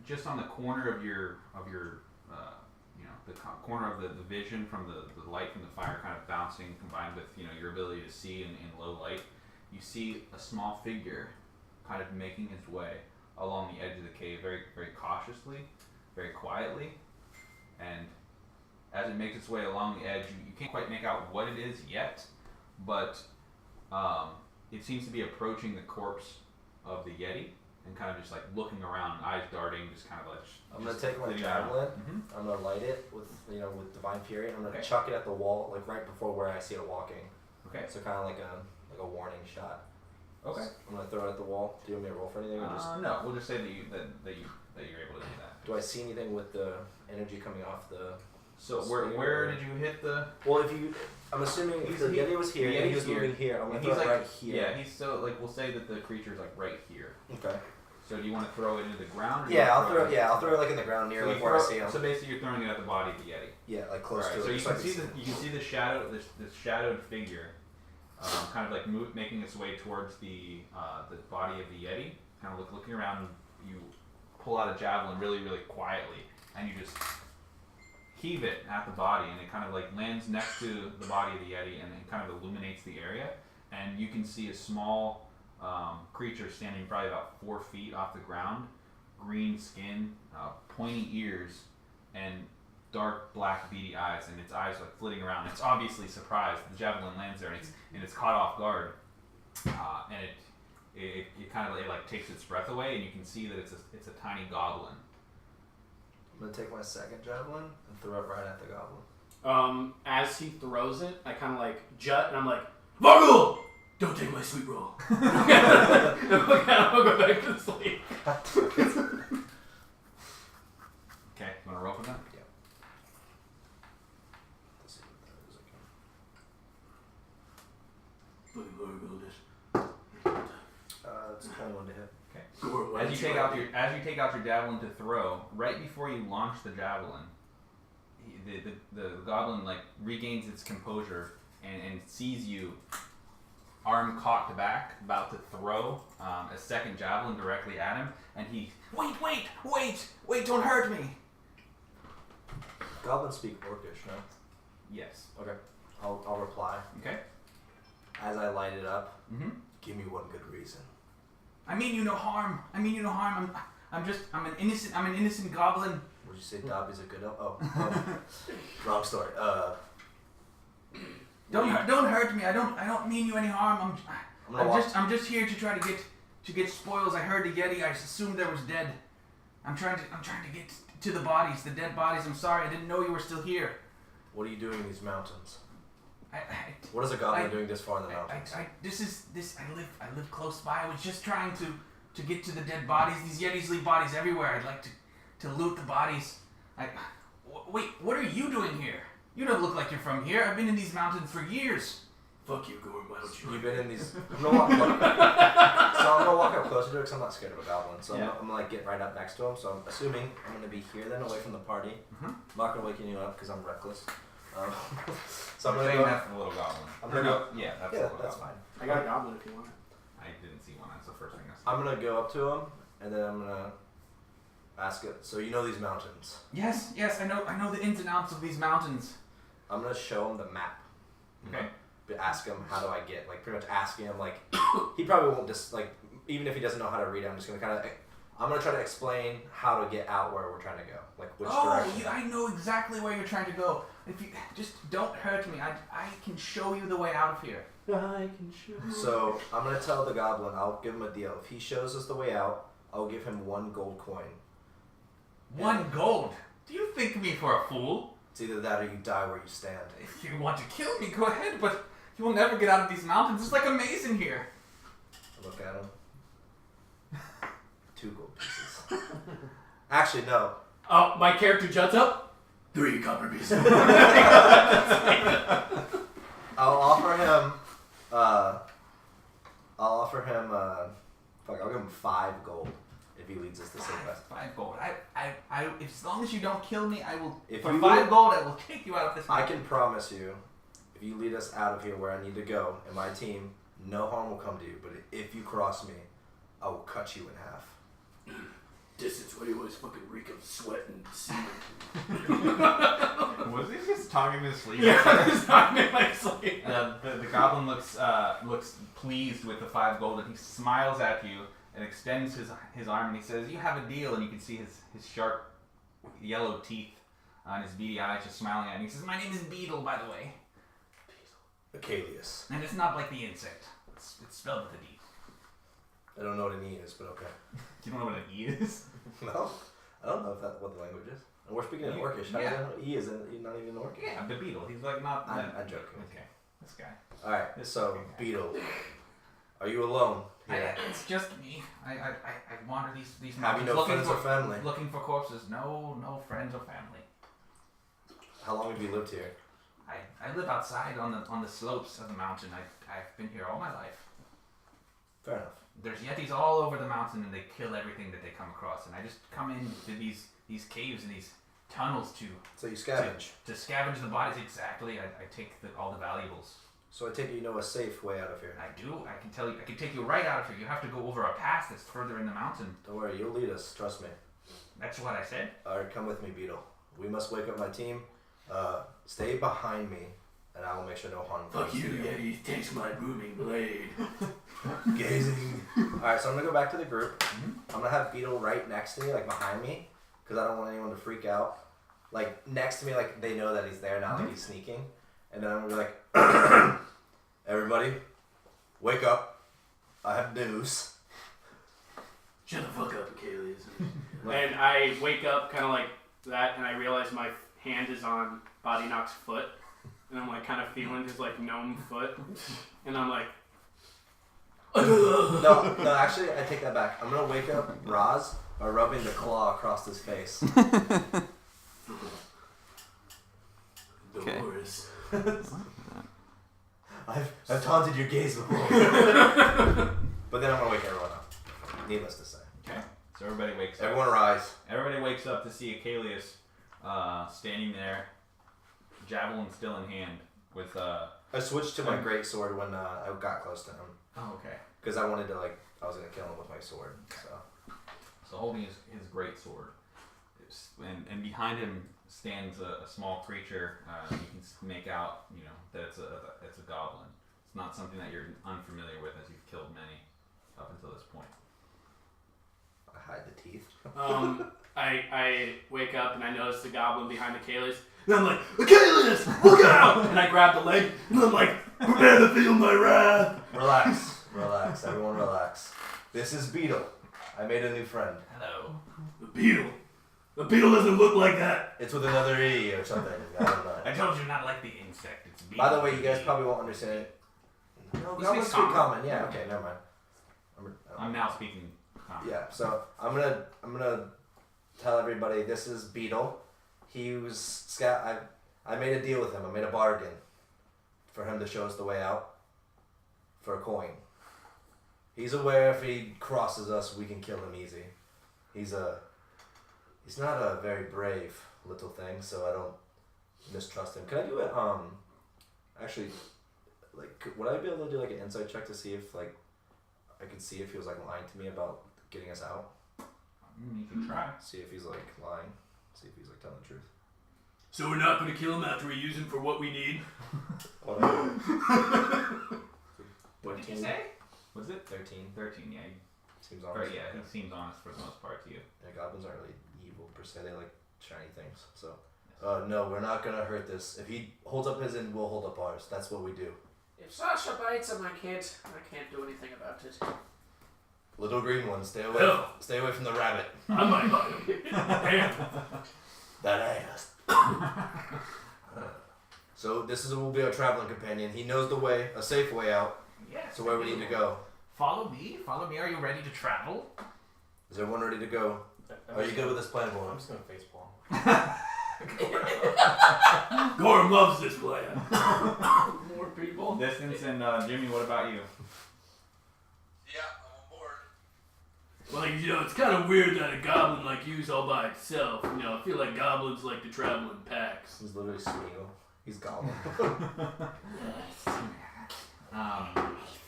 just on the corner of your the corner of the vision from the light from the fire kind of bouncing, combined with your ability to see in low light, you see a small figure kind of making its way along the edge of the cave, very very cautiously, very quietly, and as it makes its way along the edge, you can't quite make out what it is yet, but it seems to be approaching the corpse of the Yeti and kind of just like looking around, eyes darting, just kind of like. I'm gonna take my javelin. I'm gonna light it with with divine fury. And I'm gonna chuck it at the wall, like right before where I see it walking. Okay. So kind of like a warning shot. Okay. I'm gonna throw it at the wall. Do you want me to roll for anything? Or just... No, we'll just say that you're able to do that. Do I see anything with the energy coming off the? So where did you hit the? Well, I'm assuming if the Yeti was here, and he was moving here. I'm gonna throw it right here. Yeah, he's so like we'll say that the creature's like right here. Okay. So do you want to throw it into the ground? Or Yeah, I'll throw it like in the ground near where I see him. So basically, you're throwing it at the body of the Yeti. Yeah, like close to it. So you can see the shadow, this shadowed figure, kind of like making its way towards the body of the Yeti. Kind of looking around, and you pull out a javelin really really quietly, and you just heave it at the body, and it kind of like lands next to the body of the Yeti, and it kind of illuminates the area, and you can see a small creature standing probably about 4 feet off the ground, green skin, pointy ears, and dark black beady eyes, and its eyes like flitting around. It's obviously surprised. The javelin lands there, and it's caught off guard, and it kind of like takes its breath away, and you can see that it's a tiny goblin. I'm gonna take my second javelin and throw it right at the goblin. As he throws it, I kind of like jut, and I'm like, Var'Gul! Don't take my sweet roll. I'll go back to sleep. Okay, you want to roll for that? Yeah. Let's see what that is again. It's 21 to hit. Okay. As you take out your javelin to throw, right before you launch the javelin, the goblin like regains its composure and sees you, arm cocked back, about to throw a second javelin directly at him, and he wait! Don't hurt me! Goblins speak Orcish, no? Yes. Okay. I'll reply. Okay. As I light it up, Mm-hmm. give me one good reason. I mean you no harm. I'm an innocent goblin. Would you say Dobby's a good elf? Oh. Wrong story. Don't hurt me. I don't mean you any harm. I'm just here to try to get spoils. I heard the Yeti. I assumed there was dead. I'm trying to get to the bodies, the dead bodies. I'm sorry. I didn't know you were still here. What are you doing in these mountains? What is a goblin doing this far in the mountains? I live close by. I was just trying to get to the dead bodies. These Yetis leave bodies everywhere. I'd like to loot the bodies. Wait, what are you doing here? You don't look like you're from here. I've been in these mountains for years. Fuck you, Gorram. Why don't you? You've been in these. I'm gonna walk up closer to it because I'm not scared of a goblin. So I'm gonna like get right up next to him. So I'm assuming I'm gonna be here then, away from the party. Mm-hmm. I'm not gonna waken you up because I'm reckless. So I'm You're gonna saying go. that's the little goblin. I'm gonna go. Yeah, that's the Yeah, little that's goblin. fine. I got a goblin if you want it. I didn't see one. That's the first thing I saw. I'm gonna go up to him and then I'm gonna ask it. So you know these mountains? Yes, I know the ins and outs of these mountains. I'm gonna show him the map. Okay. But ask him how do I get, like pretty much asking him like he probably won't just like even if he doesn't know how to read it, I'm just gonna I'm gonna try to explain how to get out where we're trying to go, like which direction. I know exactly where you're trying to go. If you just don't hurt me, I can show you the way out of here. I can show. So I'm gonna tell the goblin. I'll give him a deal. If he shows us the way out, I'll give him 1 gold coin. 1 gold? Do you think me for a fool? It's either that or you die where you stand. If you want to kill me, go ahead, but you will never get out of these mountains. It's like a maze in here. I look at him. 2 gold pieces. Actually, no. Oh, my character juts up. 3 copper pieces. I'll offer him. I'll give him 5 gold if he leads us to save us. 5 gold. As long as you don't kill me, I will. If For you 5 lead- gold, I will take you out of this I mountain. can promise you, if you lead us out of here where I need to go, and my team, no harm will come to you. But if you cross me, I will cut you in half. distance where he always fucking reek of sweat and semen. Was he just talking in his sleep? Yeah, he's talking in my sleep. The goblin looks pleased with the 5 gold, and he smiles at you and extends his arm, and he says, "You have a deal." And you can see his sharp yellow teeth and his beady eyes just smiling at you. He says, "My name is Beetle, by the way." Akalius. And it's not like the insect. It's spelled with a D. I don't know what an E is, but okay. Do you know what an E is? No, I don't know if that's what the language is. And we're speaking in Orcish. How do you know E is not even Orcish? Yeah, the Beetle. He's like not. I'm joking. Okay, this guy. All right, so Beetle, are you alone? It's just me. I wander these Have you mountains no looking friends for or family? looking for corpses. No friends or family. How long have you lived here? I live outside on the slopes of the mountain. I've been here all my life. Fair enough. There's yetis all over the mountain, and they kill everything that they come across. And I just come into these caves and these tunnels So you scavenge. to scavenge the bodies. Exactly. I take all the valuables. So I take it you know a safe way out of here. I do. I can tell you. I can take you right out of here. You have to go over a pass that's further in the mountain. Don't worry, you'll lead us. Trust me. That's what I said. All right, come with me, Beetle. We must wake up my team. Stay behind me, and I will make sure no harm Fuck comes you, to Yeti. Takes my booming blade. Gazing. Alright, so I'm gonna go back to the group. I'm gonna have Beetle right next to me, like behind me, because I don't want anyone to freak out. Like next to me, like they know that he's there, not like he's sneaking. And then I'm gonna be like, everybody, wake up. I have news. Shut the fuck up, Akalius. And I wake up kind of like that, and I realize my hand is on Boddynock's foot, and I'm like kind of feeling his like gnome foot, and I'm like, No, actually, I take that back. I'm gonna wake up Roz by rubbing the claw across his face. Okay. Dolores. I've taunted your gaze before. But then I'm gonna wake everyone up. Needless to say. Okay. So everybody wakes up. Everyone rise. Everybody wakes up to see Akalius standing there, javelin still in hand, with I switched to my great sword when I got close to him. Oh, okay. Because I wanted to, I was gonna kill him with my sword. So holding his great sword, and behind him stands a small creature. You can make out, that it's a goblin. It's not something that you're unfamiliar with, as you've killed many up until this point. I hide the teeth. I wake up and I notice the goblin behind Akalius, And I'm like, Akalius, look out! And I grab the leg, and I'm like, prepare to feel my wrath. Relax, everyone relax. This is Beetle. I made a new friend. Hello. The beetle. The beetle doesn't look like that. It's with another E or something. I don't know. I told you not like the insect. It's By the way, you guys probably won't understand it. No, He goblins speaks speak common. common. Yeah, okay, never mind. I'm now speaking common. Yeah, so I'm gonna tell everybody this is Beetle. He was I made a deal with him. I made a bargain for him to show us the way out for a coin. He's aware if he crosses us, we can kill him easy. He's not a very brave little thing, so I don't mistrust him. Can I do it? Actually, would I be able to do an insight check to see if I could see if he was lying to me about getting us out? You can try. See if he's lying. See if he's telling the truth. So we're not gonna kill him after we use him for what we need? Whatever. What did you say? Was it 13? 13, yeah. Seems Or, honest. yeah, he seems honest for the most part to you. Yeah, goblins aren't really evil per se. They like shiny things. So, no, we're not gonna hurt this. If he holds up his end, we'll hold up ours. That's what we do. If Sasha bites at my kid, I can't do anything about it. Little green one, stay away. No. Stay away from the rabbit. I might bite him. Damn. That ass. So this will be our traveling companion. He knows the way, a safe way out. Yes. So where we need to go. Follow me. Follow me. Are you ready to travel? Is everyone ready to go? Are you good with this plan, I'm boy? just gonna facepalm. Gorram loves this plan. More people. Distance and Jimmy, what about you? Yeah, I'm on board. Well, it's kind of weird that a goblin like you's all by itself. I feel like goblins like to travel in packs. He's literally Smeagol. He's goblin.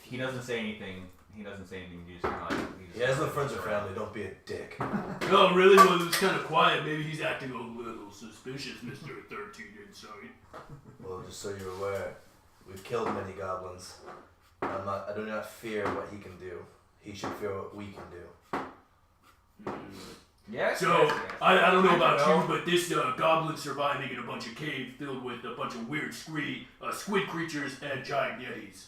He doesn't say anything. he doesn't say anything. You just kind of like. He has no friends or family. Don't be a dick. Oh, really? Well, it was kind of quiet. Maybe he's acting a little suspicious, Mr. 13 Insight. Well, just so you're aware, we've killed many goblins. I do not fear what he can do. He should fear what we can do. Yes. So, yes. I don't know I about know. you, but this goblin surviving in a bunch of cave filled with a bunch of weird squid creatures and giant yetis.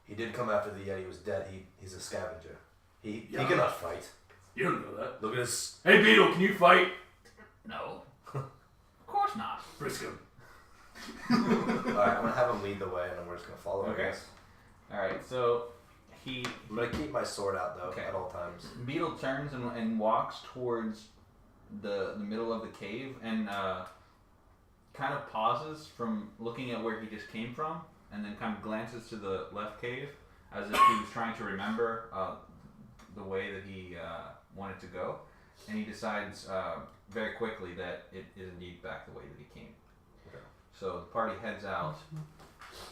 He did come after the Yeti was dead. He's a scavenger. He Yeah. cannot fight. You don't know that. Look at his... Hey, Beetle, can you fight? No. Of course not. Frisk him. Alright, I'm gonna have him lead the way and then we're just gonna follow, Okay. I guess. Alright, so he. I'm gonna keep my sword out though, Okay. at all times. Beetle turns and walks towards the middle of the cave and kind of pauses from looking at where he just came from and then kind of glances to the left cave as if he was trying to remember the way that he wanted to go, and he decides very quickly that it is indeed back the way that he came. Okay. So the party heads out.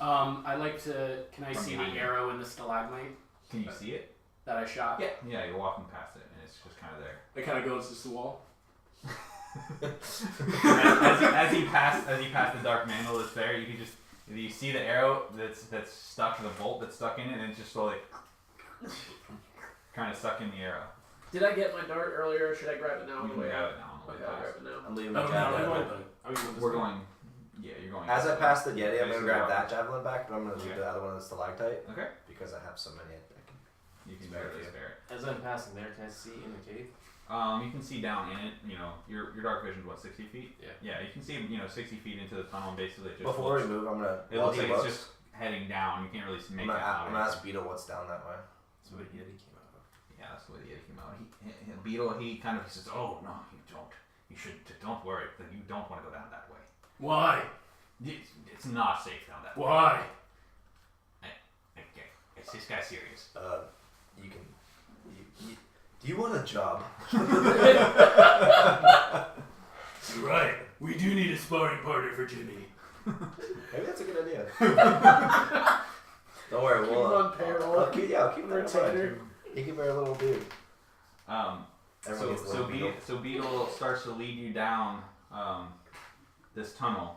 I like to. Can I From see the behind you. arrow in the stalagmite Can you see it? that I shot? Yeah, you're walking past it and it's just kind of there. It kind of goes to the wall. as he passed the dark mantle that's there, you see the arrow that's stuck, the bolt that's stuck in it, and it's just slowly kind of stuck in the arrow. Did I get my dart earlier, or should I grab it now? You on can the way grab out? it now. on the way Okay, I'll past. grab it now. I'm leaving Oh, the no, javelin. We're going. Yeah, you're going. As I pass the Yeti, I'm gonna Basically, grab that javelin back, but I'm gonna leave Okay. the other one in the stalactite. Okay. Because I have so many. You can Spare barely you. spare it. As I'm passing there, can I see in the cave? You can see down in it. You know, your dark vision is what, 60 feet? Yeah. Yeah, you can see 60 feet into the tunnel, and basically it just Before we looks, move, I'm gonna. it while looks he like looks, it's just heading down. You can't really make I'm it gonna, out. I'm gonna ask Beetle what's down that way. That's where the Yeti came out of. Yeah, that's the way the Yeti came out. Beetle, he kind of says, "Oh no, you don't. You should. Don't worry. That you don't want to go down that way. Why? It's not safe down that way. Why? Okay, this guy's serious. You can. Do you want a job? You're right. We do need a sparring partner for Jimmy. Maybe that's a good idea. Don't worry, Keep we'll. him on payroll. I'll keep that in Retainer. mind. He can be our little dude. So Everyone gets a little Beetle. Beetle starts to lead you down this tunnel,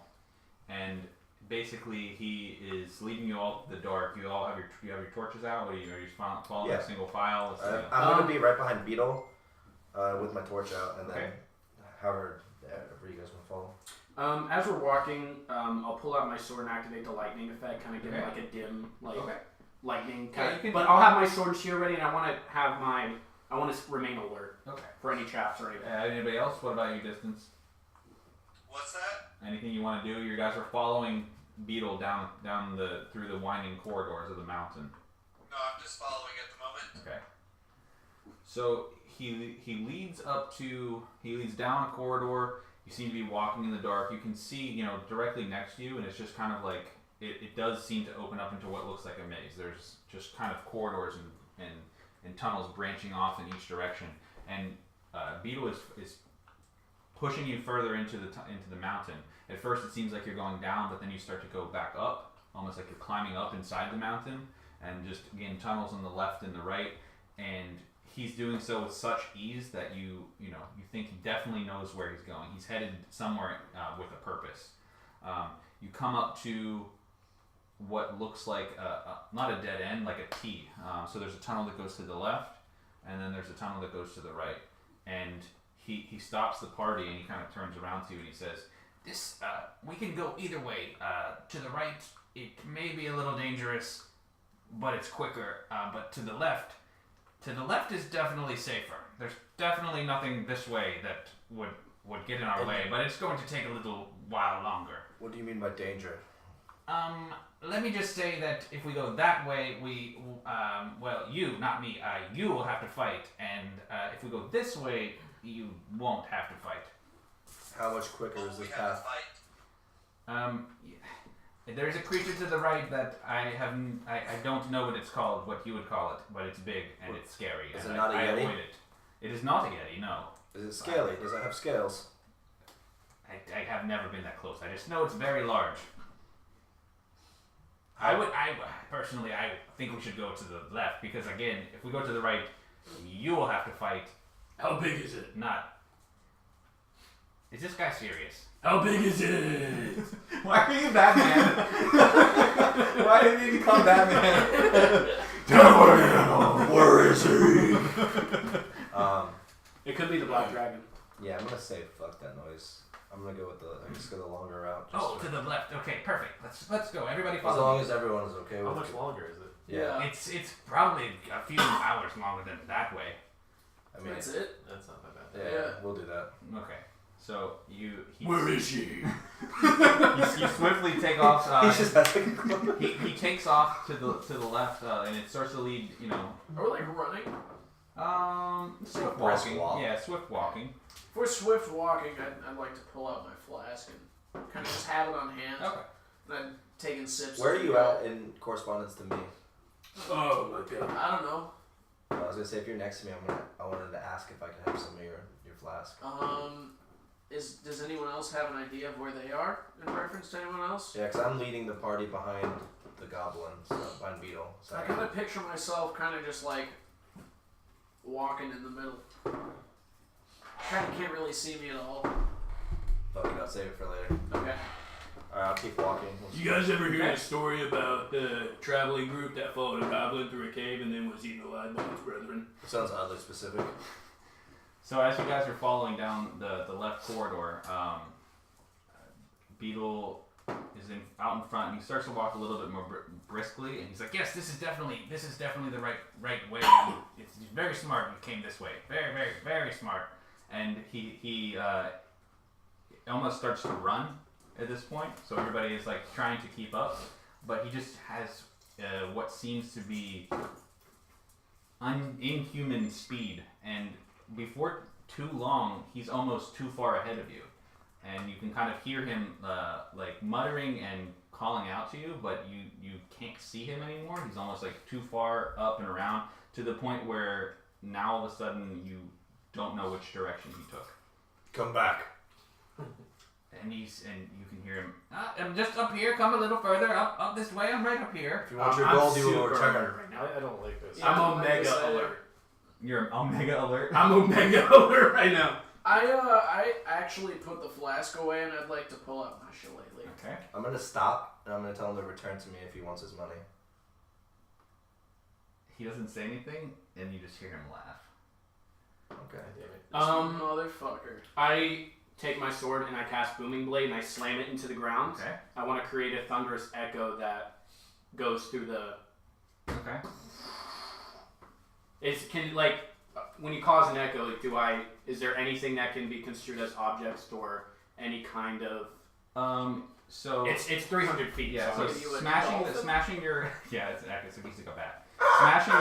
and basically he is leading you all to the dark. You all have your torches out. Are you following Yeah. a single file? I'm gonna be right behind Beetle, with my torch out, and then Okay. however you guys want to follow. As we're walking, I'll pull out my sword and activate the lightning effect, kind of give it Okay. like a dim, Okay. lightning Yeah, kind you of. can- But I'll have my sword and shield ready, and I want to remain alert Okay. for any traps or anything. Anybody else? What about your distance? What's that? Anything you want to do? You guys are following Beetle down through the winding corridors of the mountain. No, I'm just following at the moment. Okay. So he leads down a corridor. You seem to be walking in the dark. You can see, directly next to you, and it's just kind of like it does seem to open up into what looks like a maze. There's just kind of corridors and tunnels branching off in each direction. And Beetle is pushing you further into the mountain. At first, it seems like you're going down, but then you start to go back up, almost like you're climbing up inside the mountain, and just again tunnels on the left and the right. And he's doing so with such ease that you think he definitely knows where he's going. He's headed somewhere with a purpose. You come up to what looks like not a dead end, like a T. So there's a tunnel that goes to the left, and then there's a tunnel that goes to the right. And he stops the party and he kind of turns around to you and he says, "This we can go either way. To the right, it may be a little dangerous, but it's quicker. But to the left is definitely safer. There's definitely nothing this way that would get in our way, but it's going to take a little while longer." What do you mean by danger? Let me just say that if we go that way, you, not me, you will have to fight, and if we go this way, you won't have to fight. How much quicker Well, is we this have to path? fight. There's a creature to the right that I don't know what it's called, what you would call it, but it's big and it's scary. Is and it not a I Yeti? avoid it. It is not a Yeti, no. Is it scaly? Does it have scales? I have never been that close. I just know it's very large. I personally think we should go to the left because again, if we go to the right, you will have to fight. How big is it? Is this guy serious? How big is it? Why are you Batman? Why did you become Batman? Where is he? It could be the Black Dragon. Yeah, I'm gonna say fuck that noise. I'm gonna go with the longer route. To the left. Okay, perfect. Let's go. Everybody As follow. long as everyone is okay with How it. much longer is it? Yeah. It's probably a few hours longer than that way. I mean, That's it. That's not that bad. yeah, we'll do that. Okay. So Where is she? you swiftly take off. He's just having he takes off to the left, and it starts to lead. Are we like running? Swift brisk walking. walk. Yeah, swift walking. For swift walking, I'd like to pull out my flask and kind of just have it on hand. Okay. And I'm taking sips. Where are as you we go. at in correspondence to me? Oh my god. I don't know. I was gonna say if you're next to me, I wanted to ask if I could have some of your flask. Does anyone else have an idea of where they are in reference to anyone else? Yeah, because I'm leading the party behind the goblins, behind Beetle. So I kind of picture myself kind of just like walking in the middle. Kind of can't really see me at all. fuck it, I'll save it for later. Okay. Alright, I'll keep walking. You guys ever hear the story about the traveling group that followed a goblin through a cave and then was eaten alive by its brethren? Sounds oddly specific. So as you guys are following down the left corridor, Beetle is out in front, and he starts to walk a little bit more briskly, and he's like, "Yes, this is definitely the right way. It's very smart. You came this way. Very, very, very smart." And he almost starts to run at this point. So everybody is like trying to keep up, but he just has what seems to be inhuman speed, and before too long, he's almost too far ahead of you, and you can kind of hear him like muttering and calling out to you, but you can't see him anymore. He's almost like too far up and around to the point where now all of a sudden you don't know which direction he took. Come back. And you can hear him. I'm just up here. Come a little further. Up this way. I'm right up here. If you want your I'm gold, you will super return. alert right now. I don't like this. Yeah, I'm like Omega I said, alert. You're Omega alert. I'm Omega alert right now. I actually put the flask away, and I'd like to pull out my shillelagh. Okay. I'm gonna stop and I'm gonna tell him to return to me if he wants his money. He doesn't say anything, and you just hear him laugh. Okay. Damn it. Motherfucker. I take my sword and I cast Booming Blade and I slam it into the ground. Okay. I want to create a thunderous echo that goes through the. Okay. When you cause an echo, is there anything that can be construed as objects or any kind of? So It's 300 feet. yeah. So So Give you a smashing dolphin? your yeah, it's actually so easy to go back. Smashing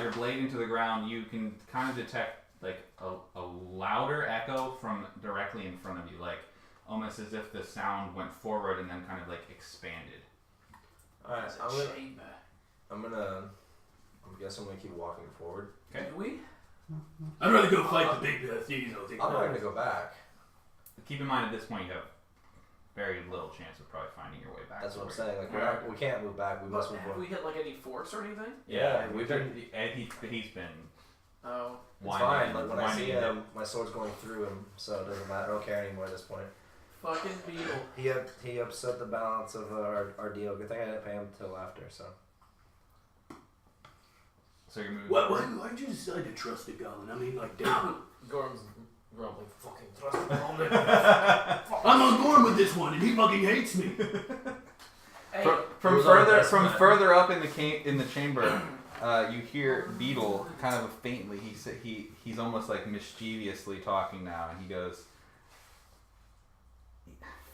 your blade into the ground, you can kind of detect like a louder echo from directly in front of you, like almost as if the sound went forward and then kind of like expanded. Alright, It's a chamber. I guess I'm gonna keep walking forward. Okay. Do we? I'd rather go fight the big bad thieves. I'll take I'm not mine. gonna go back. Keep in mind at this point you have very little chance of probably finding your way back. That's to what I'm where- saying. Like we can't move back. We must move Have forward. we hit like any forts or anything? Yeah, we've we've been. been. And he's been. Oh. It's fine. Like when I see him, my sword's going through him, so it doesn't matter. I don't care anymore at this point. Fucking beetle. He upset the balance of our deal. Good thing I didn't pay him till after. So. So you're moving. Why'd you decide to trust the goblin? I mean, like, damn. Gorham's grumbling. Fucking thrust him home. I'm on board with this one, and he fucking hates me. Hey, From Who's on the best from man? further up in the chamber, you hear Beetle kind of faintly. He's almost like mischievously talking now, and he goes,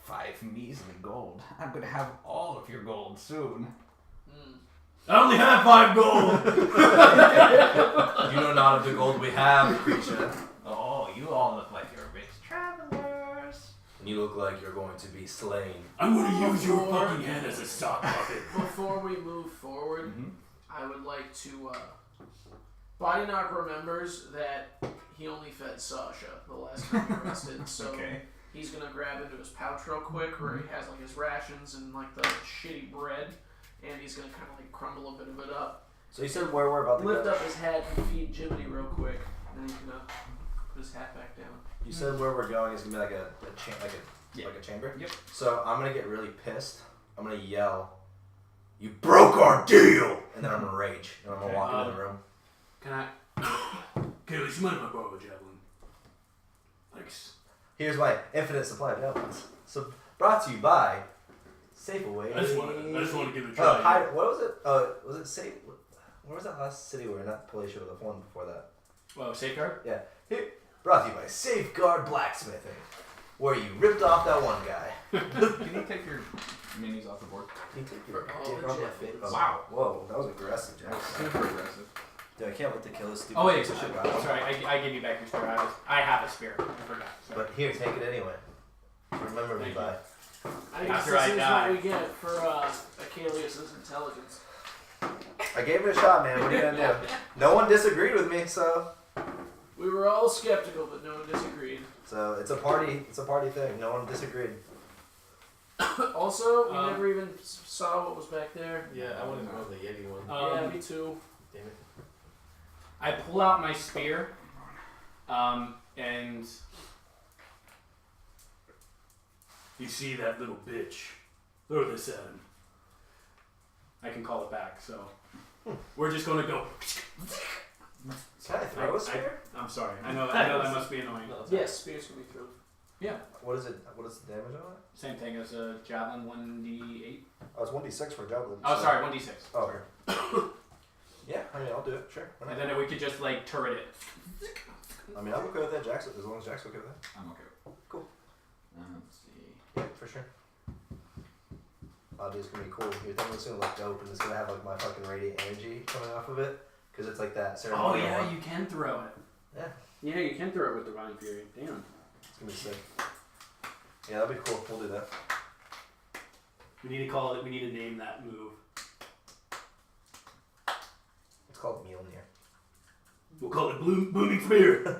5 measly gold. I'm gonna have all of your gold soon. I only have 5 gold. You know not of the gold we have, creature. Oh, you all look like you're rich travelers. And you look like you're going to be slain. I'm gonna use your fucking head as a sock puppet. before we move forward, I would like to. Boddynock remembers that he only fed Sasha the last time he rested, so Okay. he's gonna grab into his pouch real quick where he has like his rations and like the shitty bread, and he's gonna kind of like crumble a bit of it up. So you said where we're about to Lift go? up his hat and feed Jiminy real quick, and then he's gonna put his hat back down. You said where we're going is gonna be like a chamber. Yep. So I'm gonna get really pissed. I'm gonna yell, "You broke our deal!" And then I'm gonna rage, and I'm gonna walk into the room. Can I? Akalius, you mind if I borrow a javelin? Thanks. Here's my infinite supply of javelins. So brought to you by Safe Away. I just want to give it a try. What was it? Was it Safe? Where was that last city we were in? Not Palatia, the one before that. Whoa, safeguard? Yeah. Here, brought to you by Safeguard Blacksmithing, where you ripped off that one guy. Can you take your minis off the board? Can you take For your all dick the off my javelins. face? Wow. Whoa, that was aggressive, Jack. Super aggressive. Dude, I can't wait to kill this stupid Oh wait, piece of shit guy. sorry, I give you back your spear. I have a spear. I forgot. Sorry. But here, take it anyway. Remember me Thank by. I guess After this I is die. what we get for Akalius' intelligence. I gave it a shot, man. What are you gonna do? No one disagreed with me, so We were all skeptical, but no one disagreed. it's a party. It's a party thing. No one disagreed. Also, we never even saw what was back there. Yeah, I wanted to go with the Yeti one. Yeah, me too. Damn it. I pull out my spear, and You see that little bitch? Throw this at him. I can call it back. So we're just gonna go. Can I throw a spear? I'm sorry. I know that must be annoying. No, it's Yes, spears can be thrown. What is it? What is the damage on it? Same thing as a javelin, 1d8. Oh, it's 1d6 for a javelin. Oh, so- sorry, 1d6. Oh, okay. Yeah, I mean, I'll do it. Sure. Why And not? then we could just like turret it. I mean, I'm okay with that, Jackson. As long as Jack's okay with that. I'm okay. Cool. Let's see. Yeah, for sure. It's gonna be cool. Your thing is gonna look dope, and it's gonna have like my fucking radiant energy coming off of it, because it's like that Oh ceremonial yeah, one. you can throw it. Yeah. Yeah, you can throw it with Divine Fury. Damn. It's gonna be sick. Yeah, that'd be cool. We'll do that. We need to call it. We need to name that move. It's called Mjolnir. We'll call it Booming Spear. Dude, I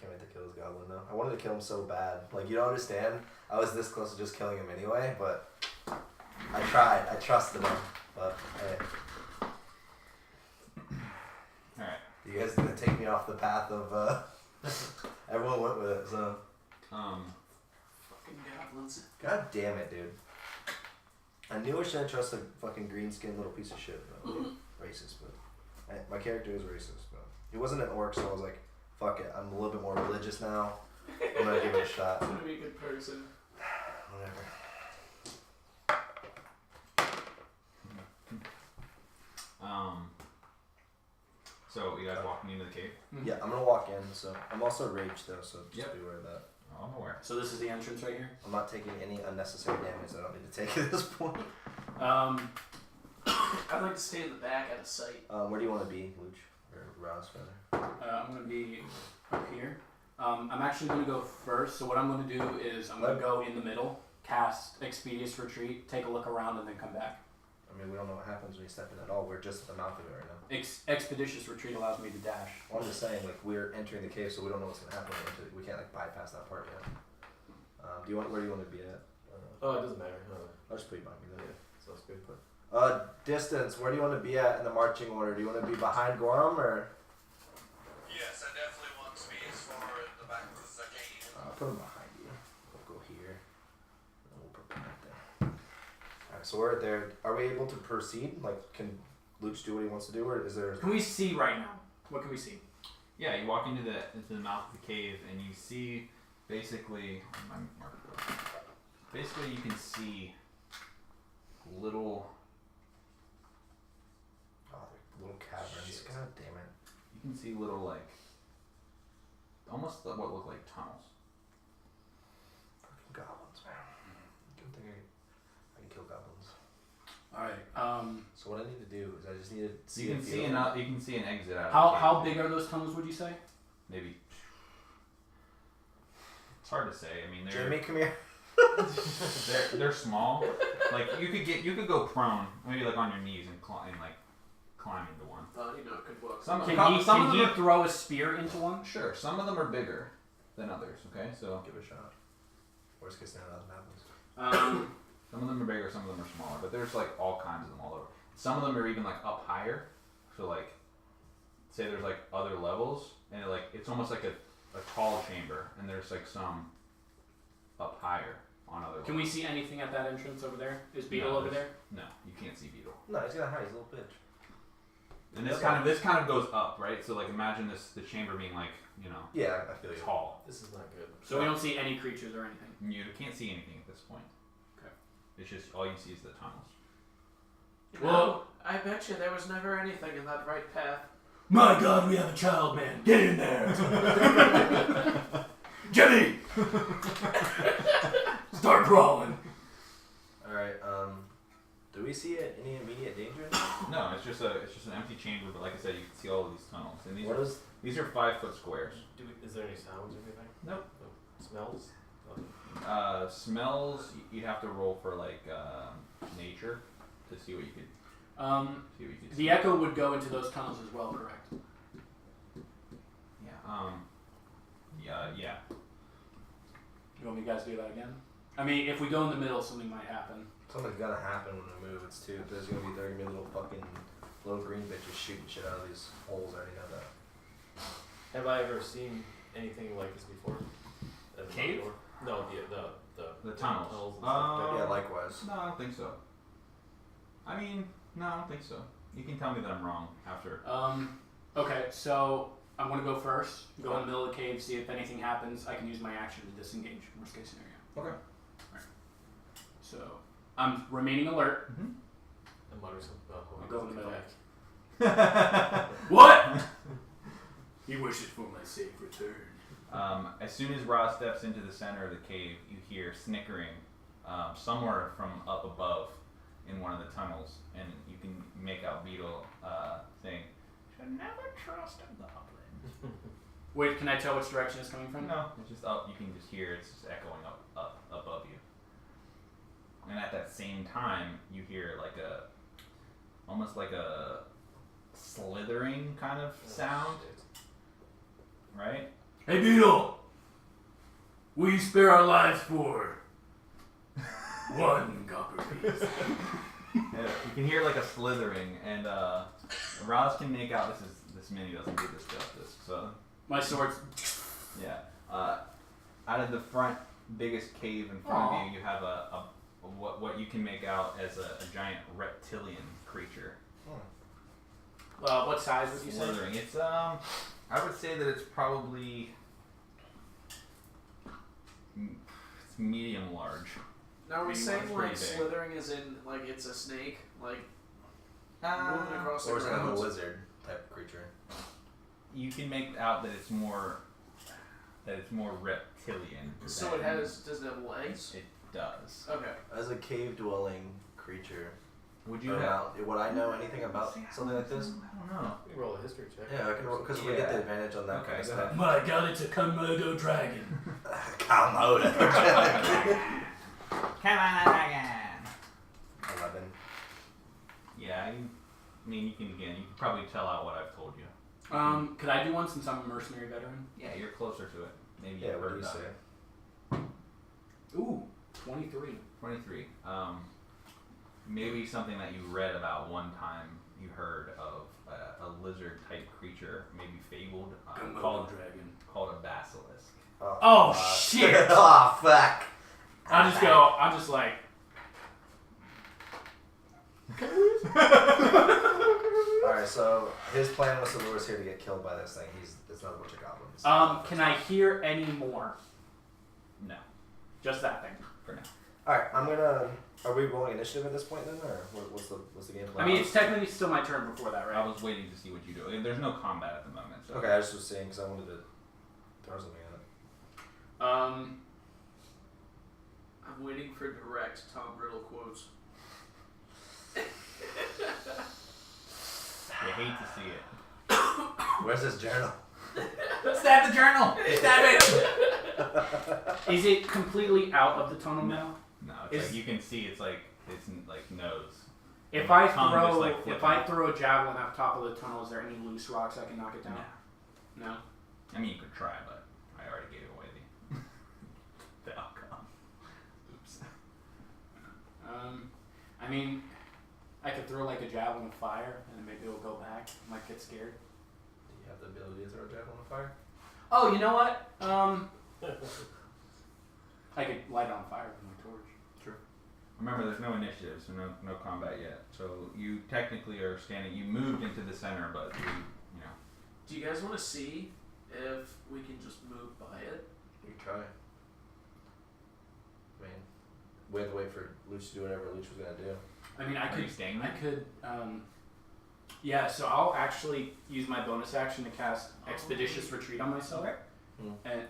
can't wait to kill this goblin now. I wanted to kill him so bad. Like, you don't understand. I was this close to just killing him anyway, but I tried. I trusted him. But hey, Alright. you guys didn't take me off the path of. Everyone went with it. So, Fucking goblins. god damn it, dude. I knew I shouldn't trust a fucking green skinned little piece of shit. Though. Racist, but my character is racist. But he wasn't an orc, so I was like, fuck it. I'm a little bit more religious now. I'm gonna give it a shot. I'm gonna be a good person. Whatever. So you guys walking into the cave? Yeah, I'm gonna walk in. So I'm also raged though, so just Yep. be aware of that. Oh, I'm aware. So this is the entrance right here. I'm not taking any unnecessary damage that I don't need to take at this point. I'd like to stay in the back out of sight. Where do you want to be, Luch? Or Rouse, rather? I'm gonna be up here. I'm actually gonna go first. So what I'm gonna do is I'm gonna go in the middle, cast Expeditious Retreat, take a look around, and then come back. I mean, we don't know what happens when you step in at all. We're just at the mouth of it right now. Expeditious Retreat allows me to dash. Well, I'm just saying, like, we're entering the cave, so we don't know what's gonna happen. We can't like bypass that part yet. Where do you want to be at? Oh, it doesn't matter. I'll just put you behind me then. Sounds good. Distance. Where do you want to be at in the marching order? Do you want to be behind Gorram or? Yes, I definitely want to be as far in the back as I can. I'll put him behind you. We'll go here. And we'll put him right there. Alright, so we're there. Are we able to proceed? Like, can Luch do what he wants to do, or is there? Can we see right now? What can we see? Yeah, you walk into the mouth of the cave and you see basically you can see little they're little caverns. Shit. God damn it. you can see little like almost what look like tunnels. Fucking goblins, man. Good thing I can kill goblins. Alright. So what I need to do is I just need to see. You can see an exit out. How of the cave. big are those tunnels? Would you say? Maybe. It's hard to say. I mean, Jamie, come here. they're small. Like you could go prone, maybe like on your knees and climb into one. Boddynock could walk. Some Can of them he are- throw a spear into one? Sure, some of them are bigger than others. Okay, so Give it a shot. Worst case scenario, that happens. Some of them are bigger, some of them are smaller, but there's like all kinds of them all over. Some of them are even like up higher. So like, say there's like other levels, and it's almost like a tall chamber, and there's like some up higher on other. Can we see anything at that entrance over there? Is Beetle over there? No, you can't see Beetle. No, he's got a high. He's a little bitch. And this kind of goes up, right? So like, imagine the chamber being like, Yeah, I feel you. tall. This is not good. So we don't see any creatures or anything. You can't see anything at this point. Okay. It's just all you see is the tunnels. Well, I bet you there was never anything in that right path. My God, we have a child, man. Get in there. Jimmy! Start crawling. Alright, do we see any immediate danger? No, it's just an empty chamber, but like I said, you can see all of these tunnels. And these are 5-foot squares. Is there any sounds or anything? Nope. No. Smells? Nothing. Smells, you'd have to roll for like nature to see what you could The see. echo would go into those tunnels as well, correct? Yeah. You want me guys to do that again? I mean, if we go in the middle, something might happen. Something's gonna happen when we move. It's too. There's gonna be little fucking little green bitches shooting shit out of these holes. I already know that. Have I ever seen anything like this before? Cave? No, The tunnels. and stuff. Yeah, likewise. No, I don't think so. I mean, no, I don't think so. You can tell me that I'm wrong after. Okay, so I'm gonna go first. Go in the middle of the cave, see if anything happens. I can use my action to disengage. Worst case scenario. Okay. Alright. So I'm remaining alert. Mm-hmm. And mutter something about I'll go in the middle. back. What? He wishes for my safe return. As soon as Ra steps into the center of the cave, you hear snickering somewhere from up above in one of the tunnels, and you can make out Beetle saying, "Should never trust a goblin." Wait, can I tell which direction it's coming from? No, it's just up. You can just hear it's just echoing up above you. And at that same time, you hear almost like a slithering kind of sound, right? Hey, Beetle! Will you spare our lives for 1 copper piece? Yeah, you can hear like a slithering, and Roz can make out this mini doesn't do this justice. So My sword's. yeah, out of the front biggest cave in front of you, you have a what you can make out as a giant reptilian creature. What size would you say? Slithering. It's I would say that it's probably it's medium large. Now are we Pretty saying much like pretty big. slithering is in like it's a snake, like moving across the Or is it like a ground? lizard type of creature? You can make out that it's more reptilian. So it does it have legs? It does. Okay. As a cave dwelling creature, Would you or have? not- would I know anything about something like this? I don't know. You can roll a history check. Yeah, I can because we get the advantage on that Okay, kind of go stuff. My God, it's a Komodo dragon. Komodo. Come on, dragon. 11. Yeah, I mean, you can probably tell out what I've told you. Could I do one since I'm a mercenary veteran? Yeah, you're closer to it. Maybe Yeah, you've what do heard you about say? it. Ooh, 23. 23. Maybe something that you read about one time. You heard of a lizard type creature, maybe fabled, Komodo dragon. called a basilisk. Oh, shit! Oh, fuck. I'm just like. Alright, so his plan was to lure us here to get killed by this thing. It's not a bunch of goblins. Can I hear any more? No, Just that thing. for now. Alright, I'm gonna. Are we rolling initiative at this point then, or what's the game plan? I mean, it's technically still my turn before that, I right? was waiting to see what you do. There's no combat at the moment. So. Okay, I just was saying because I wanted to throw something at it. I'm waiting for direct Tom Riddle quotes. You hate to see it. Where's this journal? Stab the journal! Stab it! Is it completely out of the tunnel now? No, it's Is- like you can see. It's like nose. If My I tongue just, throw like, if flipping. I throw a javelin at the top of the tunnel, is there any loose rocks I can knock it down? No. I mean, you could try, but I already gave away the outcome. Oops. I mean, I could throw like a javelin of fire, and then maybe it'll go back. I might get scared. Do you have the ability to throw a javelin of fire? Oh, you know what? I could light it on fire with my torch. True. Remember, there's no initiative, so no combat yet. So you technically are standing. You moved into the center, but you know. Do you guys want to see if we can just move by it? You try. I mean, we have to wait for Luch to do whatever Luch was gonna do. I mean, Are you staying I there? could, yeah. So I'll actually use my bonus action to cast Expeditious Retreat on myself, and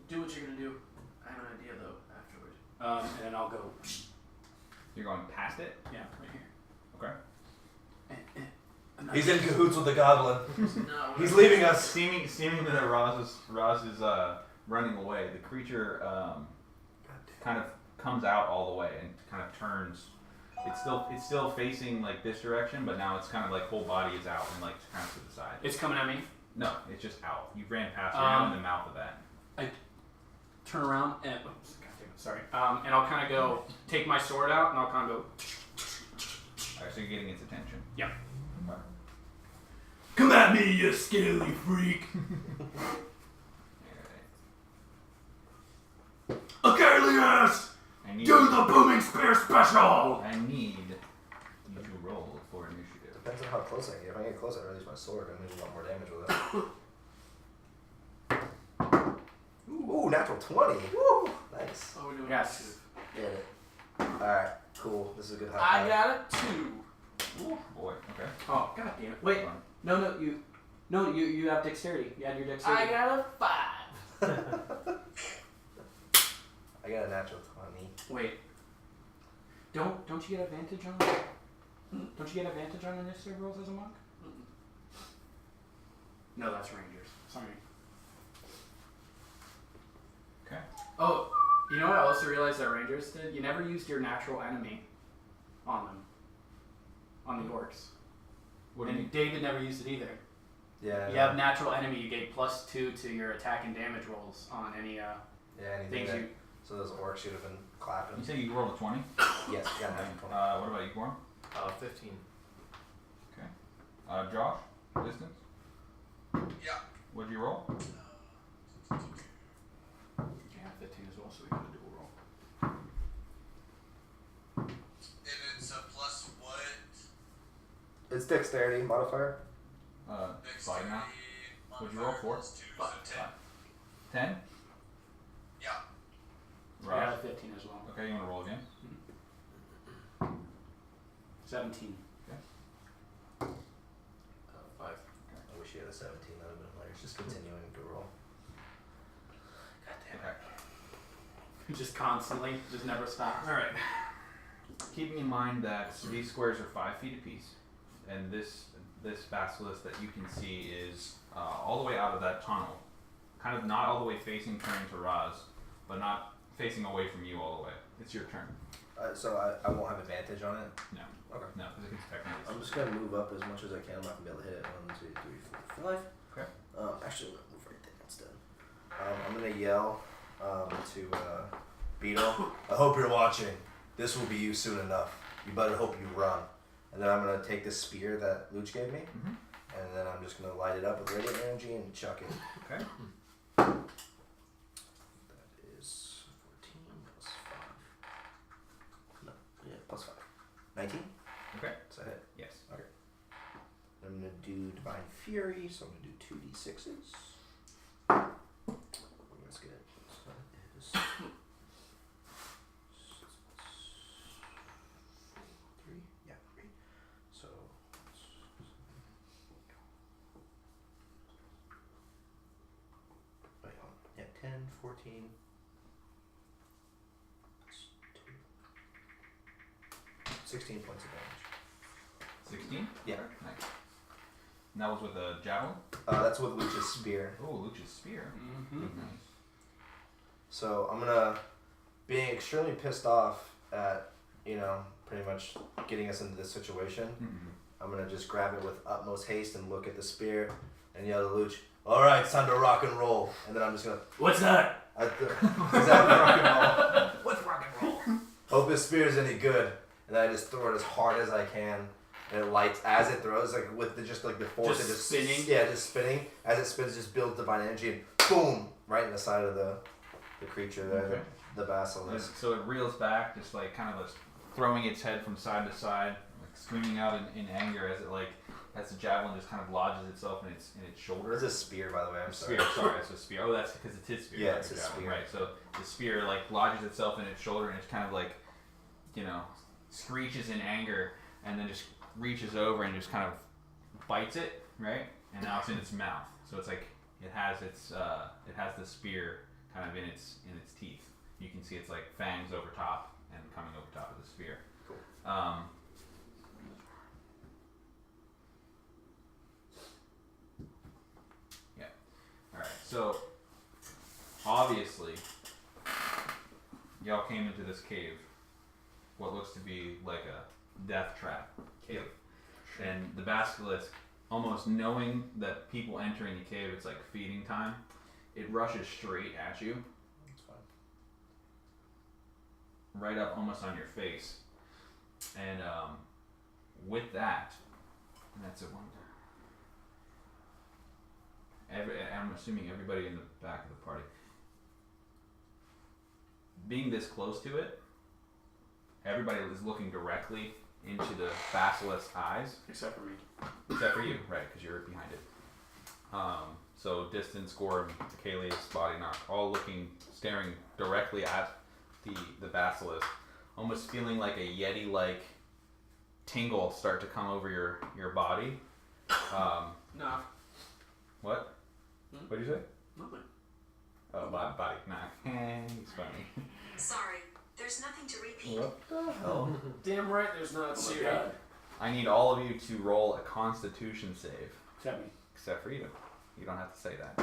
Do what you're gonna do. I have an idea though. Afterward. and then I'll go. You're going past it. Yeah, right here. Okay. He's in cahoots with the goblin. No. He's leaving us. Seeming that Roz is running away. The creature kind of comes out all the way and kind of turns. It's still facing like this direction, but now it's kind of like whole body is out and like kind of to the side. It's coming at me. No, it's just out. You ran past it. You're now in the mouth of that. Turn around and oops, goddamn it, sorry. And I'll kind of go take my sword out and I'll kind of go. Alright, so you're getting its attention. Yeah. Okay. Come at me, you scaly freak! Akalius! I need Do the booming spear special! I need you to roll for initiative. Depends on how close I get. If I get close, I release my sword. I do a lot more damage with it. Ooh, natural 20. Woo! Nice. Oh, we're doing Yes. Get it. Alright, cool. This is a good high I five. got a 2. Ooh, boy. Okay. Oh god damn it! Wait, Hold on. no, you have dexterity. You add your dexterity. I got a 5. I got a natural 20. Wait. Don't you get advantage on? Don't you get advantage on initiative rolls as a monk? No, that's rangers. Sorry. Okay. Oh, you know what I also realized that rangers did? You never used your natural enemy on them. On the orcs. What do you And mean? David never used it either. Yeah. You have natural enemy, you gave +2 to your attack and damage rolls on any Yeah, anything things that, you. so those orcs should have been clapping. You say you rolled a 20? Yes, yeah, natural 20. What about you, Gorram? 15. Okay. Josh, distance? Yeah. What'd you roll? Yeah, 15 as well, so we got a dual roll. And it's a plus what? It's dexterity modifier. Slide now. What'd you roll for? +2, so 10. 10? Yeah. I Right. got a 15 as well. Okay, you want to roll again? 17. 5. I wish you had a 17. That would have been hilarious. Just continuing to roll. God damn it. Okay. Just constantly, just never stops. Alright. Keeping in mind that these squares are 5 feet apiece, and this basilisk that you can see is all the way out of that tunnel. Kind of not all the way facing turning to Raz, but not facing away from you all the way. It's your turn. So I won't have advantage on it? No. Okay. No, because it's technically. I'm just going to move up as much as I can. I'm not going to be able to hit it. 1, 2, 3, 4, 5. Okay. Actually, I'm going to move right there instead. I'm going to yell to Beetle. I hope you're watching. This will be you soon enough. You better hope you run. And then I'm going to take this spear that Luch gave me, and then I'm just going to light it up with radiant energy and chuck it. Okay. That is 14 plus 5. No, yeah, plus 5. 19? Okay. Is that it? Yes. Okay. I'm going to do Divine Fury, so I'm going to do 2d6s. That's good. So that is 3. Yeah, 3. So wait, hold on. Yeah, 10, 14. That's 2. 16 points of damage. 16? Yeah. Okay, nice. And that was with a javelin? That's with Luch's spear. Oh, Luch's spear. Mm-hmm. Nice. So I'm gonna, being extremely pissed off at, pretty much getting us into this situation, I'm gonna just grab it with utmost haste and look at the spear and yell to Luch, "Alright, it's time to rock and roll." And then I'm just gonna, What's that? exactly, rock and roll. What's rock and roll? Hope his spear is any good. And then I just throw it as hard as I can. And it lights as it throws, like with the force. Just it just spinning? Yeah, just spinning. As it spins, just builds divine energy and boom! Right in the side of the creature there, Okay. the basilisk. So it reels back, just like kind of throwing its head from side to side, like screaming out in anger as the javelin just kind of lodges itself in its shoulder. It's a spear, by the way. I'm sorry. Sorry, it's a spear. Oh, that's because it's his spear. Yeah, not it's your his javelin, spear. Right. So the spear like lodges itself in its shoulder, and it's kind of like, screeches in anger, and then just reaches over and just kind of bites it, right? And now it's in its mouth. So it's like it has the spear kind of in its teeth. You can see it's like fangs over top and coming over top of the spear. Cool. Yeah. All right. So obviously, y'all came into this cave, what looks to be like a death trap cave, and the basilisk, almost knowing that people entering the cave, it's like feeding time. It rushes straight at you. That's fine. Right up almost on your face. And with that, and that's it. I'm assuming everybody in the back of the party, being this close to it, everybody is looking directly into the basilisk's eyes. Except for me. Except for you, right, because you're behind it. So distance, Gorram, Akalius, Boddynock, all staring directly at the basilisk, almost feeling like a yeti-like tingle start to come over your body. Nah. What? What'd you say? Nothing. Oh, Boddynock. He's funny. Sorry, there's nothing to repeat. What the hell? Damn right there's not. Oh my god. I need all of you to roll a Constitution save, Except me. except for you. You don't have to say that.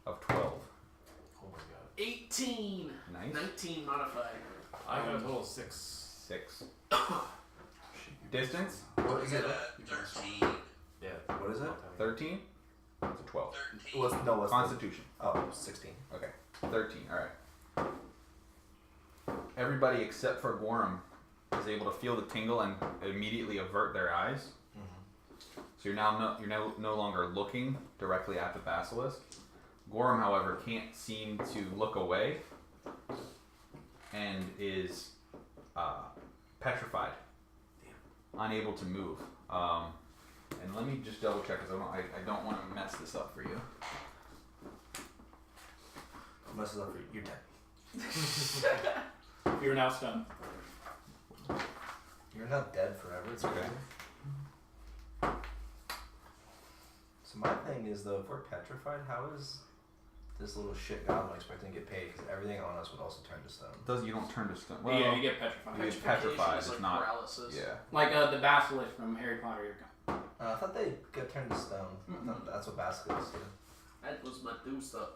Of 12. Oh my god. 18. Nice. 19 modified. I got a total of 6. 6. Distance? What is it? 13. Yeah. What is it? 13? It's a 12. 13. What's Constitution. Oh, 16. Okay. 13. Alright. Everybody except for Gorram is able to feel the tingle and immediately avert their eyes. So you're no longer looking directly at the basilisk. Gorram, however, can't seem to look away and is petrified, unable to move. And let me just double check because I don't want to mess this up for you. I'll mess it up for you. You're dead. You're now stunned. You're not dead forever. It's Okay. So my thing is though, if we're petrified, how is this little shit goblin expecting to get paid? Because everything on us would also turn to stone. You don't turn to stone. Well, yeah, you get petrified. you get petrified. Is It's like not. paralysis. Yeah. Like the basilisk from Harry Potter. I thought they got turned to stone. I thought that's what basilisks do. That was Medusa.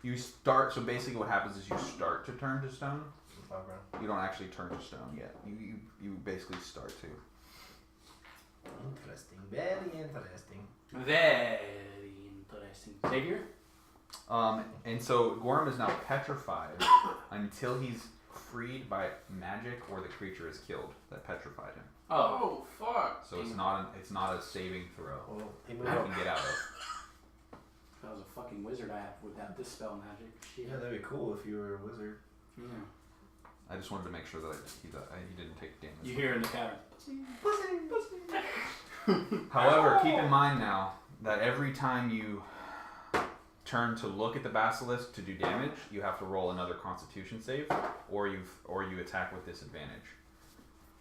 You start. So basically, what happens is you start to turn to stone. Oh, bro. You don't actually turn to stone yet. You basically start to. Interesting. Very interesting. Very interesting. Xavier? And so Gorram is now petrified until he's freed by magic or the creature is killed that petrified him. Oh. Fuck. So it's not a saving throw Well, he that moved you up. can get out of. If I was a fucking wizard, I would have dispel magic. Shit. Yeah, that'd be cool if you were a wizard. Yeah. I just wanted to make sure that he didn't take damage. You hear in the cavern. However, keep in mind now that every time you turn to look at the basilisk to do damage, you have to roll another Constitution save, or you attack with disadvantage.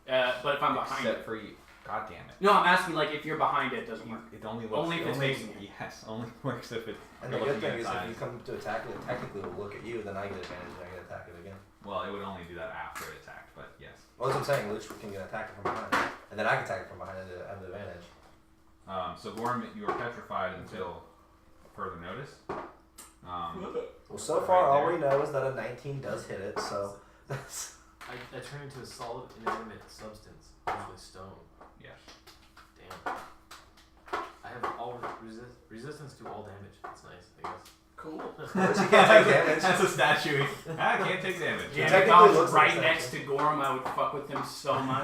But if I'm behind Except it. for you. God damn it. No, I'm asking like if you're behind it, doesn't work. It only looks. Only if it's facing you. Yes, only works if it. And you're the good looking thing at is, its if eyes. you come to attack it, technically it will look at you, then I get advantage and I get attack it again. Well, it would only do that after it attacked, but yes. Well, that's what I'm saying. Lich can get attacked from behind, and then I can attack it from behind and have the advantage. So Gorram, you are petrified until further notice. Well, so far all we know is that a 19 does hit it. So that's I turn into a solid inanimate substance, usually stone. Yes. Damn. I have all resistance to all damage. That's nice, I guess. Cool. But you can't take damage. That's a statue. I can't take damage. Yeah, if technically I was looks like right a next to Gorram, I would fuck with him so much.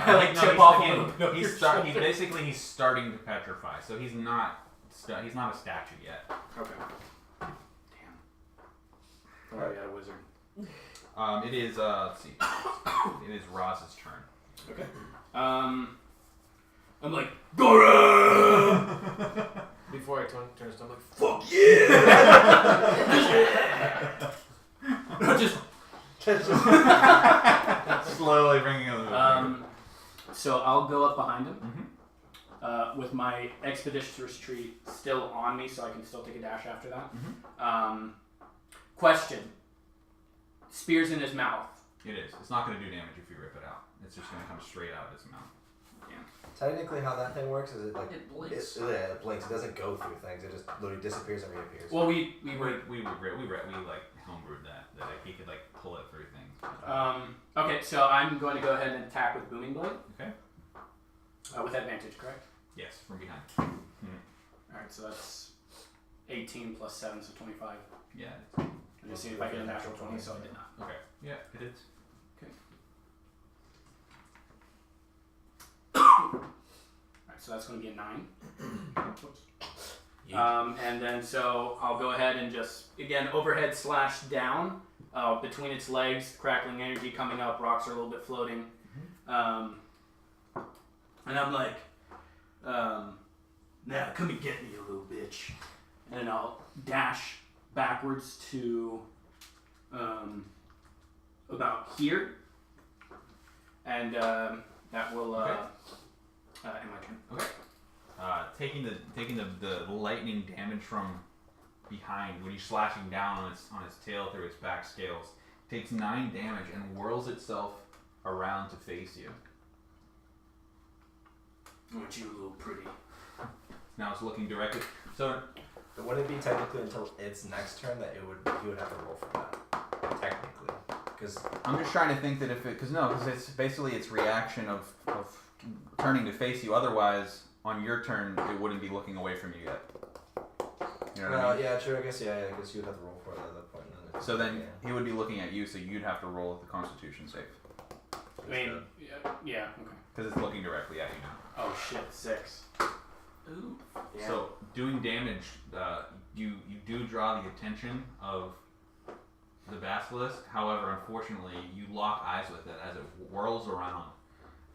No, tip off again, a little he's basically he's starting to petrify, so he's not he's not a statue yet. Okay. Damn. Oh, yeah, a wizard. It is let's see. It is Roz's turn. Okay. I'm like, Gorram! Before I turn to stone, I'm like, Fuck yeah! Slowly bringing him. So I'll go up behind him with my expeditious retreat still on me, so I can still take a dash after that. Question: Spear's in his mouth. It is. It's not going to do damage if you rip it out. It's just going to come straight out of his mouth. Technically, how that thing works is it like It blinks. it blinks. It doesn't go through things. It just literally disappears and reappears. Well, we We like homebrewed that like, he could like pull it through things. okay, so I'm going to go ahead and attack with Booming Blade. Okay. With advantage, correct? Yes, from behind. Alright, so that's 18 plus 7, so 25. Yeah. I'm just seeing if I get a natural 20, so I did not. Okay. Yeah, it is. Alright, so that's going to be a 9. And then so I'll go ahead and just, again, overhead slash down between its legs, crackling energy coming up, rocks are a little bit floating. And I'm like, now come and get me, you little bitch. And then I'll dash backwards to about here. And that will end my turn. Okay. Taking the lightning damage from behind when he's slashing down on his tail through its back scales, takes 9 damage and whirls itself around to face you. Aren't you a little pretty? Now it's looking directly. So it wouldn't be technically until its next turn that you would have to roll for that. Technically, because I'm just trying to think that because it's basically its reaction of turning to face you. Otherwise, on your turn, it wouldn't be looking away from you yet. You know what I mean? Yeah, true. I guess you would have to roll for it at that point. So then he would be looking at you, so you'd have to roll the Constitution save. I mean, yeah, okay. Because it's looking directly at you now. Oh shit, 6. Ooh. Yeah. So doing damage, you do draw the attention of the basilisk. However, unfortunately, you lock eyes with it as it whirls around,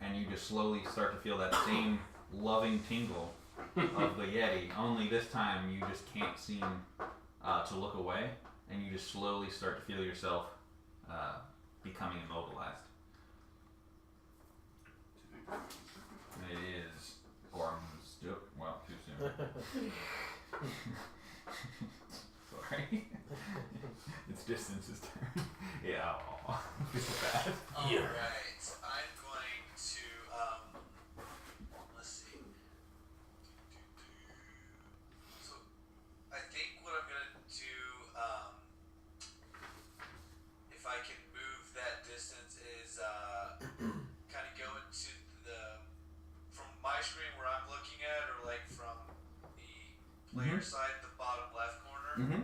and you just slowly start to feel that same loving tingle of the Yeti. Only this time, you just can't seem to look away, and you just slowly start to feel yourself becoming immobilized. And it is Gorham's. Well, too soon. Sorry. It's Distance's turn. Yeah. Feel bad. Alright, I'm going to, let's see. So, I think what I'm going to do, if I can move that distance, is kind of go into from my screen where I'm looking at, or like from the player side, the bottom left corner.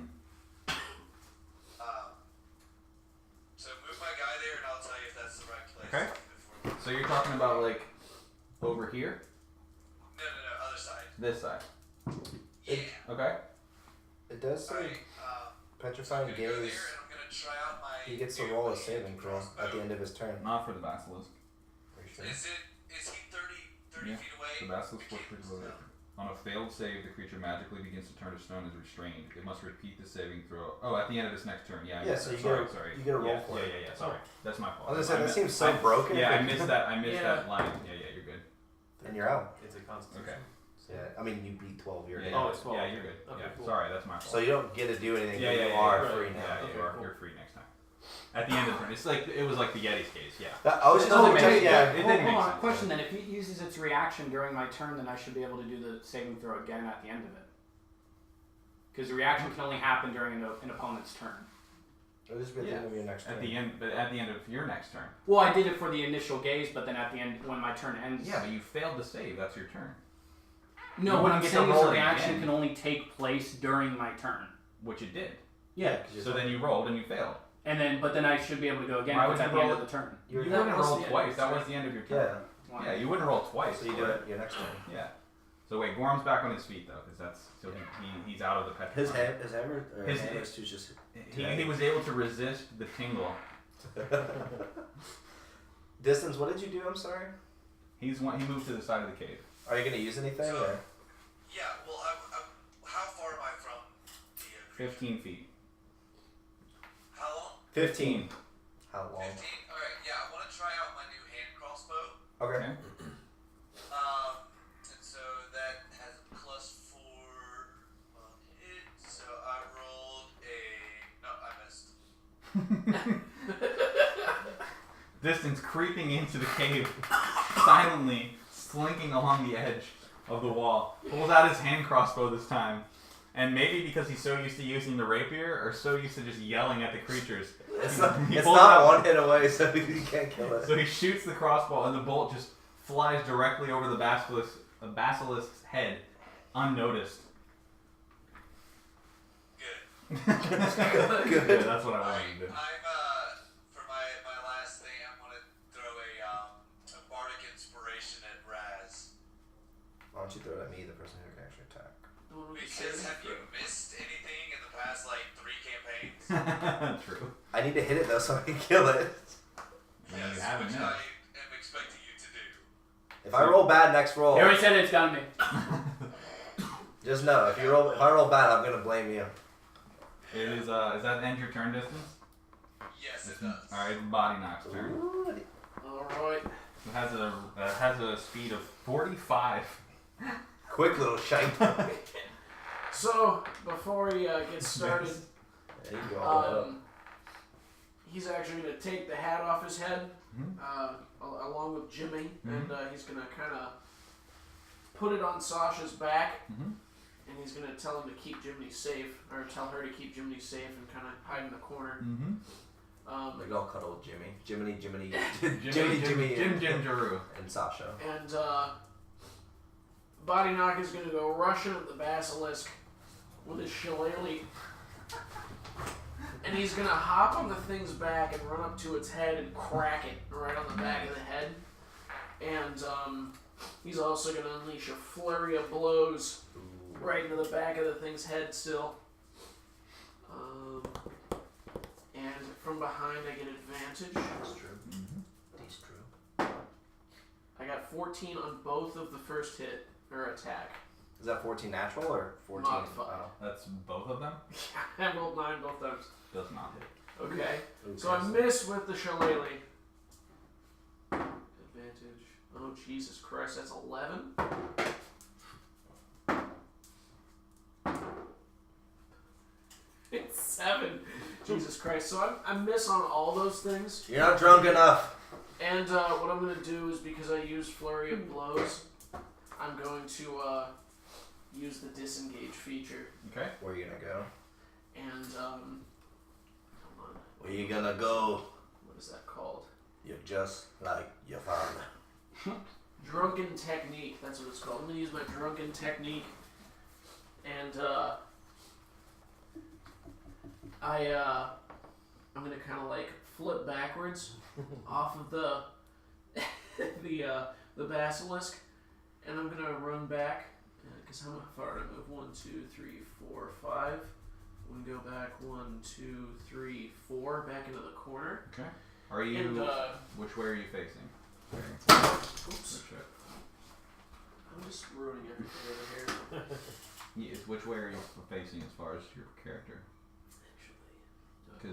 So move my guy there, and I'll tell you if that's the right place. Okay. So you're talking about like over here? No, other side. This side. Yeah. Okay. it does say Alright, petrifying I'm gonna go there, gaze. and I'm gonna try out my He gets to new roll a blade saving throw crossbow. at the end of his turn. Not for the basilisk. Pretty sure. Is he 30 Yeah, feet away? The basilisk We was can't- pretty low. On a failed save, the creature magically begins to turn to stone as restrained. It must repeat the saving throw. Oh, at the end of its next turn. Yeah. I Yeah, missed so that. you sorry, get a- sorry. you get a roll yeah, for yeah, it. Yeah, Sorry, that's my fault. I was gonna say, that seems so I- broken. Yeah, I missed that. I missed Yeah. that line. Yeah, you're good. And you're out. It's a constitution. Okay. Yeah, I mean you beat 12. You're Yeah, out. Oh, it's 12. Yeah, you're good. Okay, Yeah, cool. sorry, that's my fault. So you don't get to do anything. Yeah, but yeah, you yeah, are yeah, free yeah, now. Yeah, Okay, you're cool. free next time. At the end of the turn, it was like the Yeti's case. Yeah. I was just Doesn't hoping, make- yeah. It didn't make Hold on, sense. question then. If it uses its reaction during my turn, then I should be able to do the saving throw again at the end of it. Because the reaction can only happen during an opponent's turn. It'll just be at the end of your next turn. At the end of your next turn. Well, I did it for the initial gaze, but then at the end, when my turn ends... Yeah, but you failed to save. That's your turn. No, You what I'm wouldn't get to saying is roll the it reaction again. can only take place during my turn. Which it did. Yeah. So then you rolled and you failed. But then I should be able to go again Why if would it's at you the end roll of the turn. You That wouldn't was roll the end twice. of That your was the end of your turn. Yeah. Yeah, you wouldn't roll twice. So you do it your next turn. Yeah. So wait, Gorham's back on his feet though, because that's so he's out of the petrify. His hammer, or His- hammer is just. He was able to resist the tingle. Distance. What did you do? I'm sorry. He moved to the side of the cave. Are you gonna use anything? So- Or? Yeah, well, how far am I from the creature? 15 feet. How long? 15. How long? 15? Alright, yeah, I want to try out my new hand crossbow. Okay. Okay. And so that has a +4 on it, so I rolled a... No, I missed. Distance creeping into the cave, silently slinking along the edge of the wall. Pulls out his hand crossbow this time. And maybe because he's so used to using the rapier, or so used to just yelling at the creatures. It's he not pulls out- one hit away, so you can't kill it. So he shoots the crossbow, and the bolt just flies directly over the basilisk's head, unnoticed. Good. Good. That's what I wanted to do. For my last thing, I'm going to throw a bardic inspiration at Raz. Why don't you throw it at me, the person who can actually attack? Because have you missed anything in the past, 3 campaigns? True. I need to hit it though, so I can kill it. And you haven't which missed. I am expecting you to do. If I roll bad next roll, He already said it's done me. just know if I roll bad, I'm gonna blame you. It is. Is that end your turn distance? Yes, it does. All right, Boddynock's turn. Alright. It has a speed of 45. Quick little shite. So, before he gets started, There you go. he's actually going to take the hat off his head, Mhm. along with Jimmy, Mhm. and he's going to kind of put it on Sasha's back, Mhm. and he's going to tell him to keep Jiminy safe, or tell her to keep Jiminy safe and kind of hide in the corner. Mm-hmm. Like all cuddle with Jimmy, Jim and, Jeru. and Sasha. And Boddynock is going to go rushing at the basilisk with his shillelagh. And he's going to hop on the thing's back and run up to its head and crack it right on the back of the head. And he's also going to unleash a flurry of blows right into the back of the thing's head still. And from behind I get advantage. That's true. Mm-hmm. That's true. I got 14 on both of the first hit, or attack. Is that 14 natural or 14? Modified. Oh. That's both of them. I rolled 9 both times. Does not hit. Okay. Ooh, So I Chris. miss with the shillelagh. Advantage. Oh, Jesus Christ, that's 11. It's 7. Jesus Christ. So I miss on all those things. You're not drunk enough. And what I'm going to do is, because I use Flurry of Blows, I'm going to use the disengage feature. Okay. Where are you gonna go? And, hold on. Where you gonna go? What is that called? You're just like your father. Drunken Technique. That's what it's called. I'm going to use my Drunken Technique. And, I'm going to kind of like flip backwards off of the basilisk. And I'm going to run back. Because how far did I move? 1, 2, 3, 4, 5. I'm going to go back 1, 2, 3, 4. Back into the corner. Okay. Are you? And, which way are you facing? oops. Which way? I'm just ruining everything over here. Yes, which way are you facing as far as your character? Actually.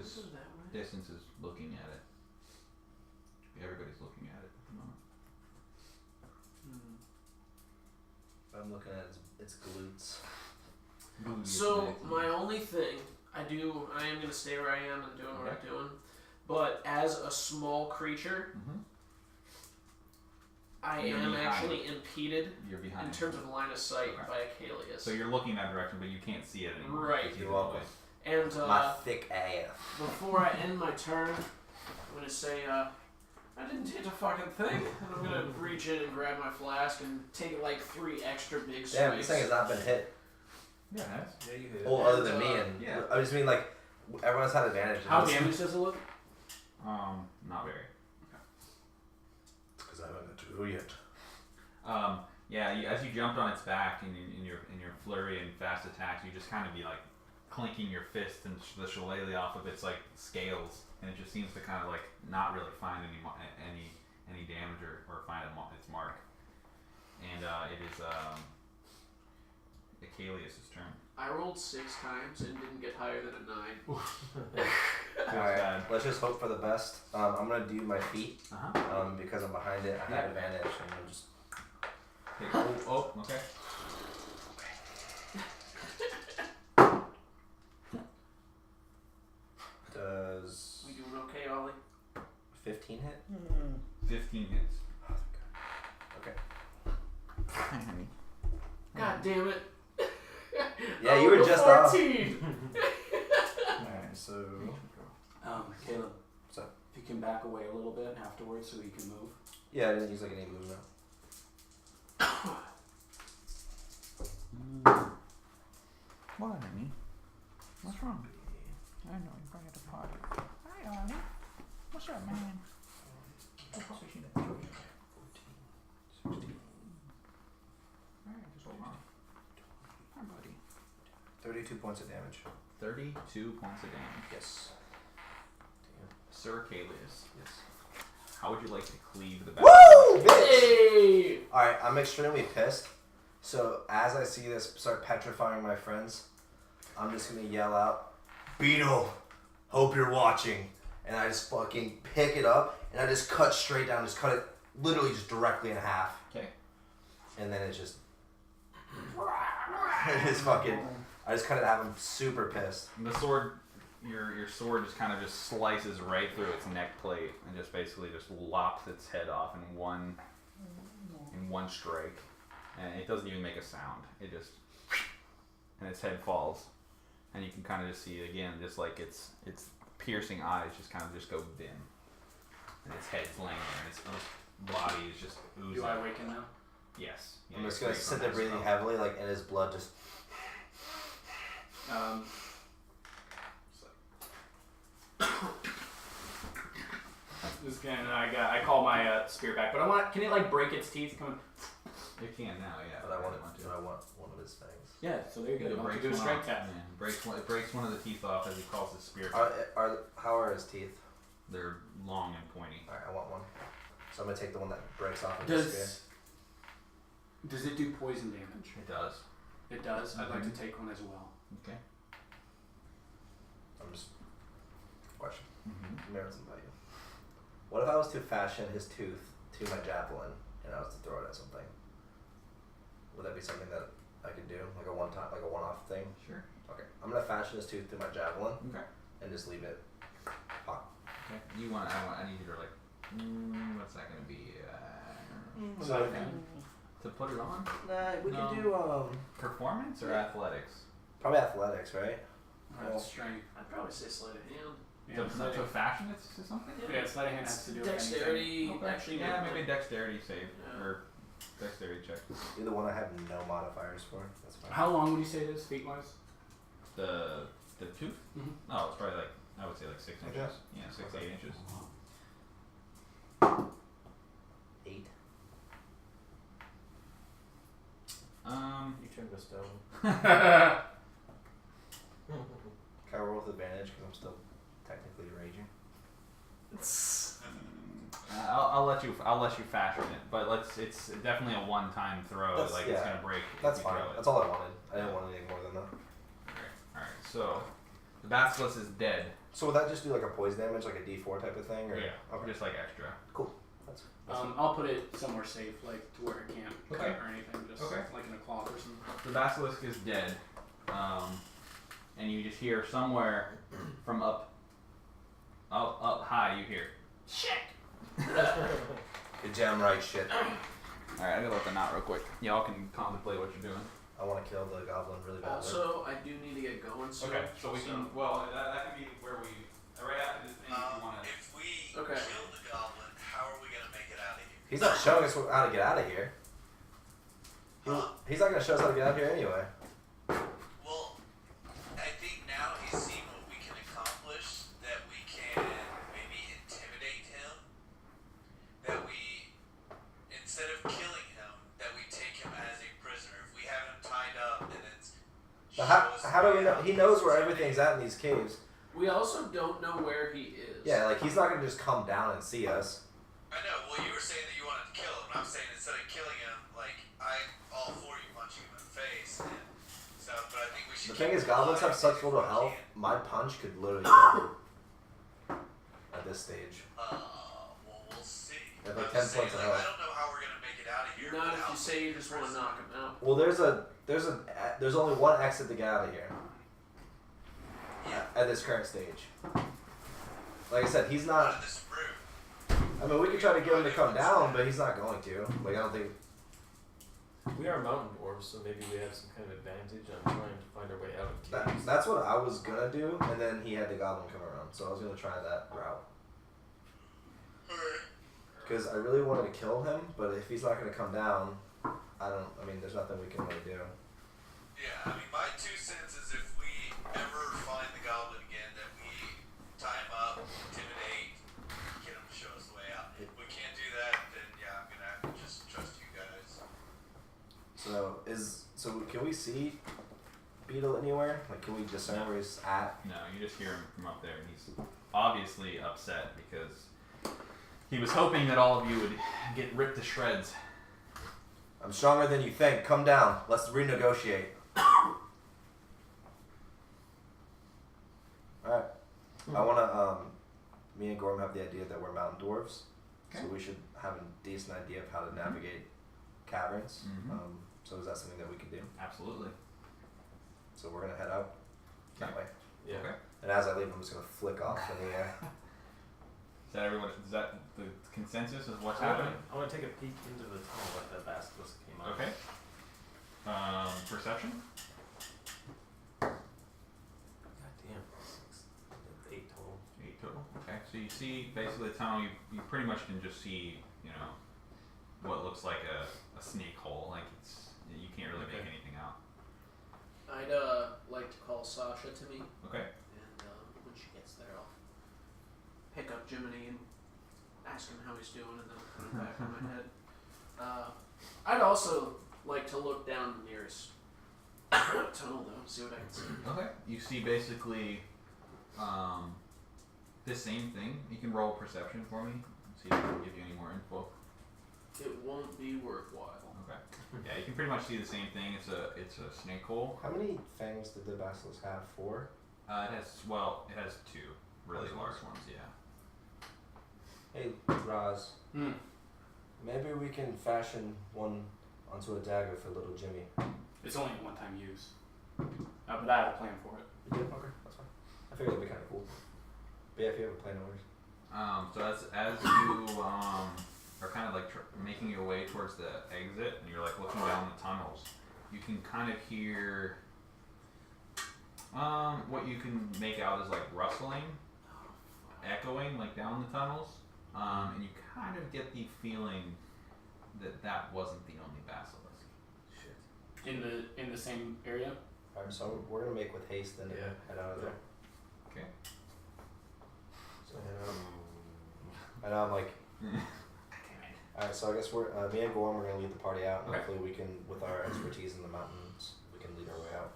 'Cause Do I go that way? Distance is looking at it. Everybody's looking at it at the moment. I'm looking at its glutes. So my only thing I am gonna stay where I am and doing what I'm doing, but as a small creature, I You're am behind. actually impeded You're behind. in terms of line of sight Okay. by Akalius. So you're looking that direction, but you can't see it anymore. Right. It's You're either welcome. way. And My thick ass. before I end my turn, I'm gonna say, I didn't hit a fucking thing. And I'm gonna reach in and grab my flask and take like 3 extra big swings. Damn, this thing has not been hit. Yeah, nice. Yeah, you hit it. Oh, other than me and yeah. I just mean like everyone's had advantage. How damaged does it look? Not very. Because I haven't got to yet. As you jumped on its back in your flurry and fast attacks, you just kind of be like clinking your fist and the shillelagh off of its like scales, and it just seems to kind of like not really find any damage or find its mark. And it is Akalius' turn. I rolled 6 times and didn't get higher than a 9. Alright, let's just hope for the best. I'm gonna do my feet. Uh-huh. Because I'm behind it, I have advantage, and I'm just. Okay. Does We doing okay, Ollie? 15 hit? 15 hits. Okay. God damn it. Yeah, you were just off. 14. Alright, so. Caleb. What's up? If you can back away a little bit afterwards so you can move. Yeah, I didn't use like any movement. What, honey? What's wrong? I know you're going to the party. Hi, Ollie. What's up, man? Oh, probably she didn't join you. 14, 16. Alright, just hold on. Hi, buddy. 32 points of damage. 32 points of damage. Yes. Sir Akalius, Yes. how would you like to cleave the battle? Woo! Hey! Alright, I'm extremely pissed. So as I see this start petrifying my friends, I'm just gonna yell out, Beetle, hope you're watching. And I just fucking pick it up and I just cut straight down, just cut it literally just directly in half. Okay. And then it's just it's fucking I just cut it in half. I'm super pissed. And the sword, your sword just kind of just slices right through its neck plate and just basically just lops its head off in one strike. And it doesn't even make a sound. It just, and its head falls, and you can kind of just see again, just like its piercing eyes just kind of just go dim, and its head's laying there, and its body is just oozing. Do I awaken now? Yes. Yeah, I'm just you're gonna free sit from there that breathing spell. heavily, like, and his blood just. This again, I call my spear back, but can it like break its teeth? Come on. You can now, yeah. But I want to. But I want one of his fangs. Yeah, so there you go. It You want to breaks do a one strength off. test. Yeah, it breaks one of the teeth off as he calls his spear. How are his teeth? They're long and pointy. Alright, I want one. So I'm gonna take the one that breaks off of his spear. Does it do poison damage? It does. It does. I'd like to take one as well. Okay. I'm just. Question. Mm-hmm. Merits about you. What if I was to fashion his tooth to my javelin and I was to throw it at something? Would that be something that I could do? Like a one-off thing? Sure. Okay. I'm gonna fashion his tooth to my javelin Okay. and just leave it pop. Okay. I need you to like. What's that gonna be? To put it on? Nah, we No. could do Performance or athletics? probably athletics, right? Strength. I'd probably say sleight of hand. Yeah, To fashion it to something? yeah, sleight of hand has to do with Dexterity, Okay. actually. Yeah, maybe dexterity save Yeah. or dexterity check. Either one I have no modifiers for. That's fine. How long would you say it is, feet-wise? The tooth? Mhm. Oh, it's probably like I would say like 6 Like inches. Yeah, 6 to 8 inches. 8. You turned to stone. Can I roll with advantage because I'm still technically raging? I'll let you fashion it, but it's definitely a one-time throw. That's- It's yeah. gonna break. if That's you fine. throw it. That's all I wanted. I didn't want anything more than that. All right. So the basilisk is dead. So would that just do like a poison damage, like a D4 type of thing? Or? Yeah. Okay. Just like extra. Cool. That's I'll put it somewhere safe, like to where it can't Okay. cut or anything, just Okay. like in a cloth or something. The basilisk is dead, and you just hear somewhere from up high. You hear shit. You're damn right, shit. All right, I gotta let them out real quick. Y'all can contemplate what you're doing. I want to kill the goblin really badly. Also, I do need to get going soon. so we can. Well, that can be where we. Right after this thing, if you want to. If we Okay. kill the goblin, how are He's not showing us how to get out of here. He's not going to show us how to get out of here anyway. Well, I think now he's seen what we can accomplish, that we can maybe intimidate him, that we, instead of killing him, that we take him as a prisoner. If we have him tied up and then But how do we know? He knows where everything's at in these caves. We also don't know where he is. Yeah, like he's not going to just come down and see us. I know. Well, you were saying that you wanted to kill him. I'm saying instead of killing him, like I'm all for you punching him in the face and stuff. But I think we should. The thing is, goblins have such little health. My punch could literally kill him at this stage. Well, we'll see. They have like 10 I'm just points of saying, like, health. I don't know how we're gonna make it out of here. Not if without you say you just want to knock him out. Well, there's only one exit to get out of here. Yeah. At this current stage. Like I said, he's not. Out of this room. I mean, we could try to get him to come down, but he's not going to. Like, I don't think. We are mountain dwarves, so maybe we have some kind of advantage on trying to find our way out of caves. That's what I was gonna do, and then he had the goblin come around, so I was gonna try that route. Because I really wanted to kill him, but if he's not gonna come down, I mean, there's nothing we can really do. Yeah, I mean, my 2 cents is if we ever find the goblin again, that we tie him up, intimidate, get him to show us the way out. If we can't do that, then yeah, I'm gonna have to just trust you guys. So can we see Beetle anywhere? Like, can we discern where he's at? No, you just hear him from up there, and he's obviously upset because he was hoping that all of you would get ripped to shreds. I'm stronger than you think. Come down. Let's renegotiate. Alright. I want to, me and Gorram have the idea that we're mountain dwarves. Okay. So we should have a decent idea of how to navigate caverns. Mhm. So is that something that we can do? Absolutely. So we're going to head out that way. Yeah. Okay. And as I leave, I'm just going to flick off in the air. Is that everyone? Is that the consensus of what's I happening? want to take a peek into the tunnel that the basilisk came out. Okay. Perception. God damn. 8 total. 8 total. Okay. So you see basically the tunnel. You pretty much can just see, you know, what looks like a snake hole. Like you can't really make anything out. I'd like to call Sasha to me, Okay. and when she gets there, I'll pick up Jiminy and ask him how he's doing, and then put it back on my head. I'd also like to look down the nearest tunnel, though, see what I can see. Okay. You see basically the same thing. You can roll perception for me. See if I can give you any more info. It won't be worthwhile. Okay. Yeah, you can pretty much see the same thing. It's a snake hole. How many fangs did the basilisk have? 4? It has 2 really large ones. Yeah. Hey, Roz. Maybe we can fashion one onto a dagger for little Jimmy. It's only a one-time use. But I have a plan for it. You did? Okay, that's fine. I figured it'd be kind of cool. But yeah, if you have a plan, no worries. So as you are kind of like making your way towards the exit, and you're like looking down the tunnels, you can kind of hear what you can make out is like rustling, echoing like down the tunnels, and you kind of get the feeling that wasn't the only basilisk. Shit. In the same area. Alright, so we're gonna make with haste and head out of there. Okay. So I know I'm like. Alright, so I guess we're me and Gorram are gonna lead the party out. And Okay. hopefully we can, with our expertise in the mountains, we can lead our way out,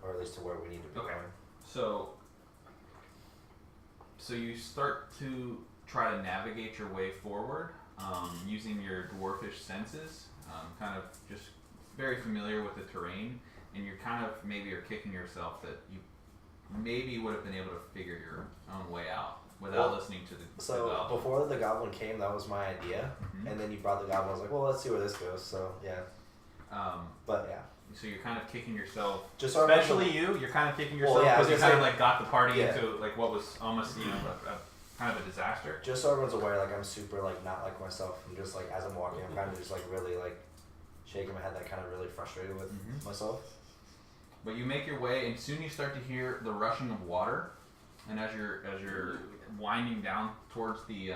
or at least to where we need to be Okay. going. So you start to try to navigate your way forward using your dwarfish senses, kind of just very familiar with the terrain, and you're kind of maybe you're kicking yourself that you maybe would have been able to figure your own way out without listening to the So before the goblin came, that was my idea, and then you brought the goblin. I was like, well, let's see where this goes. So yeah. But yeah. So you're kind of kicking yourself, Just so especially you're kind of kicking yourself Well, yeah, I because was you gonna kind of say- like got the party Yeah. into like what was almost a kind of a disaster. Just so everyone's aware, like I'm super like not like myself. I'm just like as I'm walking, I'm kind of just like really like shaking my head, like kind of really frustrated with myself. But you make your way, and soon you start to hear the rushing of water. And as you're winding down towards the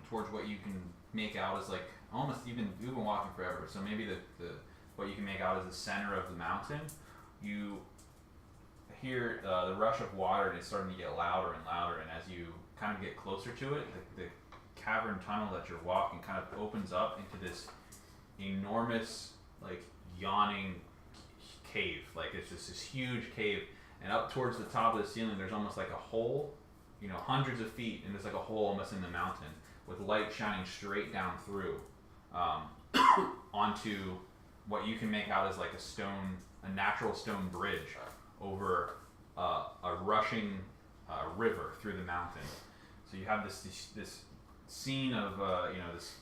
towards what you can make out as like almost you've been walking forever. So maybe the what you can make out as the center of the mountain. You hear the rush of water, and it's starting to get louder and louder. And as you kind of get closer to it, the cavern tunnel that you're walking kind of opens up into this enormous, like yawning cave. Like it's just this huge cave, and up towards the top of the ceiling, there's almost like a hole, hundreds of feet, and there's like a hole almost in the mountain with light shining straight down through onto what you can make out as like a natural stone bridge over a rushing river through the mountain. So you have this scene of this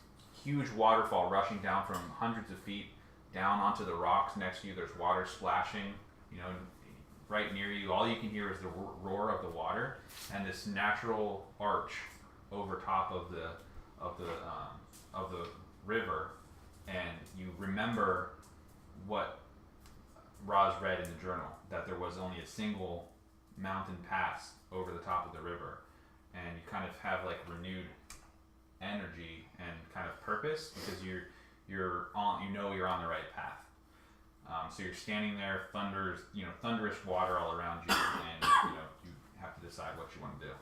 huge waterfall rushing down from hundreds of feet down onto the rocks next to you. There's water splashing, right near you. All you can hear is the roar of the water and this natural arch over top of the river. And you remember what Roz read in the journal, that there was only a single mountain pass over the top of the river, and you kind of have like renewed energy and kind of purpose because you're on the right path. So you're standing there, thunderous water all around you, and you have to decide what you want to do.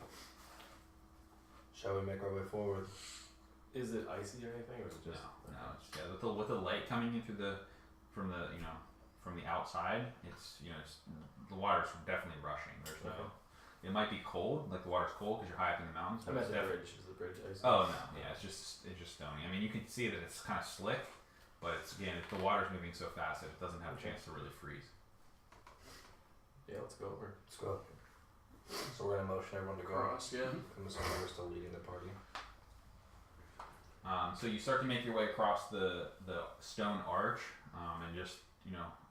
Shall we make our way forward? Is it icy or anything, or is it just No. With the light coming in from the outside, it's the water's definitely rushing. There's no. It might be cold, like the water's cold because you're high up in the mountains. I meant the bridge. Is the bridge icy? Oh no, yeah, it's just stony. I mean, you can see that it's kind of slick, but if the water's moving so fast that it doesn't have a chance to really freeze. Yeah, let's go over. Let's go. So we're gonna motion everyone to go. Cross, yeah. I'm assuming we're still leading the party. So you start to make your way across the stone arch, and just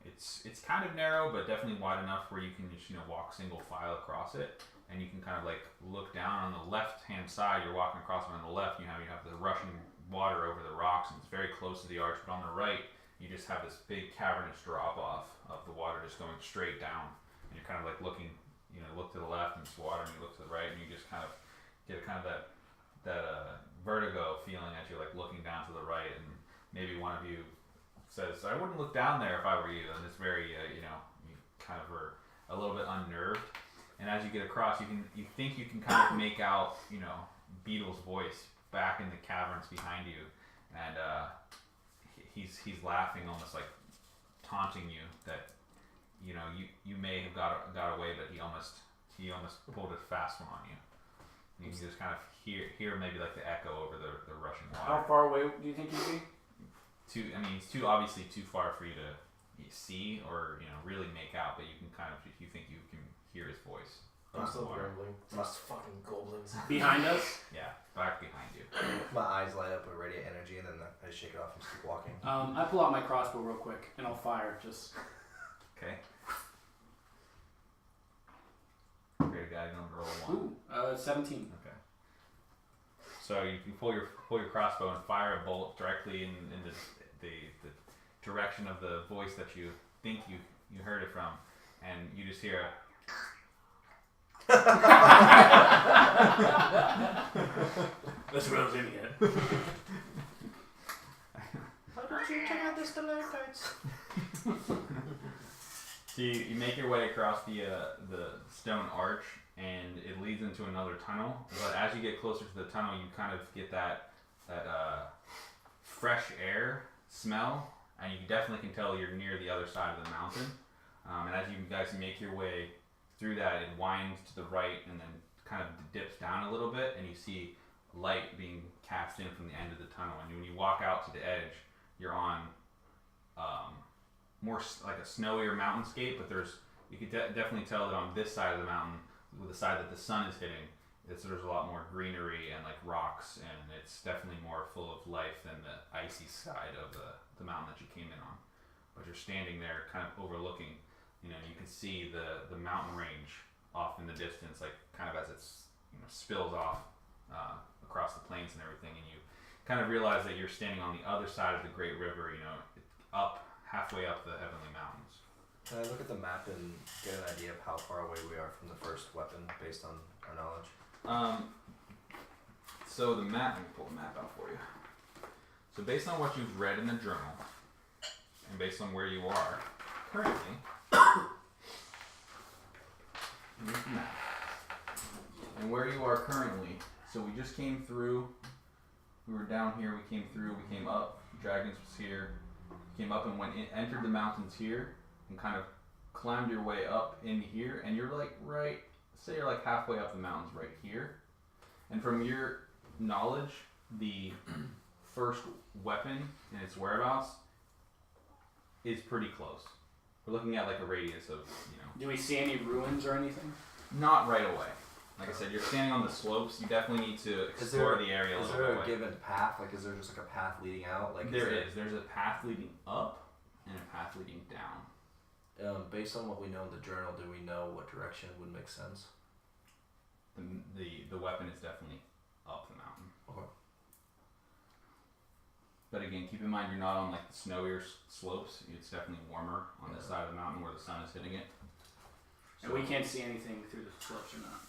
it's kind of narrow, but definitely wide enough where you can just walk single file across it, and you can kind of like look down on the left hand side. You're walking across, and on the left you have the rushing water over the rocks, and it's very close to the arch. But on the right, you just have this big cavernous drop off of the water just going straight down, and you're kind of like looking, look to the left and it's water, and you look to the right, and you just kind of get that vertigo feeling as you're like looking down to the right, and maybe one of you says, "I wouldn't look down there if I were you," and it's very you kind of are a little bit unnerved. And as you get across, you think you can kind of make out Beetle's voice back in the caverns behind you, and he's laughing, almost like taunting you that you may have got away, but he almost pulled a fast one on you. You can just kind of hear maybe like the echo over the rushing water. How far away do you think you'd be? It's obviously too far for you to see or really make out, but you can kind of, if you think you can hear his voice. I'm still grumbling. Must fucking goblins. Behind us? Yeah, back behind you. My eyes light up with radiant energy, and then I shake it off and keep walking. I pull out my crossbow real quick, and I'll fire. Just okay. Great guy, going to roll a 1. 17. Okay. So you can pull your crossbow and fire a bolt directly in the direction of the voice that you think you heard it from, and you just hear a That's what I was aiming at. How did you turn out the stalactites? So you make your way across the stone arch, and it leads into another tunnel. But as you get closer to the tunnel, you kind of get that fresh air smell, and you definitely can tell you're near the other side of the mountain. And as you guys make your way through that, it winds to the right and then kind of dips down a little bit, and you see light being cast in from the end of the tunnel. And when you walk out to the edge, you're on more like a snowier mountainscape, but you can definitely tell that on this side of the mountain, with the side that the sun is hitting, there's a lot more greenery and like rocks, and it's definitely more full of life than the icy side of the mountain that you came in on. But you're standing there kind of overlooking, you can see the mountain range off in the distance, like kind of as it's spills off across the plains and everything, and you kind of realize that you're standing on the other side of the great river, halfway up the heavenly mountains. Can I look at the map and get an idea of how far away we are from the first weapon based on our knowledge? So the map, let me pull the map out for you. So based on what you've read in the journal, and based on where you are currently, here's the map. And where you are currently, so we just came through, we were down here, we came through, we came up, Dragons was here, came up and went in, entered the mountains here, and kind of climbed your way up in here, and you're like say you're like halfway up the mountains right here. And from your knowledge, the first weapon and its whereabouts is pretty close. We're looking at like a radius of, Do we see any ruins or anything? Not right away. Like I said, you're standing on the slopes. You definitely need to explore the area a little bit. Is there a given path? Like, is there just like a path leading out? Like, There's a path leading up and a path leading down. Based on what we know in the journal, do we know what direction would make sense? The weapon is definitely up the mountain. Okay. But again, keep in mind you're not on like the snowier slopes. It's definitely warmer on this side of the mountain where the sun is hitting it. And we can't see anything through the slopes or not.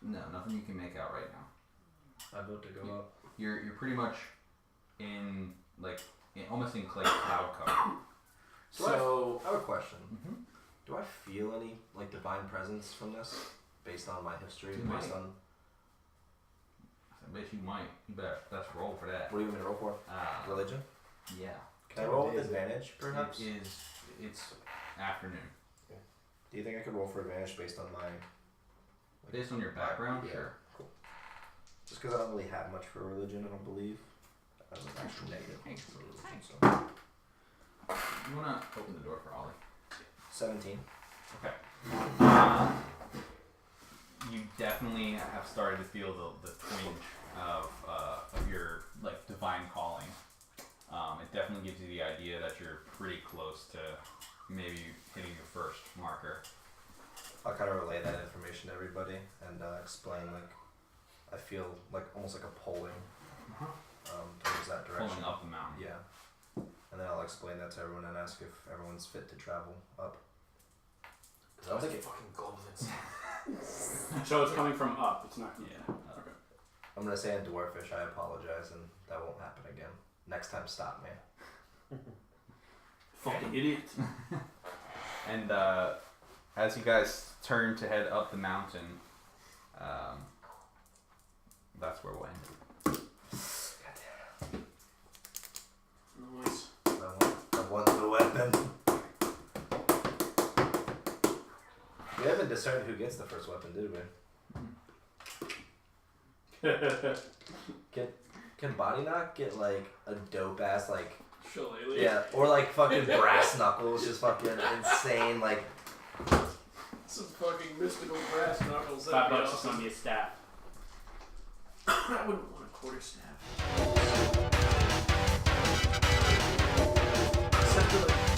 No, nothing you can make out right now. I vote to go up. You're pretty much in almost in cloud cover. So I have a question. Mm-hmm. Do I feel any like divine presence from this, based on my history? You based might. on I bet you might. You better let's roll for that. what do you want me to roll for? Religion. Yeah. Can I roll with advantage, perhaps? It's afternoon. Do you think I could roll for advantage based on my? Based on your background, Yeah. sure. Cool. Just because I don't really have much for religion, I don't believe. I have an actual negative for religion, so. You wanna open the door for Ollie? 17. Okay. You definitely have started to feel the twinge of your like divine calling. It definitely gives you the idea that you're pretty close to maybe hitting your first marker. I'll kind of relay that information to everybody and explain like I feel like almost like a pulling towards that direction. Pulling up the mountain. Yeah. And then I'll explain that to everyone and ask if everyone's fit to travel up. I don't think it fucking goblins. So it's coming from up. It's not. Yeah. Okay. I'm gonna say in Dwarfish, I apologize, and that won't happen again. Next time, stop me. Fucking idiot. And as you guys turn to head up the mountain, that's where we'll end. Nice. I want the weapon. We haven't discerned who gets the first weapon, did we? Can Boddynock get like a dope ass like? Shillelagh. Yeah, or like fucking brass knuckles, just fucking insane like. Some fucking mystical brass knuckles. $5 is gonna be a staff. I wouldn't want a quarter staff. Except for like